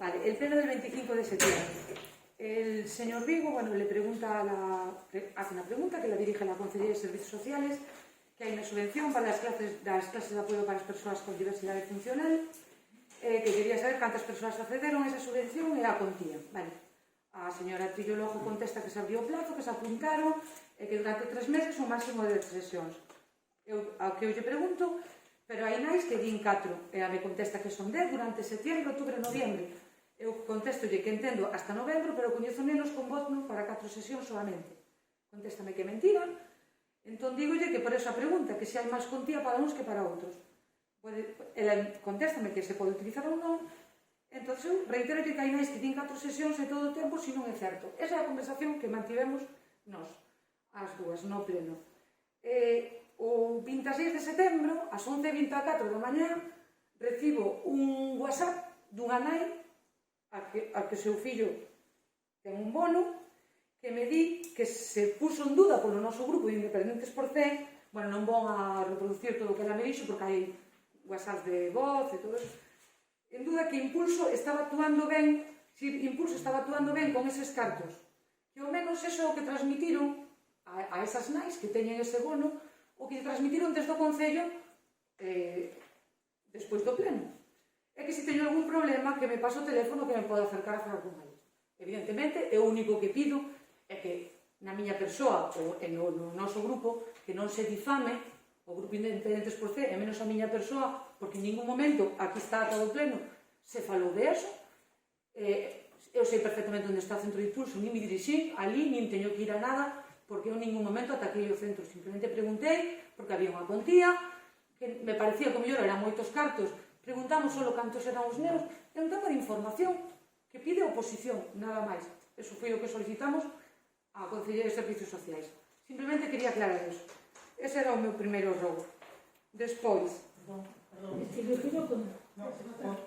Vale, el pleno del 25 de septiembre. El señor Vigo, bueno, le pregunta hace una pregunta que la dirige a la Consellería de Servicios Sociales, que hai unha subvención para das clases de apoio para as persoas con diversidade funcional, que quería saber cantas persoas accederon a esa subvención e a contía. Vale. A señora Trillo logo contesta que se abriu o plazo, que se apuntaron, e que durante 3 meses un máximo de 10 sesións. Ao que eu lle pregunto, pero hai nais que din 4, e a me contesta que son 10 durante setembro, outubro e noviembre. Eu contestolle que entendo hasta novembro, pero coñezo nenos con botno para 4 sesións solamente. Contéstame que mentira, entón digolle que por esa pregunta, que se hai máis contía para uns que para outros. Ela contéstame que se pode utilizar ou non, entón eu reitero que hai nais que din 4 sesións e todo o tempo, se non é certo. Esa é a conversación que mantivemos nós, as dúas, no pleno. O 26 de setembro, ás 11:24 da mañá, recibo un WhatsApp dunha nai a que o seu fillo ten un bono, que me di que se puso en duda polo noso grupo de Independentes por C, bueno, non vou a reproducir todo o que ela me dixo, porque hai WhatsApp de voz e todo eso, en duda que Impulso estaba actuando ben, si Impulso estaba actuando ben con eses cartos, que ao menos eso é o que transmitiron a esas nais que teñen ese bono o que lle transmitiron desde o Concello despois do pleno. É que se teño algún problema que me paso o teléfono que me podo acercar a falar con eles. Evidentemente, o único que pido é que na miña persoa ou no noso grupo que non se difame o Grupo Independentes por C e menos a miña persoa, porque en ningún momento, aquí está todo o pleno, se falou de eso. Eu sei perfectamente onde está o centro de impulso, nin me dirixí ali, nin teño que ir a nada, porque eu en ningún momento ataquei o centro. Simplemente preguntei, porque había unha contía, que me parecía que o mellor eran moitos cartos, preguntamos solo cantos eran os neos, é un tema de información que pide a oposición, nada máis. Eso foi o que solicitamos á Concellería de Servicios Sociais. Simplemente quería aclarar eso. Ese era o meu primeiro rogo. Despois... No,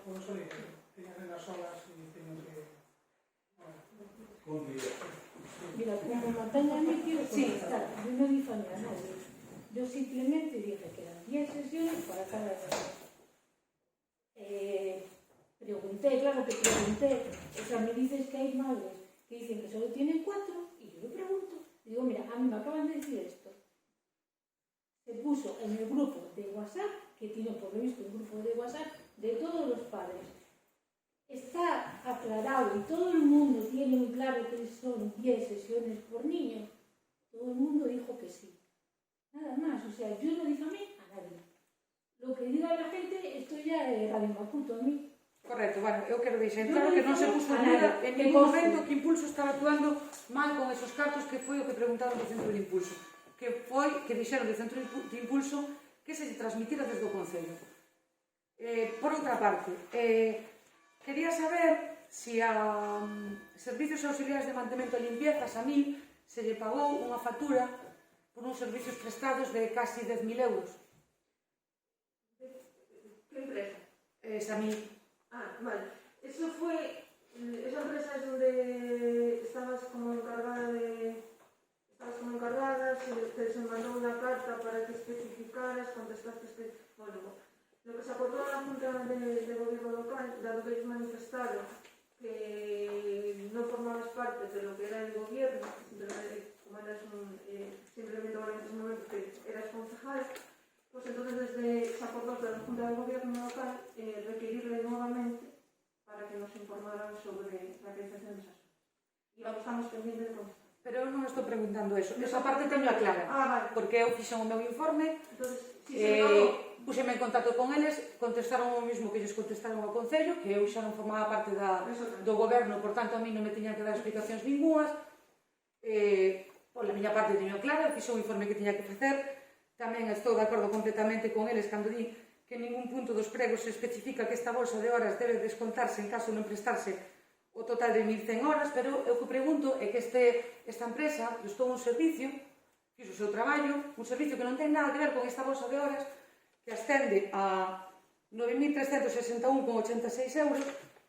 por eso digo, teño que dar solas e teño que... Mira, como Natalia me quiero contestar, yo no difamé a nadie. Yo simplemente dije que eran 10 sesiones para cada reunión. Pregunté, claro que pregunté, o sea, me dices que hay madres que dicen que solo tienen 4 y yo le pregunto, digo, mira, a mí me acaban de decir esto. Se puso en el grupo de WhatsApp, que tiene por lo visto un grupo de WhatsApp de todos los padres. Está aclarado y todo el mundo tiene muy claro que son 10 sesiones por niño. Todo el mundo dijo que sí. Nada más, o sea, yo no difamé a nadie. Lo que diga la gente, esto ya es Radio Macuto a mí. Correcto, bueno, eu quero deixar claro que non se puso en duda en ningún momento que Impulso estaba actuando mal con esos cartos, que foi o que preguntaron do Centro de Impulso, que foi que dixeron do Centro de Impulso que se transmitira desde o Concello. Por outra parte, quería saber se a Servicios Auxiliares de Mantemento e Limpieza, SAMIL, se lle pagou unha factura por uns servicios prestados de casi 10.000 euros. Que empresa? SAMIL. Ah, vale. Eso fue... Esa empresa es donde estabas como encargada, te mandó una carta para que especificaras, contestaste... Bueno, lo que se acordó en la Junta de Gobierno local, dado que ellos manifestaron que no formabas parte de lo que era el gobierno, como eras simplemente ahora en ese momento que eras concejal, pues entonces se acordó de la Junta de Gobierno local requerirle nuevamente para que nos informaran sobre la realización de esas obras. Y ahora estamos pendientes de contestar. Pero eu non estou preguntando eso. Esa parte teño a clara. Vale. Porque eu fixen o meu informe, Entonces, si se pagó, puxeme en contacto con eles, contestaron o mesmo que lles contestaron ao Concello, que eu xa non formaba parte do goberno, por tanto a mí non me tiñan que dar explicacións ningunas. Por a miña parte teño clara, fixe o informe que tiña que facer. Tamén estou de acordo completamente con eles cando di que en ningún punto dos pregos se especifica que esta bolsa de horas debe descontarse en caso de non prestarse o total de 1.100 horas, pero eu que pregunto é que esta empresa prestou un servicio, fixo o seu traballo, un servicio que non ten nada que ver con esta bolsa de horas, que ascende a 9.361,86 euros,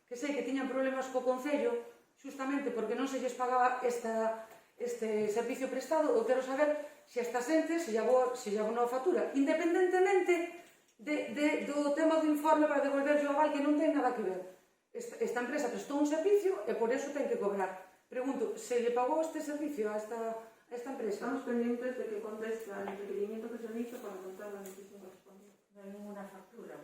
que sei que tiñan problemas co Concello, justamente porque non se lles pagaba este servicio prestado. Eu quero saber se esta xente se lle abonou a factura, independentemente do tema do informe para devolver o aval, que non ten nada que ver. Esta empresa prestou un servicio e por eso ten que cobrar. Pregunto, se lle pagou este servicio a esta empresa? estamos pendientes de que conteste al requerimiento que se han hecho para contar la decisión correspondiente. No hay ninguna factura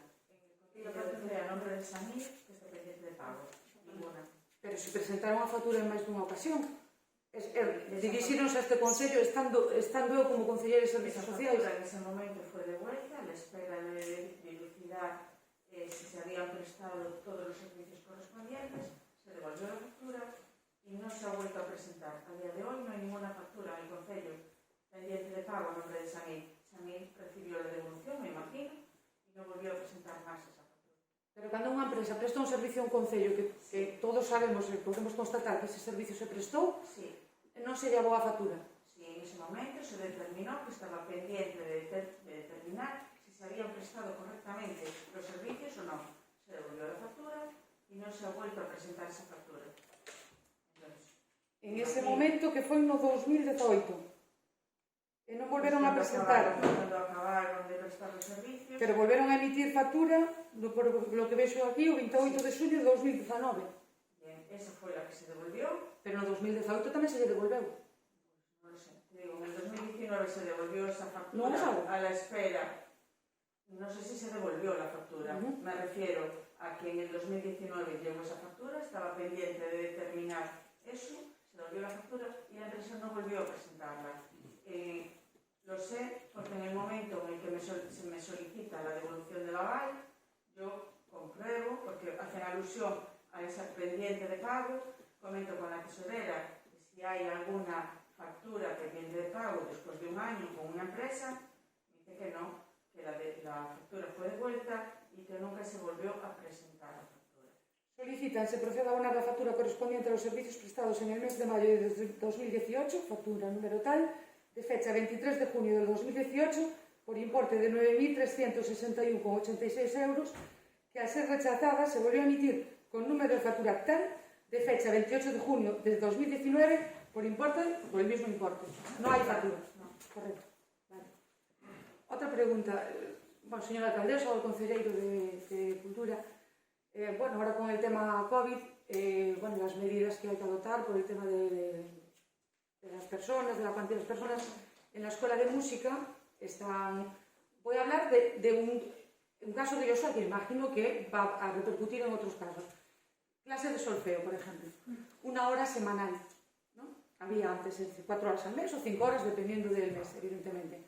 en el Concello a nombre de SAMIL que esté pendiente de pago. Ninguna. Pero se presentaron a factura en máis dunha ocasión. Dirixíronse a este Concello estando eu como Concelleira de Servicios Sociais. En ese momento fue devuelta a la espera de dilucidar si se habían prestado todos los servicios correspondientes, se devolvió la factura y no se ha vuelto a presentar. A día de hoy no hay ninguna factura en el Concello pendiente de pago a nombre de SAMIL. SAMIL recibió la devolución, me imagino, y no volvió a presentar más esa factura. Pero cando unha empresa presta un servicio a un Concello que todos sabemos e podemos constatar que ese servicio se prestou, Sí. Non se lle aboa a factura. Sí, en ese momento se determinó que estaba pendiente de determinar si se habían prestado correctamente los servicios o no. Se devolvió la factura y no se ha vuelto a presentar esa factura. Entonces, En ese momento que foi no 2018. E non volveron a presentar. Cuando acabaron de prestar los servicios. Pero volveron a emitir factura, por lo que vexo aquí, o 28 de xullo de 2019. Bien, esa fue la que se devolvió. Pero no 2018 tamén se lle devolveu. No lo sé. Te digo, en el 2019 se devolvió esa factura No lo sabe. a la espera. No sé si se devolvió la factura. Me refiero a que en el 2019 llegó esa factura, estaba pendiente de determinar eso, se devolvió la factura y la empresa no volvió a presentarla. Lo sé porque en el momento en el que se me solicita la devolución de la VAI, yo compruebo, porque hacen alusión a esa pendiente de pago, comento con la tesorera que si hay alguna factura pendiente de pago después de un año con una empresa, me dice que no, que la factura fue devuelta y que nunca se volvió a presentar la factura. Solicitan se proceda a abonar la factura correspondiente a los servicios prestados en el mes de mayo de 2018, factura número tal, de fecha 23 de junio del 2018, por importe de 9.361,86 euros, que al ser rechazada se volvió a emitir con número de factura tal, de fecha 28 de junio de 2019, por el mismo importe. No hay factura. No. Correcto. Vale. Otra pregunta. Bueno, señora alcaldesa o concelleiro de Cultura, bueno, ahora con el tema COVID, bueno, las medidas que hay que adoptar por el tema de las personas, de la cantidad de las personas en la escuela de música, están... Voy a hablar de un caso de Josué que imagino que va a repercutir en otros casos. Clase de solfeo, por ejemplo. 1 hora semanal, ¿no? Había antes 4 horas al mes o 5 horas, dependiendo del mes, evidentemente.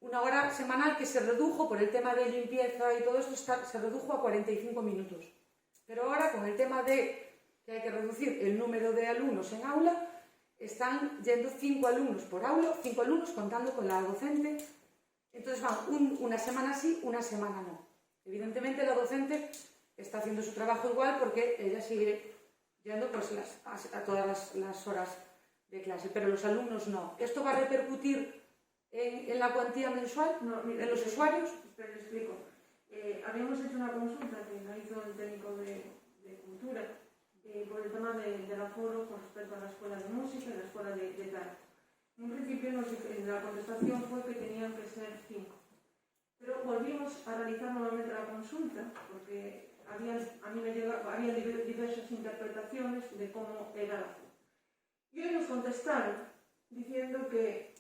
1 hora semanal que se redujo por el tema de limpieza y todo esto, se redujo a 45 minutos. Pero ahora, con el tema de que hay que reducir el número de alumnos en aula, están yendo 5 alumnos por aula, 5 alumnos contando con la docente. Entonces van una semana sí, una semana no. Evidentemente la docente está haciendo su trabajo igual porque ella sigue yendo pues, a todas las horas de clase, pero los alumnos no. ¿Esto va a repercutir en la cuantía mensual, No, mira, en los usuarios? Pero le explico. Habíamos hecho una consulta que la hizo el técnico de Cultura por el tema del aforo con respecto a la escuela de música y la escuela de tal. En un principio la contestación fue que tenían que ser 5. Pero volvimos a realizar nuevamente la consulta porque había diversas interpretaciones de cómo era la aforo. Y hoy nos contestaron diciendo que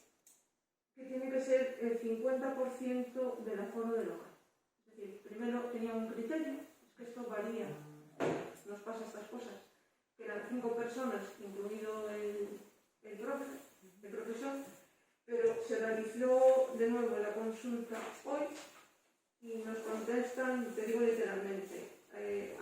tiene que ser el 50% del aforo del local. Es decir, primero tenían un criterio, es que esto varía, nos pasa estas cosas, que eran 5 personas, incluido el profesor, pero se realizó de nuevo la consulta hoy y nos contestan, te digo literalmente,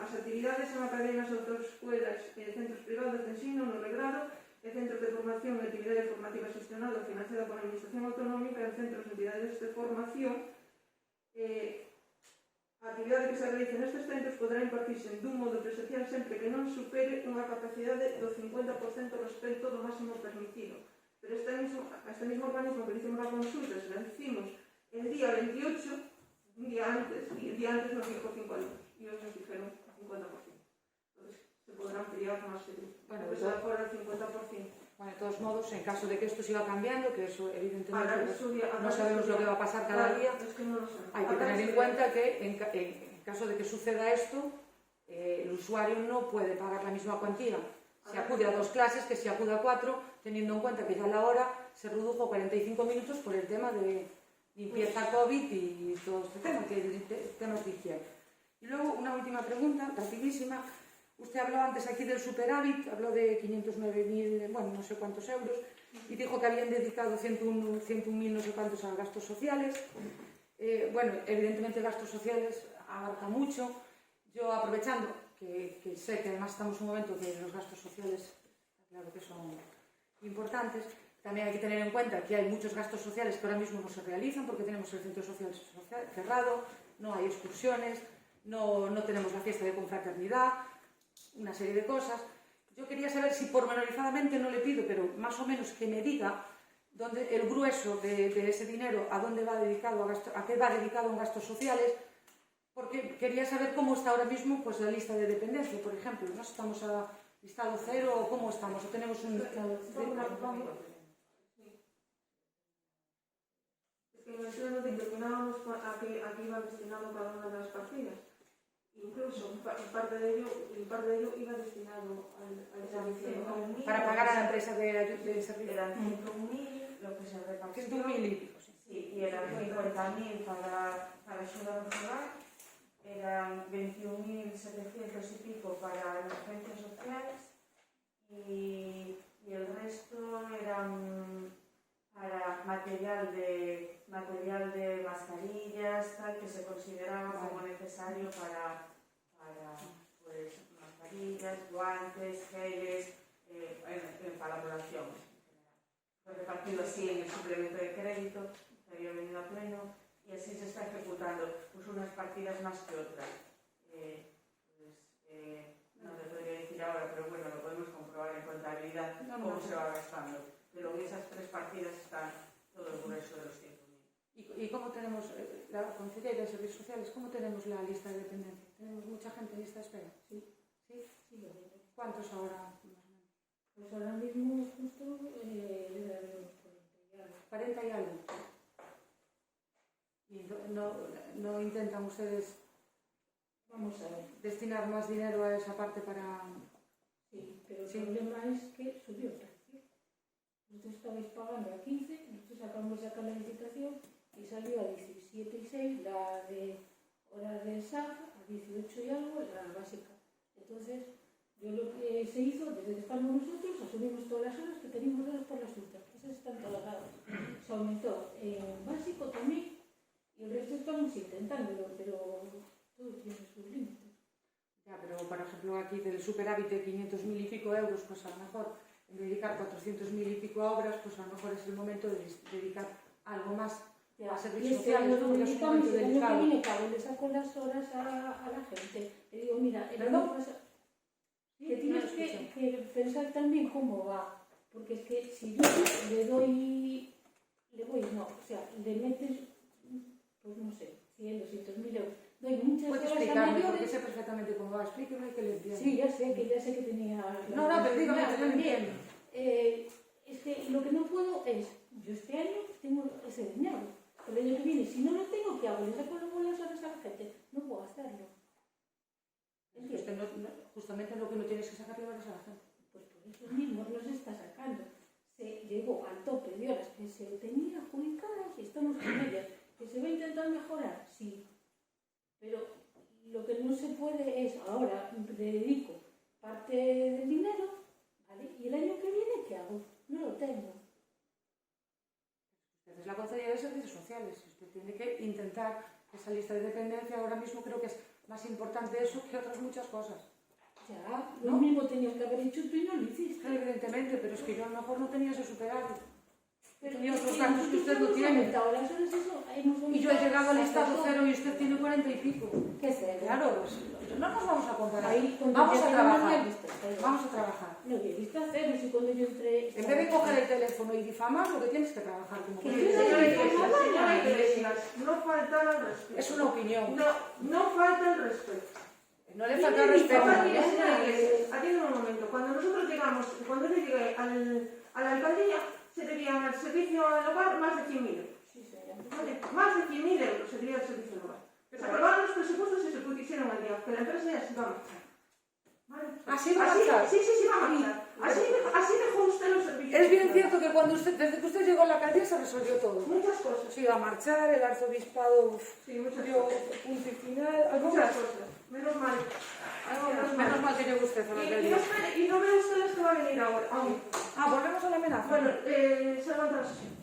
as actividades son academias de autoescuelas e centros privados de ensino no regrado e centros de formación e actividade formativa xestionada financiada pola Administración Autonómica en centros e entidades de formación. A actividade que se realice nestes centros poderá impartirse dun modo presencial sempre que non supere unha capacidade do 50% respecto do máximo permitido. Pero este mismo organismo que hicimos a consulta, se la hicimos el día 28, un día antes, y el día antes nos dijo 5 alumnos, y hoy nos dijeron 50%. Entonces, se podrá ampliar más que Bueno, empezar por el 50%. Bueno, de todos modos, en caso de que esto siga cambiando, que eso evidentemente no Ahora sabemos lo que va a pasar cada día, es que no lo sé. hay que tener en cuenta que en caso de que suceda esto, el usuario no puede pagar la misma cuantía si acude a 2 clases que si acude a 4, teniendo en cuenta que ya la hora se redujo a 45 minutos por el tema de limpieza COVID y todo este tema, que temas de higiene. Y luego una última pregunta, rapidísima. Usted habló antes aquí del superávit, habló de 509.000, bueno, no sé cuántos euros, y dijo que habían dedicado 101.000 no sé cuántos a gastos sociales. Bueno, evidentemente gastos sociales abarca mucho. Yo, aprovechando que sé que además estamos en un momento que los gastos sociales, claro que son importantes, también hay que tener en cuenta que hay muchos gastos sociales que ahora mismo no se realizan porque tenemos el centro social cerrado, no hay excursiones, no tenemos la fiesta de confraternidad, una serie de cosas. Yo quería saber si pormenorizadamente, no le pido, pero más o menos que me diga dónde el grueso de ese dinero, a dónde va dedicado, a qué va dedicado en gastos sociales, porque quería saber cómo está ahora mismo pues, la lista de dependencia, por ejemplo. ¿No estamos a listado cero o cómo estamos? ¿O tenemos un listado cero? Es que en el pleno determinábamos a qué iba destinado cada una de las partidas. Incluso parte de ello iba destinado al servicio. Para pagar a la empresa de servicio. Eran 5.000 lo que se repartió. 100.000 y pico, sí. Sí, y eran 50.000 para ayuda rural, eran 21.700 y pico para emergencias sociales y el resto eran para material de mascarillas, tal, que se consideraba como necesario para pues, mascarillas, guantes, geles, para la población. Fue repartido así en el suplemento de crédito, que había venido a pleno, y así se está ejecutando, pues unas partidas más que otras. No te podría decir ahora, pero bueno, lo podemos comprobar en contabilidad cómo se va gastando. Pero en esas 3 partidas está todo el grueso de los 100.000. ¿Y cómo tenemos, la Concejalía de Servicios Sociales, cómo tenemos la lista de dependencia? ¿Tenemos mucha gente en lista de espera? Sí. ¿Sí? Sí, lo veo. ¿Cuántos ahora, más o menos? Pues ahora mismo justo debe haber unos 40 y algo. 40 y algo. ¿Y no intentan ustedes Vamos a ver. destinar más dinero a esa parte para...? Sí, pero el Sí. problema es que subió el precio. Vosotros estabais pagando a 15, nosotros acabamos de sacar la licitación y salió a 17,6 la de horas de SAF, a 18 y algo la básica. Entonces, yo lo que se hizo, desde que estamos nosotros, asumimos todas las horas que teníamos dadas por la Junta. Esas están todas dadas. Se aumentó en básico también y el resto estamos intentándolo, pero todo tiene sus límites. Ya, pero por ejemplo aquí del superávit de 500.000 y pico euros, pues a lo mejor en dedicar 400.000 y pico a obras, pues a lo mejor es el momento de dedicar algo más a servicios sociales, lo porque es un momento el año que delicado. viene, claro, le saco las horas a la gente. Le digo, mira, que tienes que pensar también cómo va, porque es que si yo le metes, pues no sé, 100, 200.000 euros, doy muchas Puede horas a explicarme, porque mayores. sé perfectamente cómo va. Explíqueme que le entiendo. Sí, ya sé que tenía... No, pero dígame, que yo lo entiendo. Es que lo que no puedo es, yo este año tengo ese dinero, pero el año que viene, si no lo tengo, ¿qué hago? ¿Le saco las horas a la gente? No puedo hacerlo. Usted justamente lo que no tienes que sacar horas a la gente. Pues por eso mismo no se está sacando. Se llegó al tope de horas que se tenía adjudicadas y estamos con ellas. ¿Que se va a intentar mejorar? Sí. Pero lo que no se puede es, ahora le dedico parte del dinero, ¿vale? Y el año que viene, ¿qué hago? No lo tengo. Usted es la Concejalía de Servicios Sociales. Usted tiene que intentar esa lista de dependencia. Ahora mismo creo que es más importante eso que otras muchas cosas. Ya, lo mismo tenías que haber hecho tú y no lo hiciste. Evidentemente, pero es que yo a lo mejor no tenía ese superávit. Pero Tenía otros gastos que usted no tiene. Y yo he llegado al estado cero y usted tiene 40 y pico. ¿Qué cero? Claro, pues, no nos vamos a comparar. Ahí, Vamos a trabajar. Vamos Vamos a trabajar. No, yo he visto cero, si cuando yo entré... En vez de coger el teléfono y difamar, lo que tienes que trabajar como Que que Señora Iglesias, no falta el respeto. es una opinión. No falta el respeto. No le falta respeto. Mire, señora Iglesias, atiéndeme un momento. Cuando nosotros llegamos, cuando yo llegué a la alcaldía, se debían al servicio del hogar más de 100.000 euros. Sí, señor. ¿Vale? Más de 100.000 euros se debía al servicio del hogar. Se aprobaron los presupuestos y se pusieron al día, que la empresa ya se iba a marchar. ¿Vale? ¿Así va a marchar? Sí, se va a marchar. Así dejó usted los servicios. Es bien cierto que cuando desde que usted llegó a la alcaldía se resolvió todo. Muchas cosas. Se iba a marchar, el arzobispado Sí, muchas dio cosas. punto y final. Muchas cosas. Menos mal. Menos mal que llegó usted a la alcaldía. Y no veo ustedes que va a venir ahora. Volvemos a la amenaza. Bueno, se levanta la sesión.